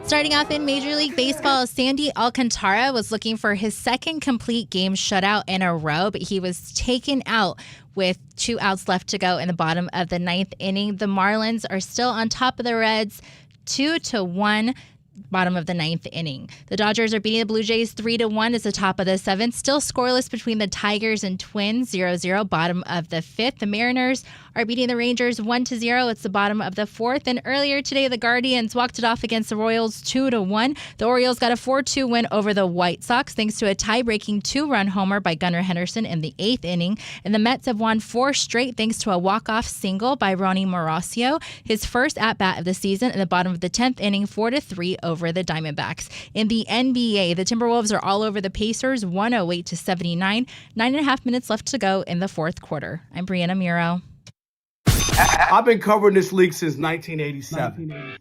Starting off in Major League Baseball, Sandy Alcantara was looking for his second complete game shutout in a row, but he was taken out with 2 outs left to go in the bottom of the 9th inning. The Marlins are still on top of the Reds, 2-1. Bottom of the 9th inning. The Dodgers are beating the Blue Jays 3-1 as the top of the 7th. Still scoreless between the Tigers and Twins, 0-0, bottom of the 5th. The Mariners are beating the Rangers 1-0. It's the bottom of the 4th. And earlier today, the Guardians walked it off against the Royals 2-1. The Orioles got a 4-2 win over the White Sox thanks to a tie-breaking 2-run homer by Gunnar Henderson in the 8th inning. And the Mets have won 4 straight thanks to a walk-off single by Ronnie Mauricio, his first at-bat of the season in the bottom of the 10th inning, 4-3 over the Diamondbacks. In the NBA, the Timberwolves are all over the Pacers, 108-79. 9.5 minutes left to go in the fourth quarter. I'm Brianna Muro. I've been covering this league since 1987.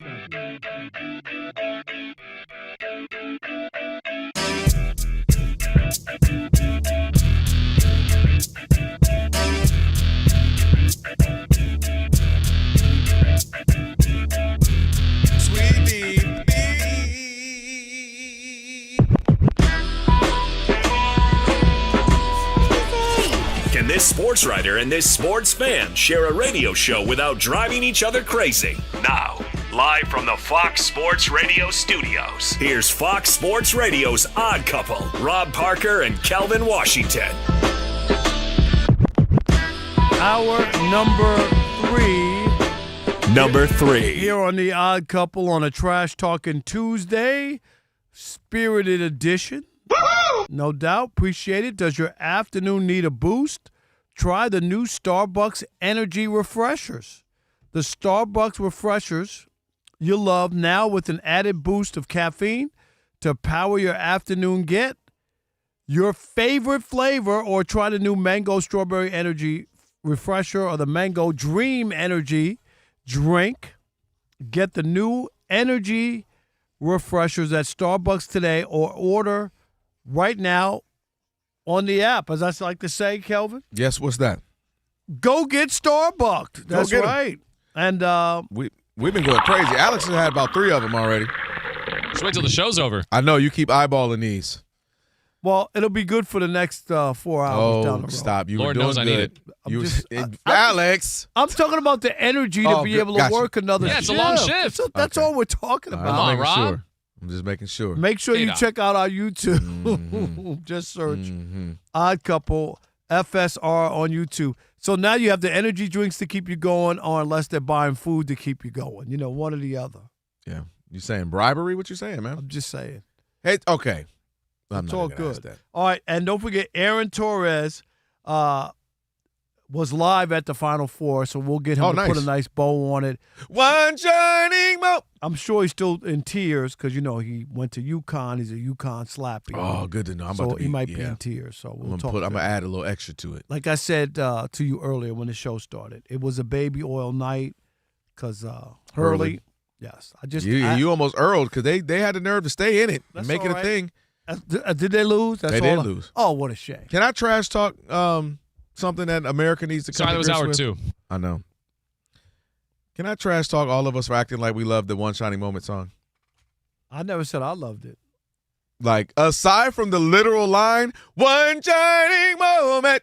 Can this sports writer and this sports fan share a radio show without driving each other crazy? Now, live from the Fox Sports Radio studios, here's Fox Sports Radio's Odd Couple, Rob Parker and Kelvin Washington. Our number three. Here on the Odd Couple on a Trash Talking Tuesday, spirited edition. No doubt. Appreciate it. Does your afternoon need a boost? Try the new Starbucks Energy Refreshers. The Starbucks Refreshers you love now with an added boost of caffeine to power your afternoon. Get your favorite flavor or try the new Mango Strawberry Energy Refresher or the Mango Dream Energy drink. Get the new Energy Refreshers at Starbucks today or order right now on the app. As I like to say, Kelvin. Yes, what's that? Go get Starbucks. That's right. And we've been going crazy. Alex has had about 3 of them already. Just wait till the show's over. I know you keep eyeballing these. Well, it'll be good for the next 4 hours down the road. Stop. You Lord were doing knows I good. need it. Alex. I'm talking about the energy to be able to work another shift. Yeah, it's a long shift. That's all we're talking about. Come on, Rob. Sure. I'm just making sure. Make sure you check out our YouTube. Just search Odd Couple FSR on YouTube. So now you have the energy drinks to keep you going, or unless they're buying food to keep you going. You know, one or the other. Yeah. You saying bribery? What you saying, man? I'm just saying. Hey, okay. It's all good. All right, and don't forget, Aaron Torres was live at the Final Four, so we'll get him to put a nice bow on it. One shining moment. I'm sure he's still in tears because, you know, he went to UConn. He's a UConn slappy. Oh, good to know. He might be in tears, so we'll talk. I'm going to add a little extra to it. Like I said to you earlier when the show started, it was a baby oil night because Hurley. Yes. You almost earled because they had the nerve to stay in it and make it a thing. Did they lose? They did lose. Oh, what a shame. Can I trash talk something that America needs to come to grips with? Sorry, that was hour 2. I know. Can I trash talk all of us for acting like we love the One Shining Moment song? I never said I loved it. Like, aside from the literal line, one shining moment,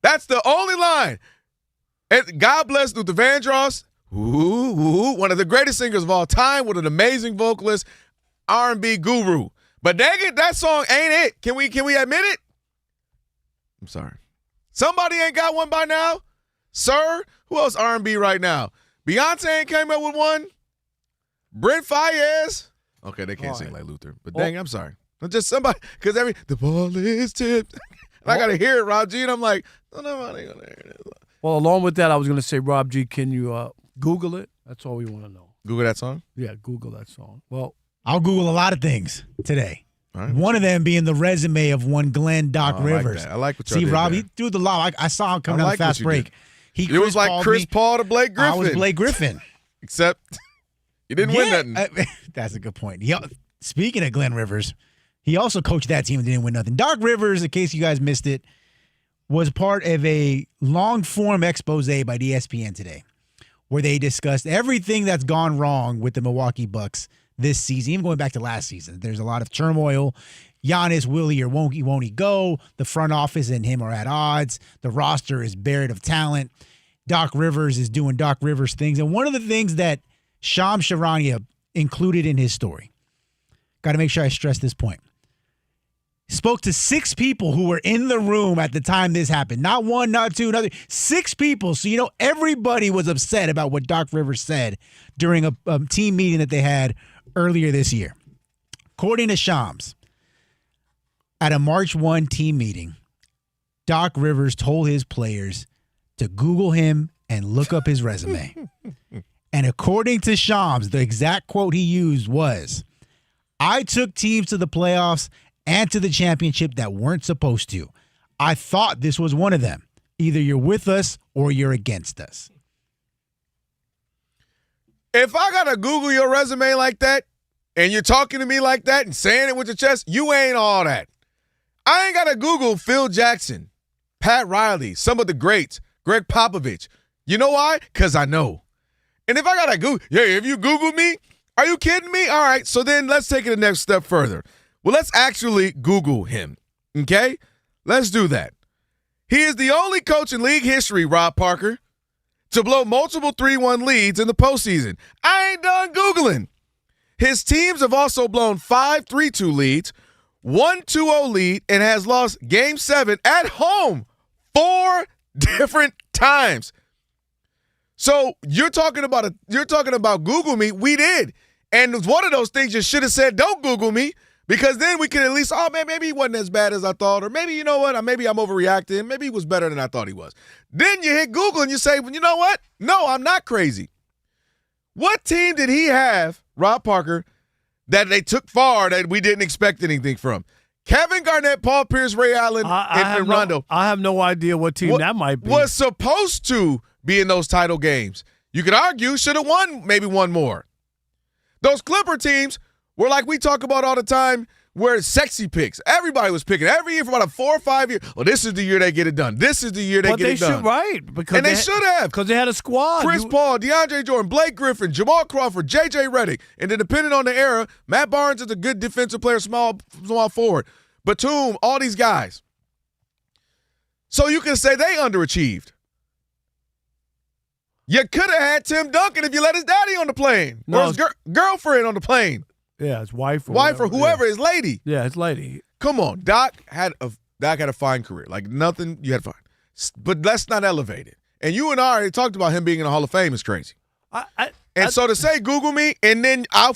that's the only line. And God bless Luther Vandross, one of the greatest singers of all time, with an amazing vocalist, R&B guru. But dang it, that song ain't it. Can we admit it? I'm sorry. Somebody ain't got one by now? Sir? Who else R&B right now? Beyonce ain't came up with one? Brent Faiyaz? Okay, they can't sing like Luther. But dang, I'm sorry. Just somebody, because the ball is tipped. And I got to hear it, Rob G, and I'm like, nobody going to hear it. Well, along with that, I was going to say, Rob G, can you Google it? That's all we want to know. Google that song? Yeah, Google that song. Well, I'll Google a lot of things today. Right. One of them being the resume of one Glenn Doc Rivers. I like what you See, did Rob, there. he threw the lob. I saw him coming down the fast break. It was like Chris Paul to Blake Griffin. I was Blake Griffin. Except you didn't win nothing. That's a good point. Speaking of Glenn Rivers, he also coached that team and didn't win nothing. Doc Rivers, in case you guys missed it, was part of a long-form expose by ESPN today where they discussed everything that's gone wrong with the Milwaukee Bucks this season, even going back to last season. There's a lot of turmoil. Giannis, will he or won't he go? The front office and him are at odds. The roster is buried of talent. Doc Rivers is doing Doc Rivers things. And one of the things that Shams Charania included in his story, got to make sure I stress this point, spoke to 6 people who were in the room at the time this happened. Not 1, not 2, another 6 people. So, everybody was upset about what Doc Rivers said during a team meeting that they had earlier this year. According to Shams, at a March 1 team meeting, Doc Rivers told his players to Google him and look up his resume. And according to Shams, the exact quote he used was, I took teams to the playoffs and to the championship that weren't supposed to. I thought this was one of them. Either you're with us or you're against us. If I got to Google your resume like that, and you're talking to me like that and saying it with your chest, you ain't all that. I ain't got to Google Phil Jackson, Pat Riley, some of the greats, Greg Popovich. You know why? Because I know. And if I got to Google, if you Google me, are you kidding me? All right, so then let's take it the next step further. Well, let's actually Google him, okay? Let's do that. He is the only coach in league history, Rob Parker, to blow multiple 3-1 leads in the postseason. I ain't done Googling. His teams have also blown 5 3-2 leads, 1 2-0 lead, and has lost Game 7 at home 4 different times. So you're talking about Google me. We did. And one of those things you should have said, don't Google me, because then we could at least, oh, man, maybe he wasn't as bad as I thought, or maybe, you know what, maybe I'm overreacting. Maybe he was better than I thought he was. Then you hit Google and you say, well, you know what? No, I'm not crazy. What team did he have, Rob Parker, that they took far that we didn't expect anything from? Kevin Garnett, Paul Pierce, Ray Allen, and Rondo. I have no idea what team that might be. Was supposed to be in those title games. You could argue should have won maybe one more. Those Clipper teams were like we talk about all the time, where sexy picks. Everybody was picking every year for about 4 or 5 years. Well, this is the year they get it done. This is the year they get it done. Right. And they should have. Because they had a squad. Chris Paul, DeAndre Jordan, Blake Griffin, Jamal Crawford, J.J. Redick. And then depending on the era, Matt Barnes is a good defensive player, small forward. Batum, all these guys. So you can say they underachieved. You could have had Tim Duncan if you let his daddy on the plane. Or his girlfriend on the plane. Yeah, his wife. Or whoever, his lady. Yeah, his lady. Come on. Doc had a fine career. Like nothing you had fine. But let's not elevate it. And you and I already talked about him being in the Hall of Fame is crazy. So to say Google me and then I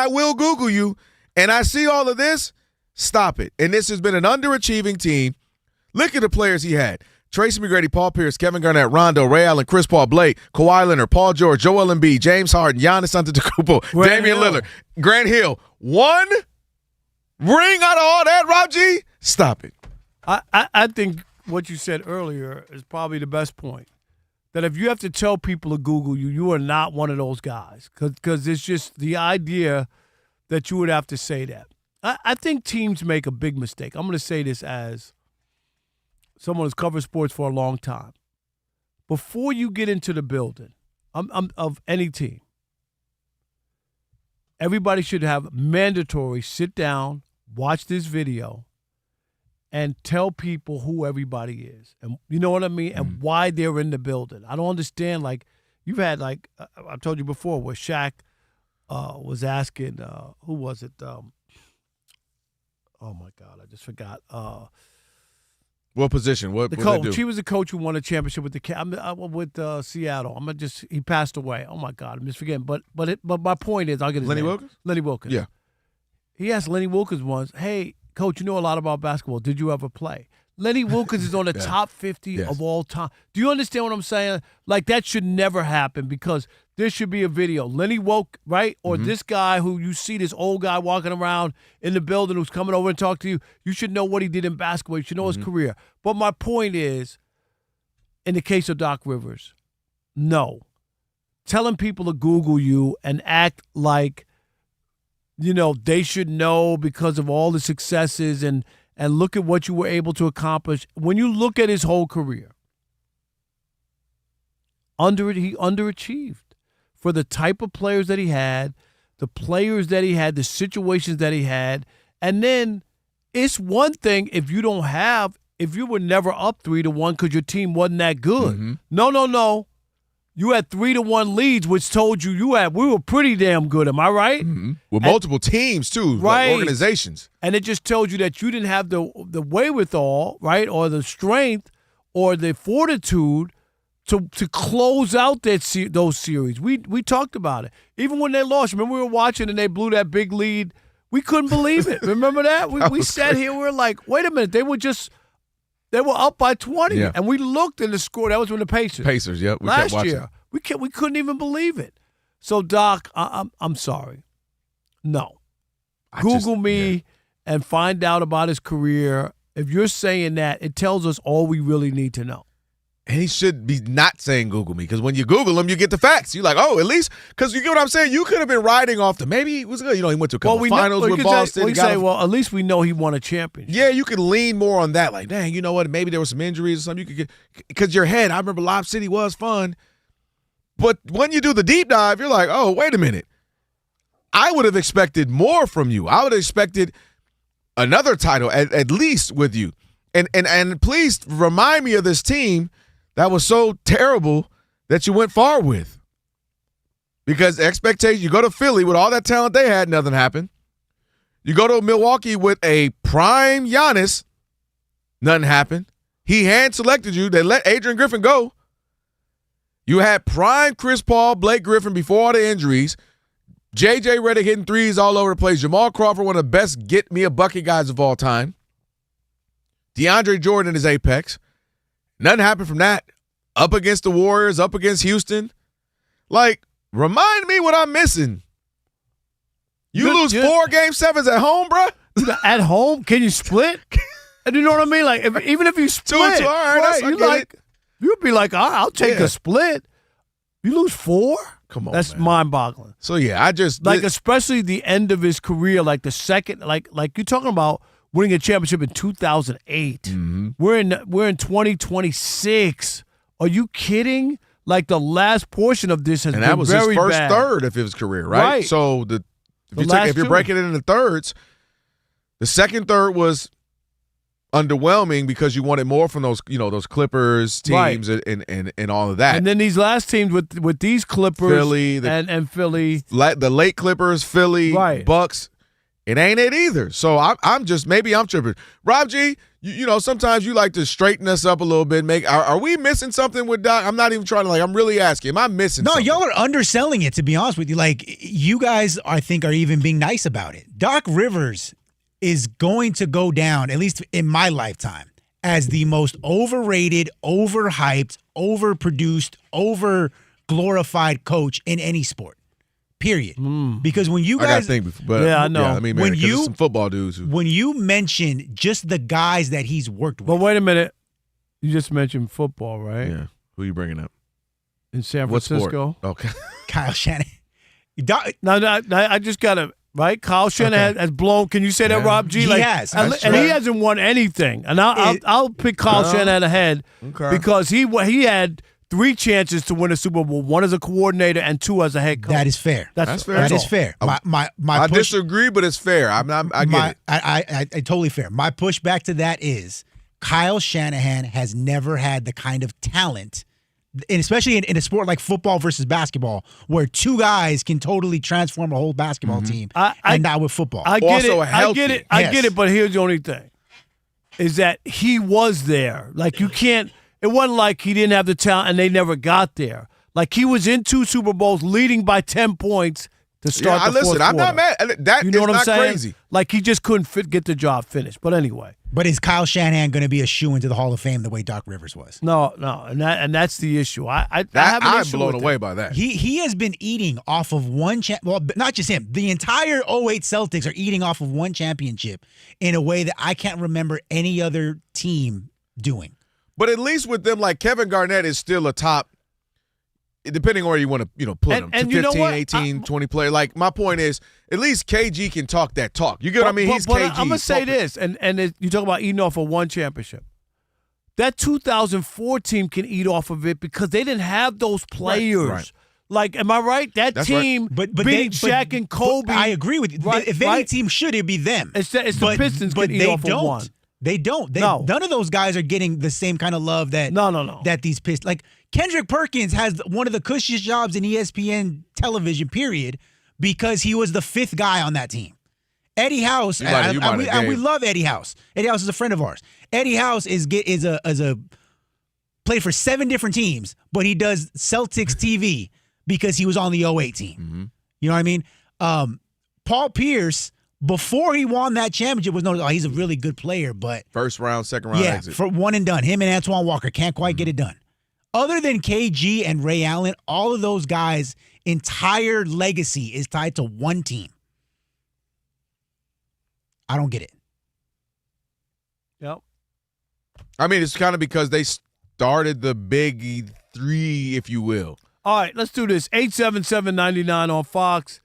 will Google you and I see all of this, stop it. And this has been an underachieving team. Look at the players he had. Tracy McGrady, Paul Pierce, Kevin Garnett, Rondo, Ray Allen, Chris Paul, Blake, Kawhi Leonard, Paul George, Joel Embiid, James Harden, Giannis Antetokounmpo, Damian Lillard, Grant Hill. One ring out of all that, Rob G? Stop it. I think what you said earlier is probably the best point. That if you have to tell people to Google you, you are not one of those guys. Because it's just the idea that you would have to say that. I think teams make a big mistake. I'm going to say this as someone who's covered sports for a long time. Before you get into the building of any team, everybody should have mandatory sit down, watch this video, and tell people who everybody is. And you know what I mean? And why they're in the building. I don't understand, like, you've had, like, I told you before, where Shaq was asking, who was it? Oh, my God, I just forgot. What position? What the coach? He was the coach who won a championship with Seattle. He passed away. Oh my God, I'm just forgetting. But my point is, I'll get his Lenny name. Wilkins. Lenny Wilkins. Yeah. He asked Lenny Wilkins once, "Hey, coach, you know a lot about basketball. Did you ever play?" Lenny Wilkins is on the top 50 of all time. Do you understand what I'm saying? Like, that should never happen, because there should be a video. Lenny right? Or this guy who you see, this old guy walking around in the building who's coming over and talk to you. You should know what he did in basketball. You should know his career. But my point is, in the case of Doc Rivers, no. Telling people to Google you and act like, they should know because of all the successes and look at what you were able to accomplish. When you look at his whole career, he underachieved for the type of players that he had, the players that he had, the situations that he had. And then it's one thing if you were never up 3-1 because your team wasn't that good. No. You had 3-1 leads, which told we were pretty damn good. Am I right? With multiple teams too, right? Like organizations, and it just told you that you didn't have the wherewithal, right, or the strength, or the fortitude to close out those series. We talked about it. Even when they lost, remember we were watching and they blew that big lead. We couldn't believe it. Remember that? We sat here. We were like, wait a minute. They were up by 20, and we looked in the score. That was when the Pacers. Yeah. Last year, we couldn't even believe it. So, Doc, I'm sorry. No, Google me and find out about his career. If you're saying that, it tells us all we really need to know. And he should be not saying Google me, because when you Google him, you get the facts. You're like, oh, at least, because you get what I'm saying? You could have been riding off maybe he was good. He went to a couple finals with Boston. At least we know he won a championship. Yeah, you can lean more on that. Like, dang, you know what? Maybe there were some injuries or something. You could get, because your head, I remember Lob City was fun. But when you do the deep dive, you're like, oh, wait a minute. I would have expected more from you. I would have expected another title at least with you. And please remind me of this team that was so terrible that you went far with. Because the expectation, you go to Philly with all that talent they had, nothing happened. You go to Milwaukee with a prime Giannis, nothing happened. He hand-selected you. They let Adrian Griffin go. You had prime Chris Paul, Blake Griffin before all the injuries. J.J. Redick hitting threes all over the place. Jamal Crawford, one of the best get-me-a-bucket guys of all time. DeAndre Jordan in his apex. Nothing happened from that. Up against the Warriors, up against Houston. Like, remind me what I'm missing. You lose 4 Game 7s at home, bro? At home? Can you split? And you know what I mean? Like, even if you split, 2-2, all right, you'd be like, all right, I'll take a split. You lose 4? Come on, that's mind-boggling. So, yeah, especially the end of his career, like the second, like you're talking about winning a championship in 2008. Mm-hmm. We're in 2026. Are you kidding? Like the last portion of this has been very bad. And that was his first third of his career, right? So if you're breaking it into thirds, the second third was underwhelming because you wanted more from those Clippers teams and all of that. And then these last teams with these Clippers, Philly and Philly, the late Clippers, Philly, Bucks. It ain't it either. So I'm tripping. Rob G, you sometimes you like to straighten us up a little bit. Are we missing something with Doc? I'm not even trying to I'm really asking. Am I missing something? No, y'all are underselling it, to be honest with you. Like, you guys, I think, are even being nice about it. Doc Rivers is going to go down, at least in my lifetime, as the most overrated, overhyped, overproduced, over-glorified coach in any sport. Period. Because when you guys, I gotta think, but yeah, I know. Yeah, I mean, man, there's some football dudes. When you mention just the guys that he's worked with, but wait a minute, you just mentioned football, right? Yeah. Who you bringing up? In San Francisco. Okay. Kyle Shanahan. No, I just gotta. Right, Kyle Shanahan has blown. Can you say that, Rob G? He has, and he hasn't won anything. And I'll pick Kyle Shanahan ahead because he had 3 chances to win a Super Bowl. 1 as a coordinator and 2 as a head coach. That is fair. That's fair. That is fair. I disagree, but it's fair. I get it. I totally fair. My pushback to that is Kyle Shanahan has never had the kind of talent, and especially in a sport like football versus basketball, where 2 guys can totally transform a whole basketball team, and not with football. I get it. I get it. But here's the only thing: is that he was there. Like, you can't. It wasn't like he didn't have the talent and they never got there. Like, he was in 2 Super Bowls, leading by 10 points to start the fourth quarter. I'm not mad. That you know is what I'm not saying? crazy. Like, he just couldn't get the job finished. But anyway. But is Kyle Shanahan going to be a shoo into the Hall of Fame the way Doc Rivers was? No, and that's the issue. I'm blown away by that. He has been eating off of one well, not just him. The entire 08 Celtics are eating off of one championship in a way that I can't remember any other team doing. But at least with them, like, Kevin Garnett is still a top, depending on where you want to put him, and 15, 18, 20 player. Like, my point is, at least KG can talk that talk. You get what I mean? He's KG. I'm going to say this, and you talk about eating off of one championship. That 2004 team can eat off of it because they didn't have those players. Right. Like, am I right? That's team beating Shaq and Kobe. I agree with you. Right, if any team should, it'd be them. It's the Pistons can eat off of one. They don't. None of those guys are getting the same kind of love that that these Pistons. Like, Kendrick Perkins has one of the cushiest jobs in ESPN television, period, because he was the 5th guy on that team. Eddie House, and we love Eddie House. Eddie House is a friend of ours. Eddie House is a played for 7 different teams, but he does Celtics TV because he was on the 08 team. Mm-hmm. You know what I mean? Paul Pierce, before he won that championship, was known as, he's a really good player, but first round, second round exit. For one and done. Him and Antoine Walker can't quite get it done. Other than KG and Ray Allen, all of those guys' entire legacy is tied to one team. I don't get it. Yep. I mean, it's kind of because they started the big three, if you will. All right, let's do this. 877-99 on Fox,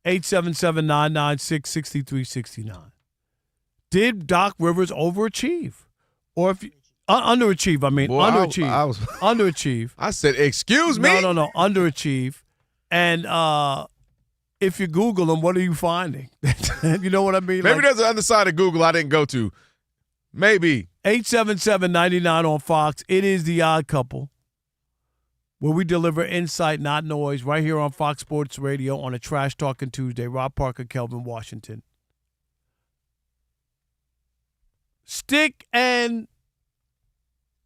877-996-6369. Did Doc Rivers overachieve? Or if you, underachieve, I mean, Boy, underachieve. I was underachieve. I said, excuse me? No, underachieve. And if you Google them, what are you finding? You know what I mean? Maybe there's an underside of Google I didn't go to. Maybe. 877-99 on Fox. It is The Odd Couple, where we deliver insight, not noise, right here on Fox Sports Radio on a Trash Talking Tuesday. Rob Parker, Kelvin Washington. Stick and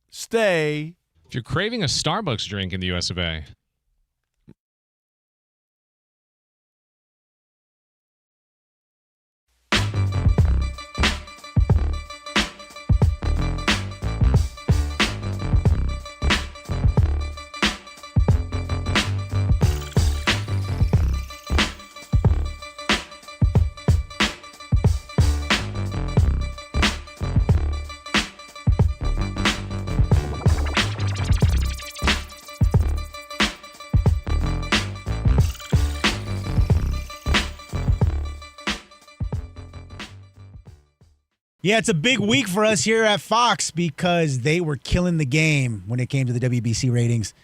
stay. If you're craving a Starbucks drink in the US of A. Yeah, it's a big week for us here at Fox because they were killing the game when it came to the WBC ratings.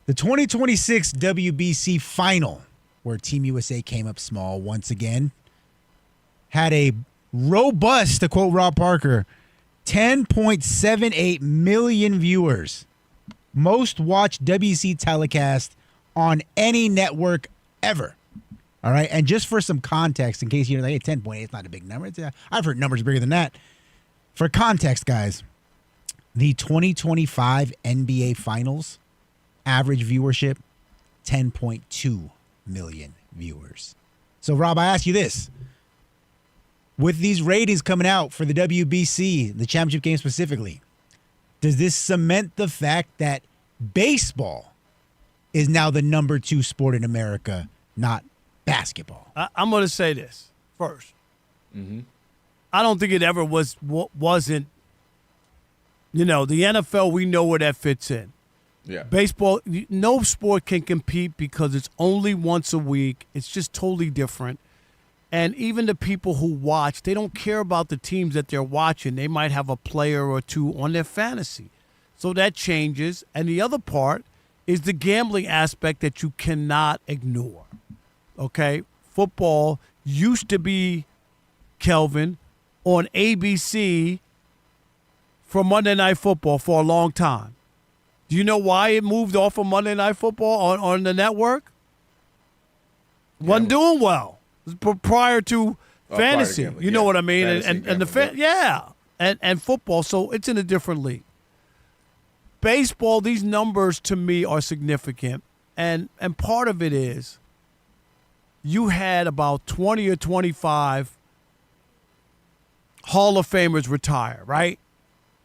The 2026 WBC final, where Team USA came up small once again, had a robust, to quote Rob Parker, 10.78 million viewers. Most watched WBC telecast on any network ever. All right, and just for some context, in case you're like, hey, 10.8, it's not a big number. I've heard numbers bigger than that. For context, guys, the 2025 NBA Finals average viewership, 10.2 million viewers. So, Rob, I ask you this. With these ratings coming out for the WBC, the championship game specifically, does this cement the fact that baseball is now the number 2 sport in America, not basketball? I'm going to say this first. Mm-hmm. I don't think it ever wasn't. You know, the NFL, we know where that fits in. Yeah. Baseball, no sport can compete because it's only once a week. It's just totally different. And even the people who watch, they don't care about the teams that they're watching. They might have a player or two on their fantasy. So that changes. And the other part is the gambling aspect that you cannot ignore. Okay? Football used to be, Kelvin, on ABC for Monday Night Football for a long time. Do you know why it moved off of Monday Night Football on the network? Wasn't doing well. It was prior to fantasy. Prior to you know what I mean? Fantasy And the and football, so it's in a different league. Baseball, these numbers to me are significant. And part of it is you had about 20 or 25 Hall of Famers retire, right?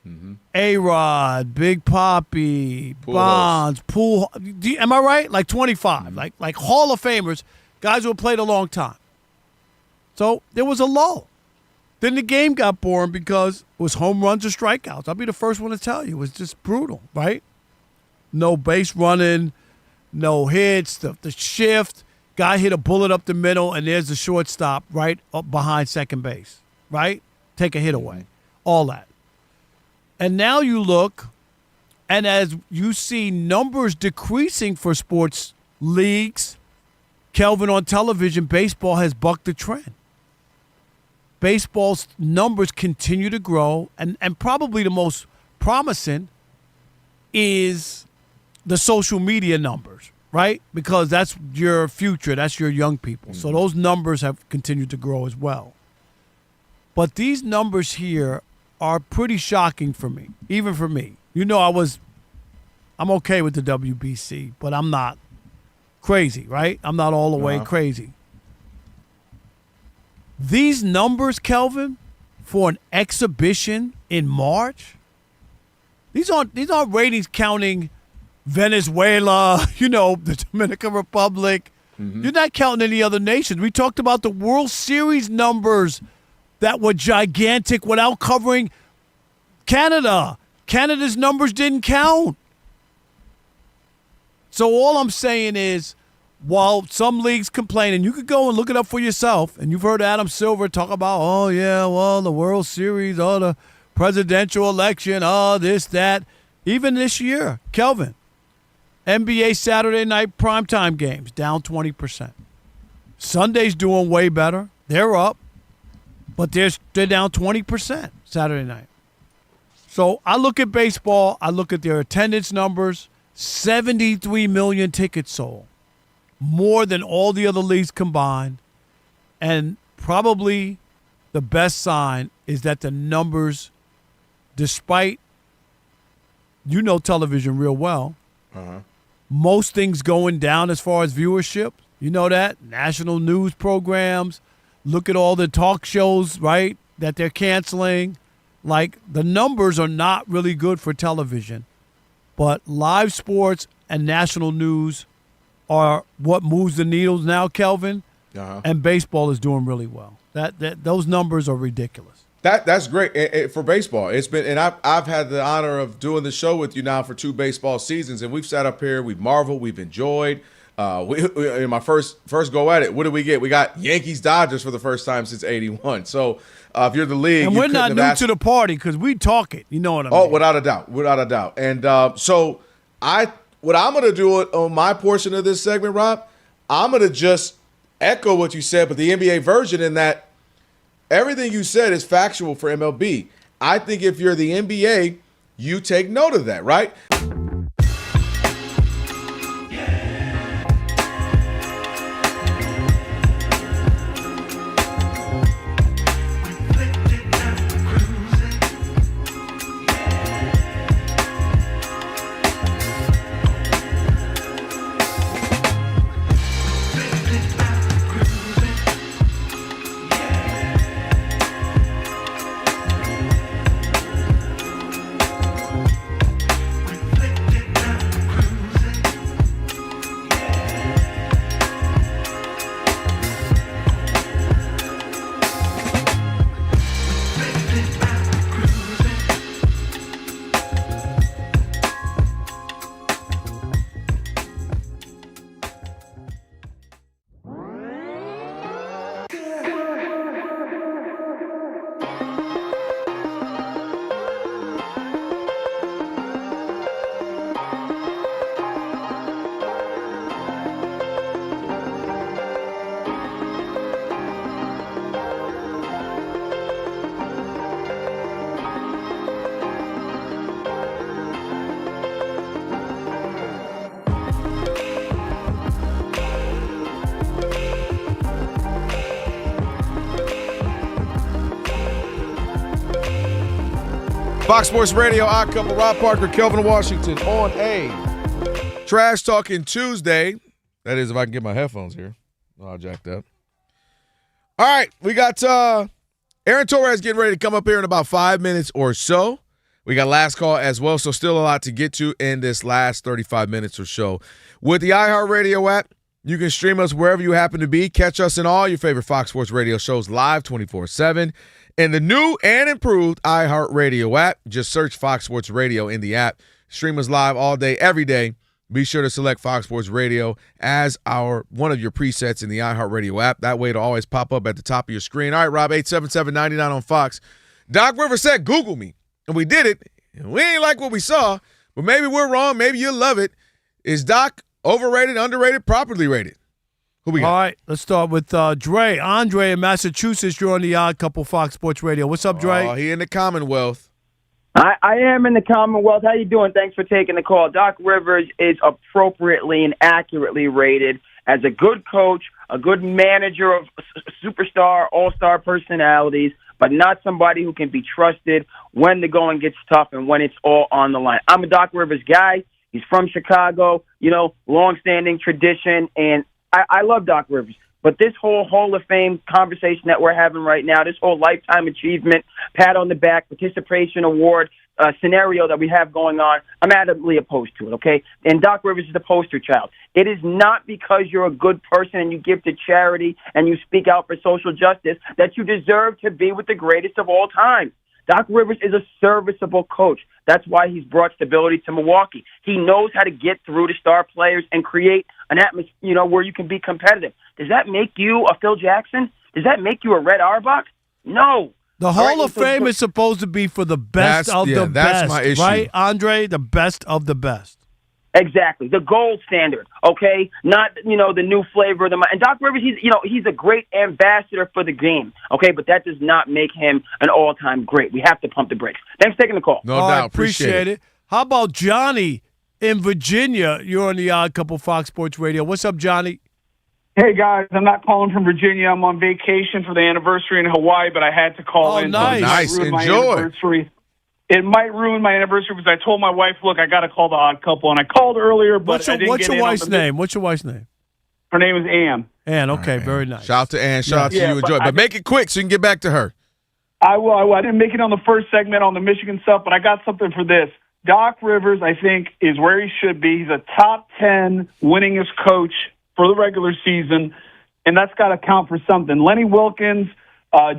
Mm-hmm. A-Rod, Big Papi, Bonds, Poole. Am I right? Like 25. Mm-hmm. Like Hall of Famers, guys who have played a long time. So there was a lull. Then the game got boring because it was home runs or strikeouts. I'll be the first one to tell you. It was just brutal, right? No base running, no hits, the shift. Guy hit a bullet up the middle, and there's the shortstop right up behind second base, right? Take a hit away. All that. And now you look, and as you see numbers decreasing for sports leagues, Kelvin, on television, baseball has bucked the trend. Baseball's numbers continue to grow, and probably the most promising is the social media numbers, right? Because that's your future. That's your young people. So those numbers have continued to grow as well. But these numbers here are pretty shocking for me, even for me. You know, I'm okay with the WBC, but I'm not crazy, right? I'm not all the way crazy. These numbers, Kelvin, for an exhibition in March, these aren't ratings counting Venezuela, the Dominican Republic. Mm-hmm. You're not counting any other nations. We talked about the World Series numbers that were gigantic without covering Canada. Canada's numbers didn't count. So all I'm saying is, while some leagues complain, and you could go and look it up for yourself, and you've heard Adam Silver talk about, oh, yeah, well, the World Series, oh, the presidential election, oh, this, that. Even this year, Kelvin, NBA Saturday night primetime games, down 20%. Sunday's doing way better. They're up, but they're down 20% Saturday night. So I look at baseball, I look at their attendance numbers, 73 million tickets sold, more than all the other leagues combined. And probably the best sign is that the numbers, despite, you know television real well, most things going down as far as viewership. You know that? National news programs, look at all the talk shows, right, that they're canceling. Like, the numbers are not really good for television. But live sports and national news are what moves the needles now, Kelvin. And baseball is doing really well. Those numbers are ridiculous. That's great for baseball. It's been, and I've had the honor of doing the show with you now for 2 baseball seasons, and we've sat up here, we've marveled, we've enjoyed. In my first go at it, what did we get? We got Yankees Dodgers for the first time since '81. So if you're the league, and we're not new to the party because we talk it. You know what I mean? Oh, without a doubt. And so what I'm going to do on my portion of this segment, Rob, I'm going to just echo what you said, but the NBA version, in that everything you said is factual for MLB. I think if you're the NBA, you take note of that, right? Fox Sports Radio, Odd Couple, Rob Parker, Kelvin Washington on a Trash Talking Tuesday. That is, if I can get my headphones here. All jacked up. All right, we got Aaron Torres getting ready to come up here in about 5 minutes or so. We got last call as well, so still a lot to get to in this last 35 minutes or so. With the iHeartRadio app, you can stream us wherever you happen to be. Catch us in all your favorite Fox Sports Radio shows live 24/7. In the new and improved iHeartRadio app, just search Fox Sports Radio in the app. Stream us live all day, every day. Be sure to select Fox Sports Radio as one of your presets in the iHeartRadio app. That way it'll always pop up at the top of your screen. All right, Rob, 877-99 on Fox. Doc Rivers said, Google me. And we did it. And we ain't like what we saw, but maybe we're wrong. Maybe you'll love it. Is Doc overrated, underrated, properly rated? Who we got? All right, let's start with Dre. Andre in Massachusetts. You're on the Odd Couple Fox Sports Radio. What's up, Dre? Oh, he in the Commonwealth. I am in the Commonwealth. How you doing? Thanks for taking the call. Doc Rivers is appropriately and accurately rated as a good coach, a good manager of superstar, all-star personalities, but not somebody who can be trusted when the going gets tough and when it's all on the line. I'm a Doc Rivers guy. He's from Chicago, long-standing tradition, and I love Doc Rivers. But this whole Hall of Fame conversation that we're having right now, this whole lifetime achievement, pat on the back, participation award, scenario that we have going on, I'm adamantly opposed to it, okay? And Doc Rivers is the poster child. It is not because you're a good person and you give to charity and you speak out for social justice that you deserve to be with the greatest of all time. Doc Rivers is a serviceable coach. That's why he's brought stability to Milwaukee. He knows how to get through to star players and create an atmosphere, where you can be competitive. Does that make you a Phil Jackson? Does that make you a Red Auerbach? No. The Hall of Fame is supposed to be for the best of the best, that's my issue. right, Andre? The best of the best. Exactly. The gold standard, okay? Not, the new flavor of the month. And Doc Rivers, he's a great ambassador for the game, okay? But that does not make him an all-time great. We have to pump the brakes. Thanks for taking the call. No doubt. Appreciate it. How about Johnny in Virginia? You're on the Odd Couple Fox Sports Radio. What's up, Johnny? Hey, guys, I'm not calling from Virginia. I'm on vacation for the anniversary in Hawaii, but I had to call in. Nice. Enjoy. It might ruin my anniversary because I told my wife, look, I got to call the Odd Couple. And I called earlier, but I didn't What's get your wife's name? What's your wife's name? Her name is Ann. Ann, okay, very nice. Shout out to Ann. Shout out to you. Enjoy. But make it quick so you can get back to her. I will. I didn't make it on the first segment on the Michigan stuff, but I got something for this. Doc Rivers, I think, is where he should be. He's a top 10 winningest coach for the regular season, and that's got to count for something. Lenny Wilkins,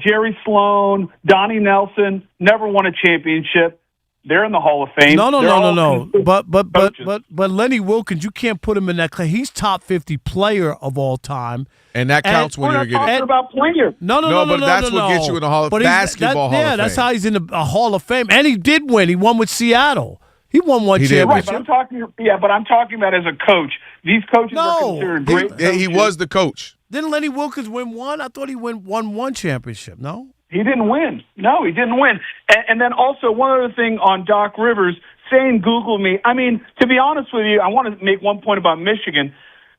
Jerry Sloan, Donnie Nelson never won a championship. They're in the Hall of Fame. No. But Lenny Wilkins, you can't put him in that class. He's top 50 player of all time. And that counts when you're getting. We're not talking about player. No, but that's what gets you in the Hall of Basketball Hall of Fame. Yeah, that's how he's in the Hall of Fame. And he did win. He won with Seattle. He won one championship. Right, but I'm talking about as a coach. These coaches are considered great coaches. He was the coach. Didn't Lenny Wilkins win one? I thought he won one championship, no? He didn't win. No, he didn't win. And then also one other thing on Doc Rivers, saying Google me. I mean, to be honest with you, I want to make one point about Michigan.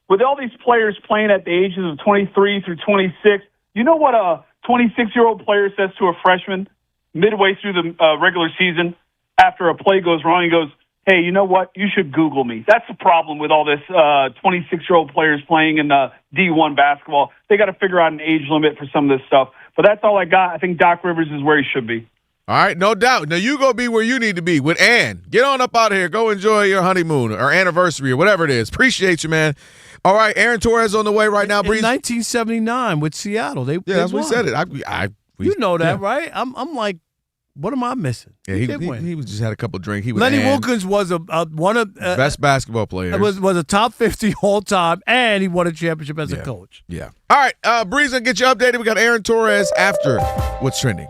With all these players playing at the ages of 23 through 26, you know what a 26-year-old player says to a freshman midway through the regular season after a play goes wrong? He goes, hey, you know what? You should Google me. That's the problem with all this 26-year-old players playing in D1 basketball. They got to figure out an age limit for some of this stuff. But that's all I got. I think Doc Rivers is where he should be. All right, no doubt. Now you go be where you need to be with Ann. Get on up out of here. Go enjoy your honeymoon or anniversary or whatever it is. Appreciate you, man. All right, Aaron Torres on the way right now. In 1979 with Seattle. That's what we said it. You know that, right? I'm like, what am I missing? Yeah, he was just had a couple of drinks. Lenny Wilkins was one of best basketball players. Was a top 50 all time, and he won a championship as a coach. Yeah. All right, Breeze, I'll get you updated. We got Aaron Torres after What's Trending.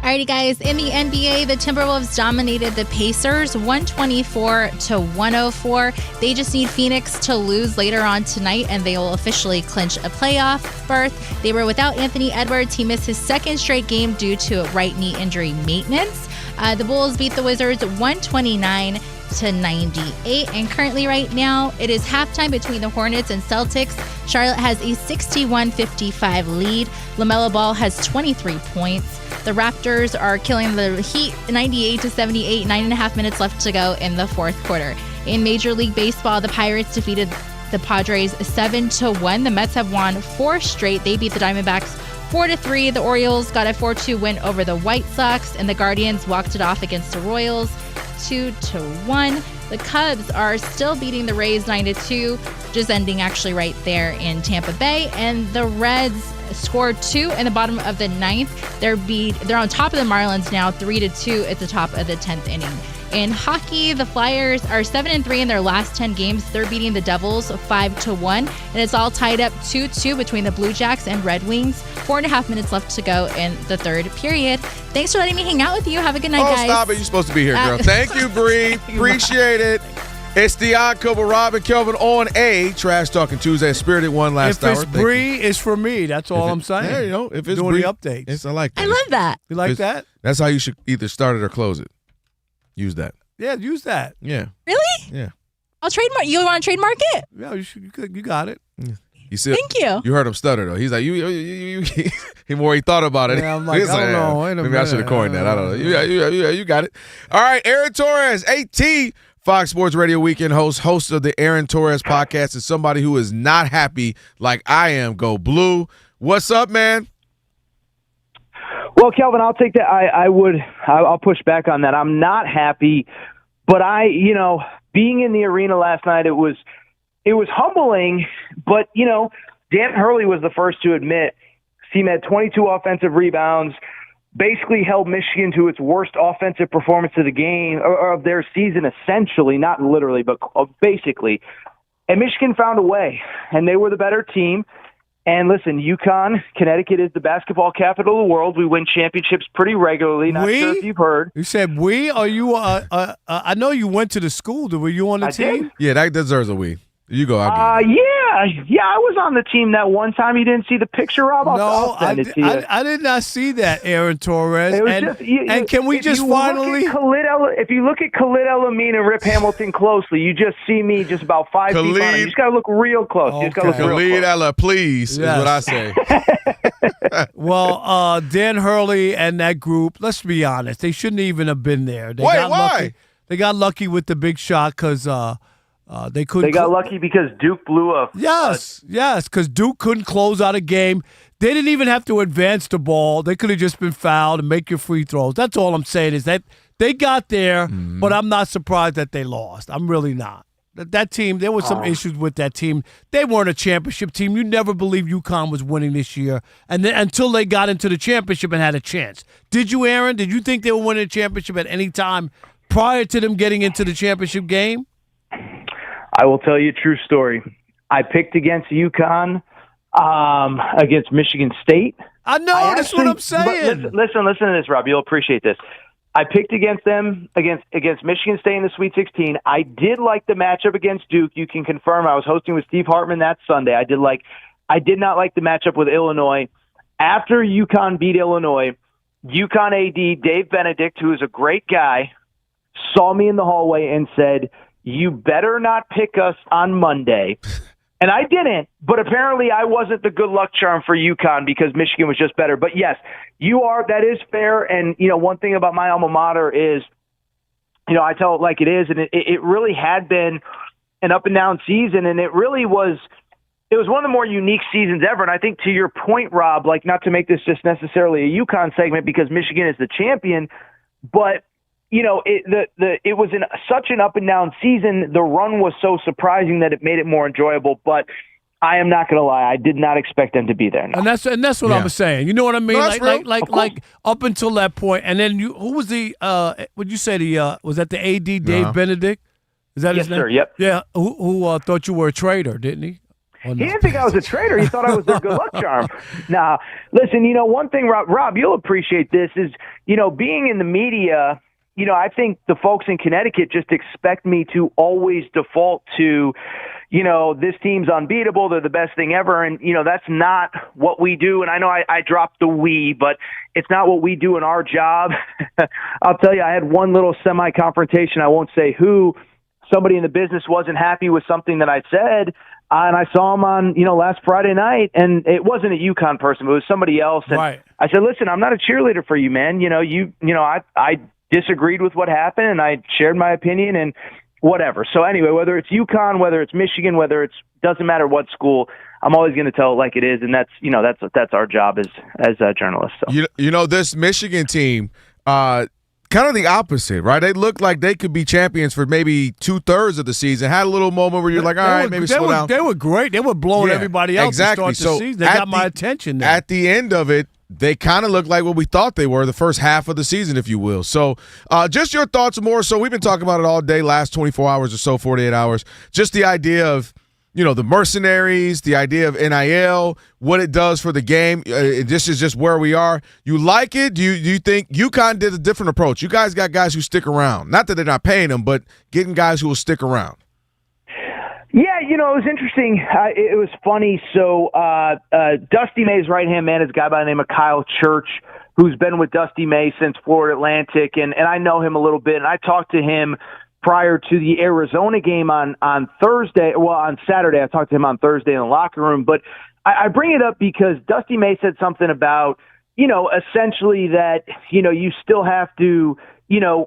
Alrighty, guys. In the NBA, the Timberwolves dominated the Pacers 124-104. They just need Phoenix to lose later on tonight, and they will officially clinch a playoff berth. They were without Anthony Edwards. He missed his second straight game due to right knee injury maintenance. The Bulls beat the Wizards 129-98. And currently right now, it is halftime between the Hornets and Celtics. Charlotte has a 61-55 lead. LaMelo Ball has 23 points. The Raptors are killing the Heat 98-78, 9.5 minutes left to go in the fourth quarter. In Major League Baseball, the Pirates defeated the Padres 7-1. The Mets have won 4 straight. They beat the Diamondbacks 4-3. The Orioles got a 4-2 win over the White Sox, and the Guardians walked it off against the Royals 2-1. The Cubs are still beating the Rays 9-2, just ending actually right there in Tampa Bay. And the Reds scored 2 in the bottom of the 9th. They're on top of the Marlins now 3-2 at the top of the 10th inning. In hockey, the Flyers are 7-3 in their last 10 games. They're beating the Devils 5-1, and it's all tied up 2-2 between the Blue Jacks and Red Wings. 4.5 minutes left to go in the third period. Thanks for letting me hang out with you. Have a good night, guys. Oh, stop it. You're supposed to be here, girl. Thank you, Bree. Appreciate it. It's the Odd Couple, Rob and Kelvin on a Trash Talking Tuesday. Spirited one last hour. If it's Bree, it's for me. That's all I'm saying. Yeah, you know, if it's doing Bree, the updates. I like that. I love that. You like that? That's how you should either start it or close it. Use that. Yeah, use that. Yeah. Really? Yeah. I'll trademark. You want to trademark it? Yeah, you got it. Yeah. You see, thank you. You heard him stutter though. He's like, the more he thought about it. Yeah, I'm like, I don't know. Wait a maybe minute. I should have coined that. I don't know. You got it. All right, Aaron Torres, AT, Fox Sports Radio Weekend host of the Aaron Torres podcast, is somebody who is not happy like I am. Go Blue. What's up, man? Well, Kelvin, I'll take that. I'll push back on that. I'm not happy, but being in the arena last night, it was humbling, but Dan Hurley was the first to admit his team had 22 offensive rebounds, basically held Michigan to its worst offensive performance of the game, or of their season, essentially, not literally, but basically. And Michigan found a way, and they were the better team. And listen, UConn, Connecticut is the basketball capital of the world. We win championships pretty regularly. Not sure if you've heard. You said we? Are you? I know you went to the school. Were you on the team? Did. Yeah, that deserves a we. You go. Yeah, I was on the team that one time. You didn't see the picture, Rob? I did not see that, Aaron Torres. And can we just finally? If you look at Khalid El-Amin and Rip Hamilton closely, you just see me just about 5 feet behind him. You just got to look real close. Okay. Khalid El, please, yes. is what I say. Well, Dan Hurley and that group, let's be honest, they shouldn't even have been there. Why? They got lucky with the big shot because they couldn't. They got lucky because Duke blew up. Yes, because Duke couldn't close out a game. They didn't even have to advance the ball. They could have just been fouled and make your free throws. That's all I'm saying is that they got there, but I'm not surprised that they lost. I'm really not. That team, there were some issues with that team. They weren't a championship team. You never believed UConn was winning this year, and then, until they got into the championship and had a chance. Did you, Aaron? Did you think they were winning a championship at any time prior to them getting into the championship game? I will tell you a true story. I picked against UConn, against Michigan State. I know, that's what I'm saying. Listen to this, Rob. You'll appreciate this. I picked against them, against Michigan State in the Sweet 16. I did like the matchup against Duke. You can confirm I was hosting with Steve Hartman that Sunday. I did not like the matchup with Illinois. After UConn beat Illinois, UConn AD Dave Benedict, who is a great guy, saw me in the hallway and said, "You better not pick us on Monday." And I didn't, but apparently I wasn't the good luck charm for UConn because Michigan was just better. But yes, that is fair. And, one thing about my alma mater is, I tell it like it is. And it really had been an up and down season. And it really was, it was one of the more unique seasons ever. And I think to your point, Rob, not to make this just necessarily a UConn segment because Michigan is the champion, but it was such an up and down season. The run was so surprising that it made it more enjoyable. But I am not going to lie, I did not expect them to be there. No. And that's what I'm saying. You know what I mean? Like up until that point, and then who was the? Would you say was that the AD Dave Benedict? Is that his name? Yes, sir. Yep. Yeah. Who thought you were a traitor? Didn't he? He didn't think I was a traitor. He thought I was their good luck charm. Nah. Listen, one thing, Rob, you'll appreciate this is being in the media. I think the folks in Connecticut just expect me to always default to, this team's unbeatable. They're the best thing ever. And, that's not what we do. And I know I dropped the we, but it's not what we do in our job. I'll tell you, I had one little semi-confrontation. I won't say who. Somebody in the business wasn't happy with something that I said. And I saw him on, last Friday night, and it wasn't a UConn person, but it was somebody else. And right. I said, listen, I'm not a cheerleader for you, man. I disagreed with what happened, and I shared my opinion and whatever. So anyway, whether it's UConn, whether it's Michigan, doesn't matter what school, I'm always going to tell it like it is, and that's our job as journalists. So. This Michigan team, kind of the opposite, right? They looked like they could be champions for maybe 2/3 of the season. Had a little moment where you're like, all right, maybe slow down. They were great. They were blowing everybody else exactly. to start the season. They got my attention there. At the end of it, they kind of look like what we thought they were the first half of the season, if you will. So just your thoughts more. So we've been talking about it all day, last 24 hours or so, 48 hours. Just the idea of, the mercenaries, the idea of NIL, what it does for the game. This is just where we are. You like it? Do you think UConn did a different approach? You guys got guys who stick around. Not that they're not paying them, but getting guys who will stick around. Yeah, it was interesting. It was funny. So Dusty May's right-hand man is a guy by the name of Kyle Church, who's been with Dusty May since Florida Atlantic, and I know him a little bit. And I talked to him prior to the Arizona game on Thursday. Well, on Saturday. I talked to him on Thursday in the locker room. But I bring it up because Dusty May said something about, essentially that, you still have to,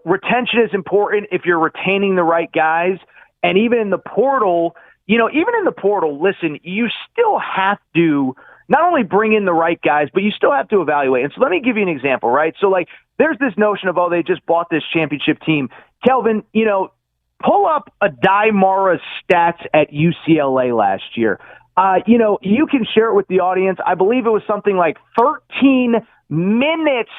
retention is important if you're retaining the right guys. And even in the portal, listen, you still have to, not only bring in the right guys, but you still have to evaluate. And so let me give you an example, right? So, like, there's this notion of, they just bought this championship team. Kelvin, pull up Adai Mara's stats at UCLA last year. You can share it with the audience. I believe it was something like 13 minutes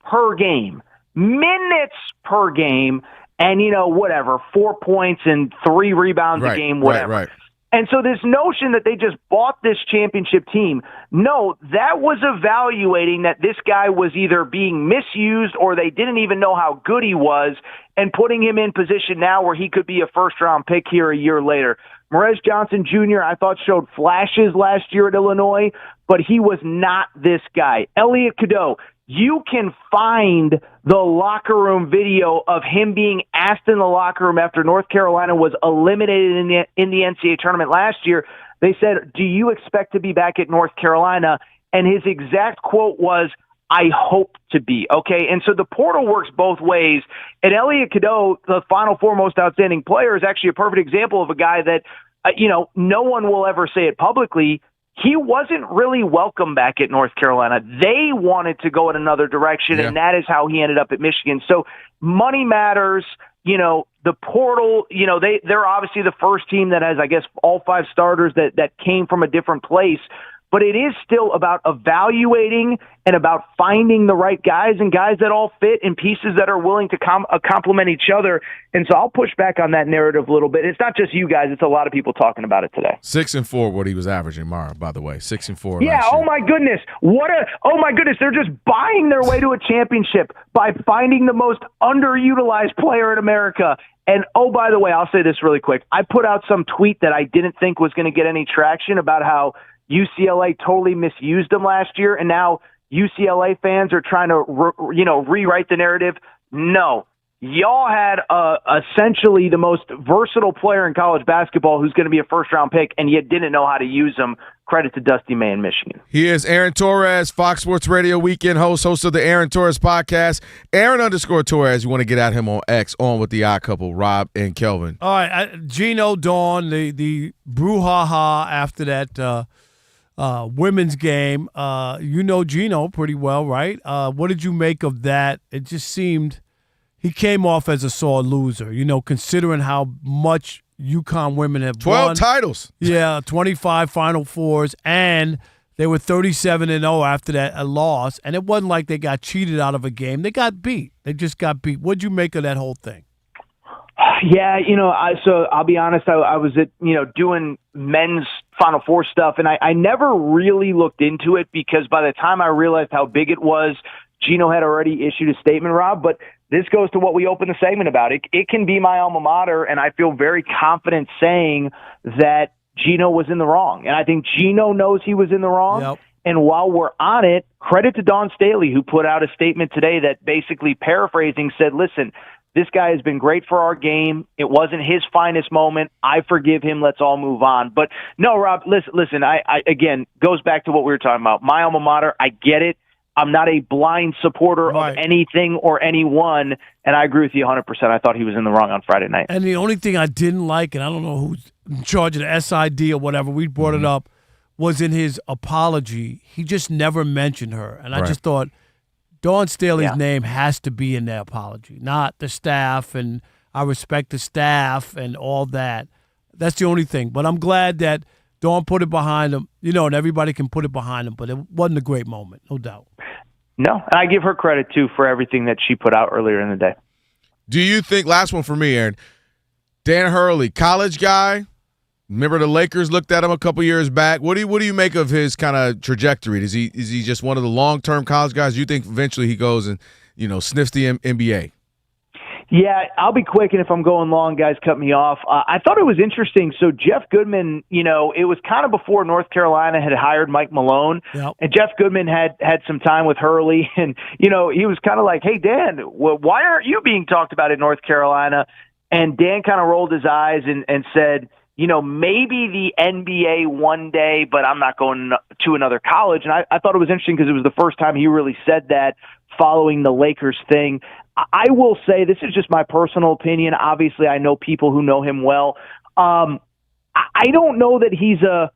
per game. Minutes per game. And, 4 points and 3 rebounds a game, whatever. Right. And so this notion that they just bought this championship team, no, that was evaluating that this guy was either being misused or they didn't even know how good he was and putting him in position now where he could be a first-round pick here a year later. Morez Johnson Jr., I thought, showed flashes last year at Illinois, but he was not this guy. Elliot Cadeau, you can find the locker room video of him being asked in the locker room after North Carolina was eliminated in the NCAA tournament last year. They said, "Do you expect to be back at North Carolina?" And his exact quote was, "I hope to be." Okay, and so the portal works both ways. And Elliot Cadeau, the Final Four most outstanding player, is actually a perfect example of a guy that, no one will ever say it publicly. He wasn't really welcome back at North Carolina. They wanted to go in another direction, and that is how he ended up at Michigan. So money matters. The portal, they're obviously the first team that has, I guess, all 5 starters that came from a different place. But it is still about evaluating and about finding the right guys and guys that all fit and pieces that are willing to complement each other. And so I'll push back on that narrative a little bit. It's not just you guys. It's a lot of people talking about it today. 6-4, what he was averaging, Mara, by the way. 6-4. Yeah, oh my goodness. They're just buying their way to a championship by finding the most underutilized player in America. And, by the way, I'll say this really quick. I put out some tweet that I didn't think was going to get any traction about how UCLA totally misused them last year, and now UCLA fans are trying to, rewrite the narrative. No. Y'all had essentially the most versatile player in college basketball who's going to be a first-round pick, and you didn't know how to use him. Credit to Dusty May in Michigan. He is Aaron Torres, Fox Sports Radio weekend host of the Aaron Torres podcast. Aaron_Torres, you want to get at him on X, on with the odd couple, Rob and Kelvin. All right, Gino Dawn, the brouhaha after that women's game. Gino pretty well, right? What did you make of that? It just seemed he came off as a sore loser, considering how much UConn women have 12 won. titles. Yeah, 25 Final Fours, and they were 37-0 after that loss. And it wasn't like they got cheated out of a game. They got beat. They just got beat. What'd you make of that whole thing? Yeah, so I'll be honest, I was at, doing men's Final Four stuff, and I never really looked into it because by the time I realized how big it was, Gino had already issued a statement, Rob, but this goes to what we opened the segment about. It can be my alma mater, and I feel very confident saying that Gino was in the wrong. And I think Gino knows he was in the wrong. Yep. And while we're on it, credit to Dawn Staley, who put out a statement today that basically paraphrasing said, listen, this guy has been great for our game. It wasn't his finest moment. I forgive him. Let's all move on. But no, Rob, listen, I again, goes back to what we were talking about. My alma mater, I get it. I'm not a blind supporter of anything or anyone, and I agree with you 100%. I thought he was in the wrong on Friday night. And the only thing I didn't like, and I don't know who's in charge of the SID or whatever, we brought it up, was in his apology. He just never mentioned her. And I just thought Dawn Staley's name has to be in their apology, not the staff, and I respect the staff and all that. That's the only thing. But I'm glad that Dawn put it behind him, and everybody can put it behind him, but it wasn't a great moment, no doubt. No, and I give her credit, too, for everything that she put out earlier in the day. Do you think, last one for me, Aaron, Dan Hurley, college guy, remember the Lakers looked at him a couple years back. What do you make of his kind of trajectory? Is he just one of the long-term college guys? Do you think eventually he goes and, sniffs the NBA? Yeah, I'll be quick, and if I'm going long, guys, cut me off. I thought it was interesting. So Jeff Goodman, it was kind of before North Carolina had hired Mike Malone, and Jeff Goodman had some time with Hurley, and, he was kind of like, hey, Dan, why aren't you being talked about in North Carolina? And Dan kind of rolled his eyes and said, maybe the NBA one day, but I'm not going to another college. And I thought it was interesting because it was the first time he really said that following the Lakers thing. I will say, this is just my personal opinion. Obviously, I know people who know him well. I don't know that he's a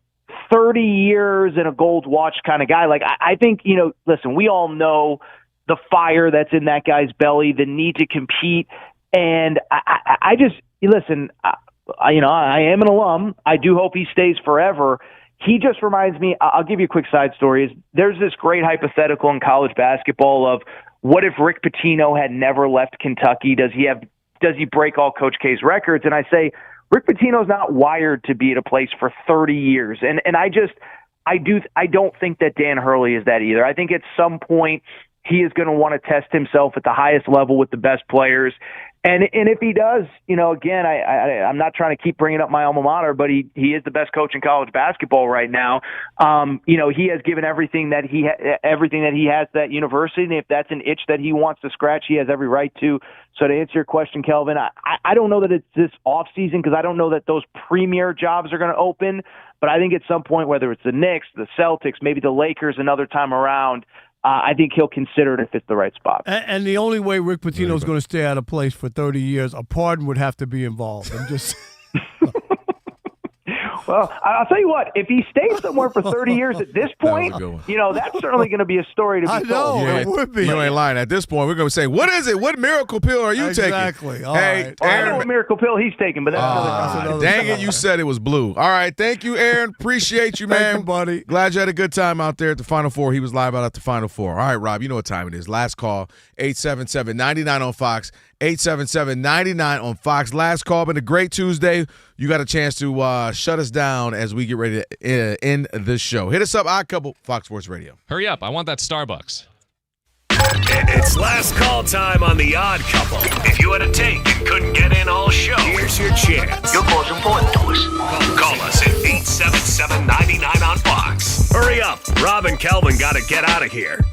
30 years and a gold watch kind of guy. Like, I think, listen, we all know the fire that's in that guy's belly, the need to compete. And I just, listen, I am an alum. I do hope he stays forever. He just reminds me, I'll give you a quick side story. There's this great hypothetical in college basketball of what if Rick Pitino had never left Kentucky? Does he break all Coach K's records? And I say, Rick Pitino's not wired to be at a place for 30 years. And I don't think that Dan Hurley is that either. I think at some point he is going to want to test himself at the highest level with the best players. And if he does, again, I'm not trying to keep bringing up my alma mater, but he is the best coach in college basketball right now. He has given everything that he has to that university, and if that's an itch that he wants to scratch, he has every right to. So to answer your question, Kelvin, I don't know that it's this off season because I don't know that those premier jobs are going to open. But I think at some point, whether it's the Knicks, the Celtics, maybe the Lakers, another time around, I think he'll consider it if it's the right spot. And the only way Rick Pitino is going to stay out of place for 30 years, a pardon would have to be involved. I'm just. Well, I'll tell you what. If he stays somewhere for 30 years at this point, that's certainly going to be a story to be told. It would be. You ain't lying. At this point, we're going to say, what is it? What miracle pill are you taking? Exactly. All hey, right. I know what miracle pill he's taking, but that's another dang it, you said it was blue. All right. Thank you, Aaron. Appreciate you, man. Thank you, buddy. Glad you had a good time out there at the Final Four. He was live out at the Final Four. All right, Rob, you know what time it is. Last call, 877-99 on Fox. 877-99 on Fox. Last call, been a great Tuesday. You got a chance to shut us down as we get ready to end the show. Hit us up, Odd Couple, Fox Sports Radio. Hurry up. I want that Starbucks. It's last call time on The Odd Couple. If you had a take and couldn't get in all show, here's your chance. Your call's important to us. Call us at 877-99 on Fox. Hurry up. Rob and Kelvin got to get out of here.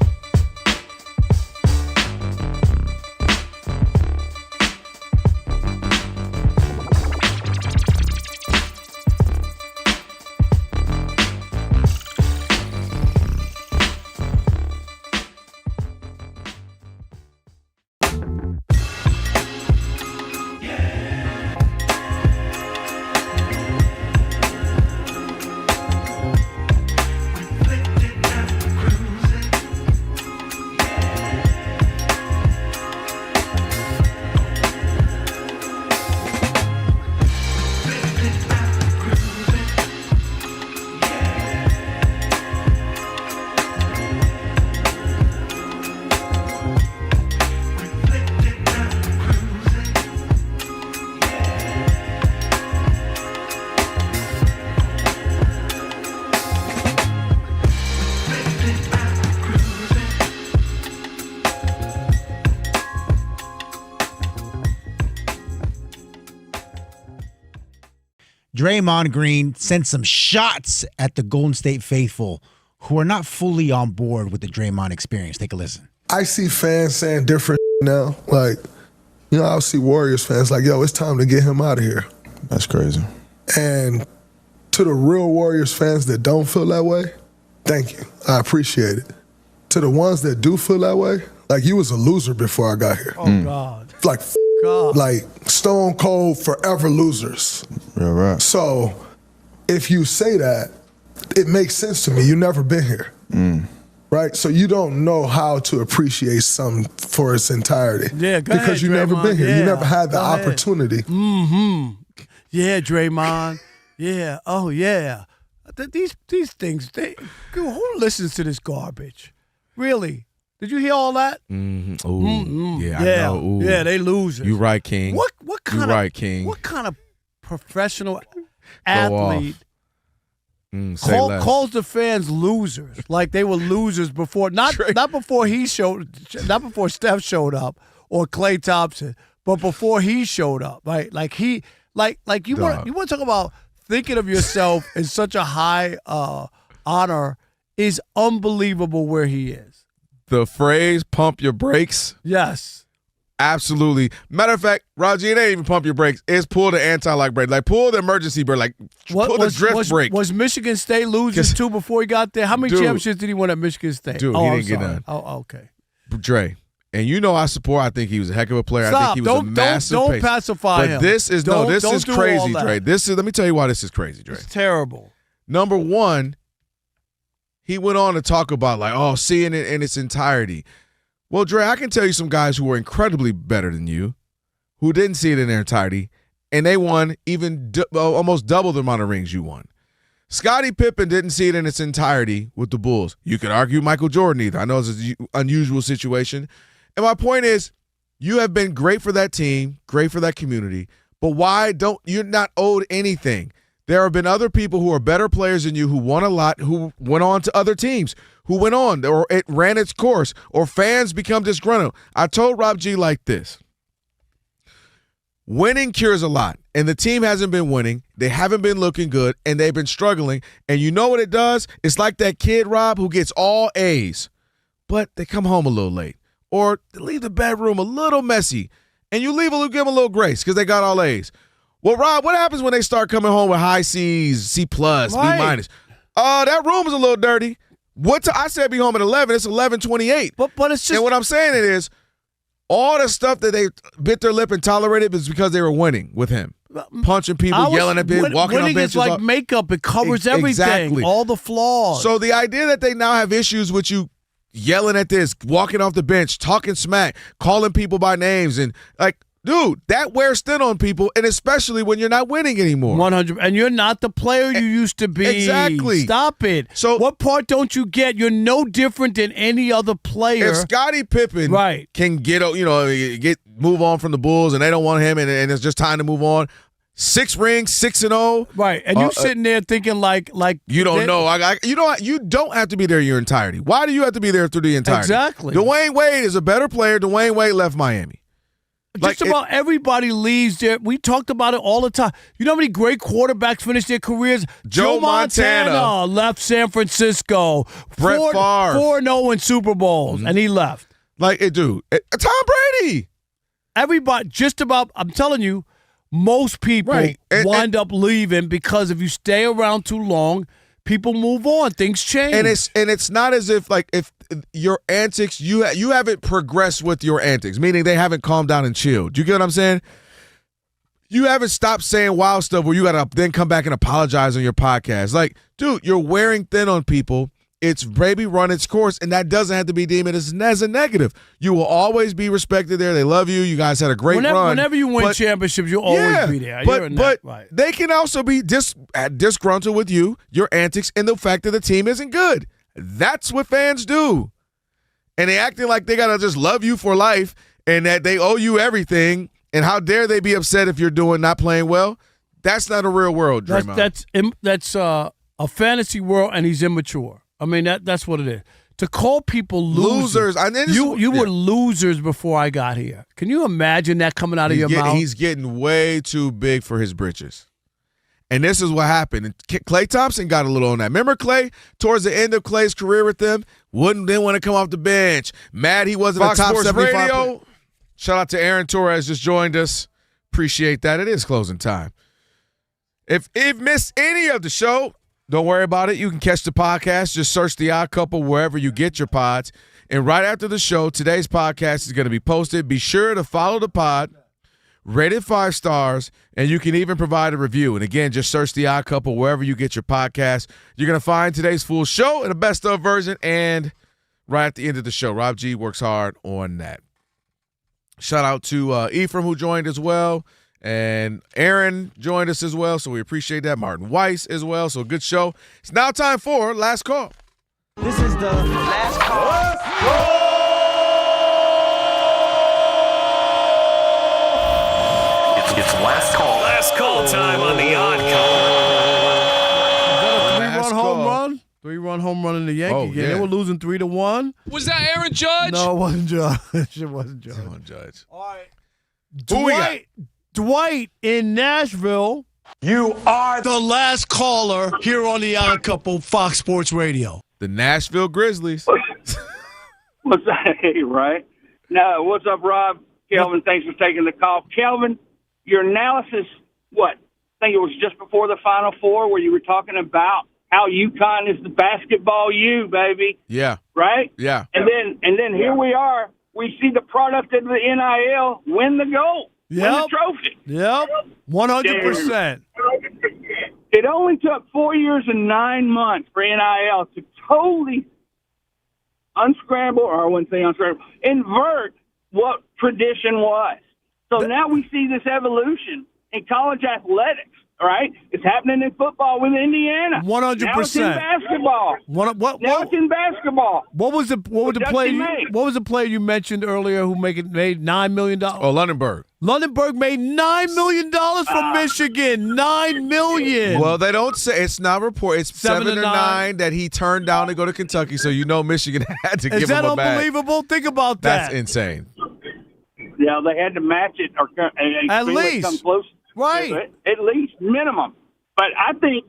Draymond Green sent some shots at the Golden State faithful who are not fully on board with the Draymond experience. Take a listen. I see fans saying different now. Like, I'll see Warriors fans like, yo, it's time to get him out of here. That's crazy. And to the real Warriors fans that don't feel that way, thank you. I appreciate it. To the ones that do feel that way, like, you was a loser before I got here. Oh, God. Like, God. Like, stone cold forever losers. Yeah, right. So if you say that, it makes sense to me. You've never been here. Right? So you don't know how to appreciate something for its entirety. Yeah, go because ahead, you've never been here. Yeah. You never had the Go ahead. opportunity. Mm-hmm. Yeah, Draymond. Yeah. Oh, yeah. These things, who listens to this garbage? Really? Did you hear all that? Mm-hmm. Ooh. Mm-hmm. Yeah, Yeah. I know. Ooh. Yeah, they losers. You right, King. What kind of right, King. What kind of professional athlete calls the fans losers? Like they were losers before, not before Steph showed up or Klay Thompson, but before he showed up, right? Like you want to talk about thinking of yourself in such a high honor is unbelievable where he is. The phrase "pump your brakes." Yes. Absolutely. Matter of fact, Raji, it ain't even pump your brakes. It's pull the anti-lock brake. Like, pull the emergency brake. Like, pull the drift brake. Was Michigan State losers, too, before he got there? How many championships did he win at Michigan State? Dude, he didn't get none. Oh, okay. Dre. And I think he was a heck of a player. Stop. I think he was a massive Don't pace. pacify him. But this is don't crazy, do Dre. Let me tell you why this is crazy, Dre. It's terrible. Number one, he went on to talk about seeing it in its entirety. Well, Dre, I can tell you some guys who were incredibly better than you who didn't see it in their entirety, and they won even almost double the amount of rings you won. Scottie Pippen didn't see it in its entirety with the Bulls. You could argue Michael Jordan either. I know it's an unusual situation. And my point is, you have been great for that team, great for that community, but you're not owed anything. There have been other people who are better players than you who won a lot, who went on to other teams, who went on, or it ran its course, or fans become disgruntled. I told Rob G like this. Winning cures a lot, and the team hasn't been winning. They haven't been looking good, and they've been struggling. And you know what it does? It's like that kid, Rob, who gets all A's, but they come home a little late, or they leave the bedroom a little messy, and you give them a little grace because they got all A's. Well, Rob, what happens when they start coming home with high C's, C+, Right. B-? That room is a little dirty. I said be home at 11. It's 11:28. But it's just. And what I'm saying is, all the stuff that they bit their lip and tolerated is because they were winning with him. Punching people, yelling at people, walking on benches. Winning is like makeup. It covers everything. Exactly. All the flaws. So the idea that they now have issues with you yelling at this, walking off the bench, talking smack, calling people by names, and dude, that wears thin on people, and especially when you're not winning anymore. 100, and you're not the player you used to be. Exactly. Stop it. So what part don't you get? You're no different than any other player. If Scottie Pippen can move on from the Bulls, and they don't want him, and it's just time to move on. 6 rings, 6-0. Right, and you sitting there thinking like you don't know. You don't have to be there your entirety. Why do you have to be there through the entirety? Exactly. Dwayne Wade is a better player. Dwayne Wade left Miami. Just about everybody leaves there. We talked about it all the time. You know how many great quarterbacks finished their careers? Joe Montana left San Francisco. Brett Favre. 4-0 in Super Bowls, and he left. Tom Brady. Everybody, just about, I'm telling you, most people wind up leaving because if you stay around too long, people move on. Things change. And it's not as if if your antics, you haven't progressed with your antics, meaning they haven't calmed down and chilled. You get what I'm saying? You haven't stopped saying wild stuff where you got to then come back and apologize on your podcast. Dude, you're wearing thin on people. It's maybe run its course, and that doesn't have to be deemed as a negative. You will always be respected there. They love you. You guys had a great run. Whenever you win championships, you'll always be there. But they can also be disgruntled with you, your antics, and the fact that the team isn't good. That's what fans do. And they acting like they got to just love you for life and that they owe you everything. And how dare they be upset if you're not playing well? That's not a real world, Draymond. That's a fantasy world, and he's immature. I mean, that's what it is. To call people losers. You were losers before I got here. Can you imagine that coming out of your mouth? He's getting way too big for his britches. And this is what happened. And Klay Thompson got a little on that. Remember Klay? Towards the end of Klay's career with them, didn't want to come off the bench. Mad he wasn't Fox a top Sports 75 Radio. Shout out to Aaron Torres just joined us. Appreciate that. It is closing time. If you've missed any of the show, don't worry about it. You can catch the podcast. Just search The Odd Couple wherever you get your pods. And right after the show, today's podcast is going to be posted. Be sure to follow the pod, rate it 5 stars, and you can even provide a review. And again, just search The Odd Couple wherever you get your podcast. You're going to find today's full show and a best of version. And right at the end of the show, Rob G works hard on that. Shout out to Ephraim, who joined as well. And Aaron joined us as well, so we appreciate that. Martin Weiss as well, so good show. It's now time for Last Call. This is the Last Call. It's Last Call. Last call time on the Odd Couple. 3-run home run in the Yankee game. Yeah. They were losing 3-1. Was that Aaron Judge? No, it wasn't Judge. It wasn't Judge. All right. Dwight in Nashville. You are the last caller here on the Odd Couple, Fox Sports Radio. The Nashville Grizzlies. What's that? Hey, right? No, what's up, Rob? Kelvin, thanks for taking the call. Kelvin, your analysis, I think it was just before the Final Four where you were talking about how UConn is the basketball U, baby. Yeah. Right? Yeah. And then here we are. We see the product of the NIL win the gold. Win the trophy. Yep. 100%. It only took 4 years and 9 months for NIL to totally unscramble, or I wouldn't say unscramble, invert what tradition was. So now we see this evolution in college athletics, all right? It's happening in football with Indiana. 100%. Now it's in basketball. Now it's in basketball. What was the player you mentioned earlier who made $9 million? Oh, Lundenberg. Lundenberg made $9 million from Michigan. $9 million. Well, they don't say it's not reported. It's 7 or 9 that he turned down to go to Kentucky. So Michigan had to give him a bag. Is that unbelievable? Think about that. That's insane. Yeah, they had to match it or at least come close. Right. At least minimum. But I think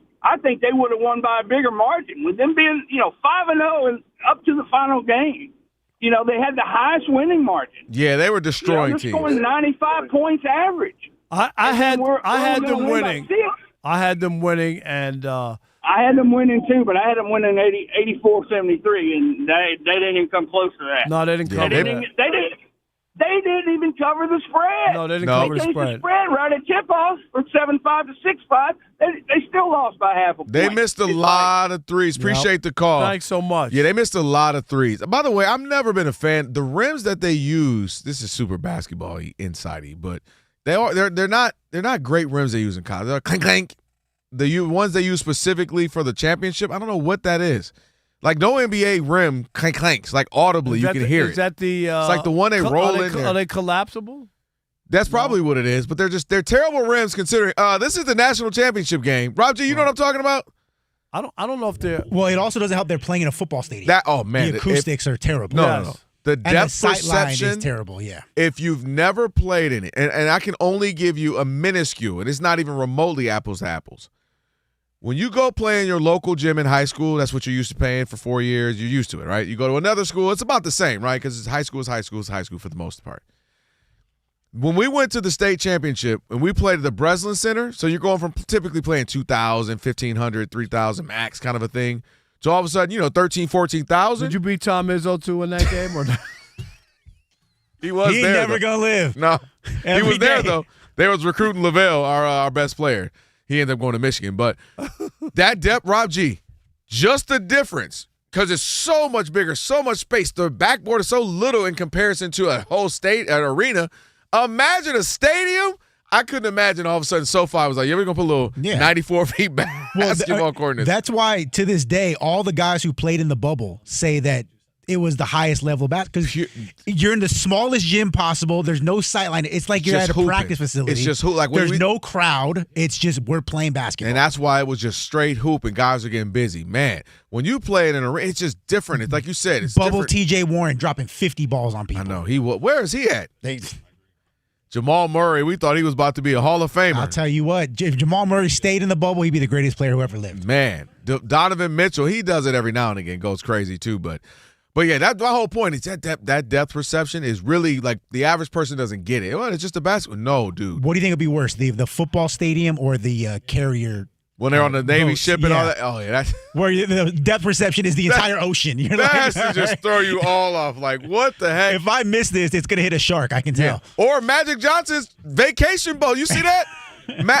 they would have won by a bigger margin with them being 5-0 and up to the final game. They had the highest winning margin. Yeah, they were destroying teams. They're scoring 95 points average. I had them winning. I had them winning, and I had them winning too, but I had them winning 84-73, and they didn't even come close to that. No, they didn't cover that. They didn't even cover the spread. No, they didn't cover the spread. The spread right at tip-off from 7-5 to 6-5. They still lost by half a point. They missed a lot of threes. Appreciate the call. Thanks so much. Yeah, they missed a lot of threes. By the way, I've never been a fan. The rims that they use, this is super basketball-y, inside-y, but they're not great rims they use in college. They're clank clank. The ones they use specifically for the championship, I don't know what that is. Like no NBA rim clanks, like audibly you can hear it. Is that the? It's like the one they roll in there. Are they collapsible? That's probably what it is. But they're terrible rims considering. This is the national championship game. Rob G, you know what I'm talking about? I don't know if they're. Well, it also doesn't help they're playing in a football stadium. Man, the acoustics are terrible. No. The depth perception is terrible. Yeah. If you've never played in it, and I can only give you a minuscule, and it's not even remotely apples to apples. When you go play in your local gym in high school, that's what you're used to paying for 4 years. You're used to it, right? You go to another school, it's about the same, right? Because high school is high school is high school for the most part. When we went to the state championship and we played at the Breslin Center, so you're going from typically playing 2,000, 1,500, 3,000 max kind of a thing, to all of a sudden, 13,000, 14,000. Did you beat Tom Izzo too in that game or not? He was he there. He ain't never going to live. No. He was there, though. They was recruiting Lavelle, our best player. He ended up going to Michigan. But that depth, Rob G, just the difference, because it's so much bigger, so much space. The backboard is so little in comparison to a whole an arena. Imagine a stadium. I couldn't imagine all of a sudden SoFi was like, we're going to put a little 94 feet basketball court in this. That's why, to this day, all the guys who played in the bubble say that it was the highest level of basketball because you're in the smallest gym possible. There's no sightline. It's like you're at a practice facility. It's just hoop. Like there's no crowd. It's just we're playing basketball. And that's why it was just straight hoop and guys are getting busy. Man, when you play it in a, it's just different. It's like you said. It's Bubble different. TJ Warren dropping 50 balls on people. I know. Where is he at? Jamal Murray, we thought he was about to be a Hall of Famer. I'll tell you what, if Jamal Murray stayed in the bubble, he'd be the greatest player who ever lived. Man, Donovan Mitchell, he does it every now and again, goes crazy too. But yeah, that's my whole point. Is that depth perception is really like the average person doesn't get it. Well, it's just a basketball. No, dude. What do you think would be worse, the football stadium or the carrier? When they're on the Navy ship and all that. Oh, yeah. That's, where the depth perception is the entire ocean. You're that has to just throw you all off. Like, what the heck? If I miss this, it's going to hit a shark. I can tell. Yeah. Or Magic Johnson's vacation boat. You see that?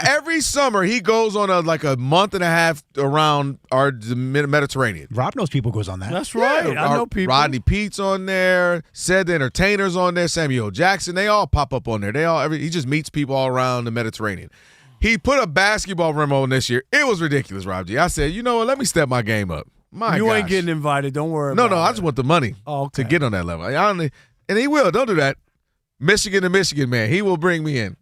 Every summer, he goes on a month and a half around the Mediterranean. Rob knows people goes on that. That's right. I know people. Rodney Pete's on there. Said the Entertainer's on there. Samuel Jackson. They all pop up on there. He just meets people all around the Mediterranean. He put a basketball rim on this year. It was ridiculous, Rob G. I said, you know what? Let me step my game up. You ain't getting invited. Don't worry about it. No, I just want the money to get on that level. And he will. Don't do that. Michigan to Michigan, man. He will bring me in.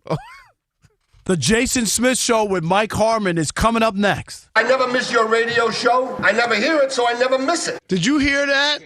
The Jason Smith Show with Mike Harmon is coming up next. I never miss your radio show. I never hear it, so I never miss it. Did you hear that?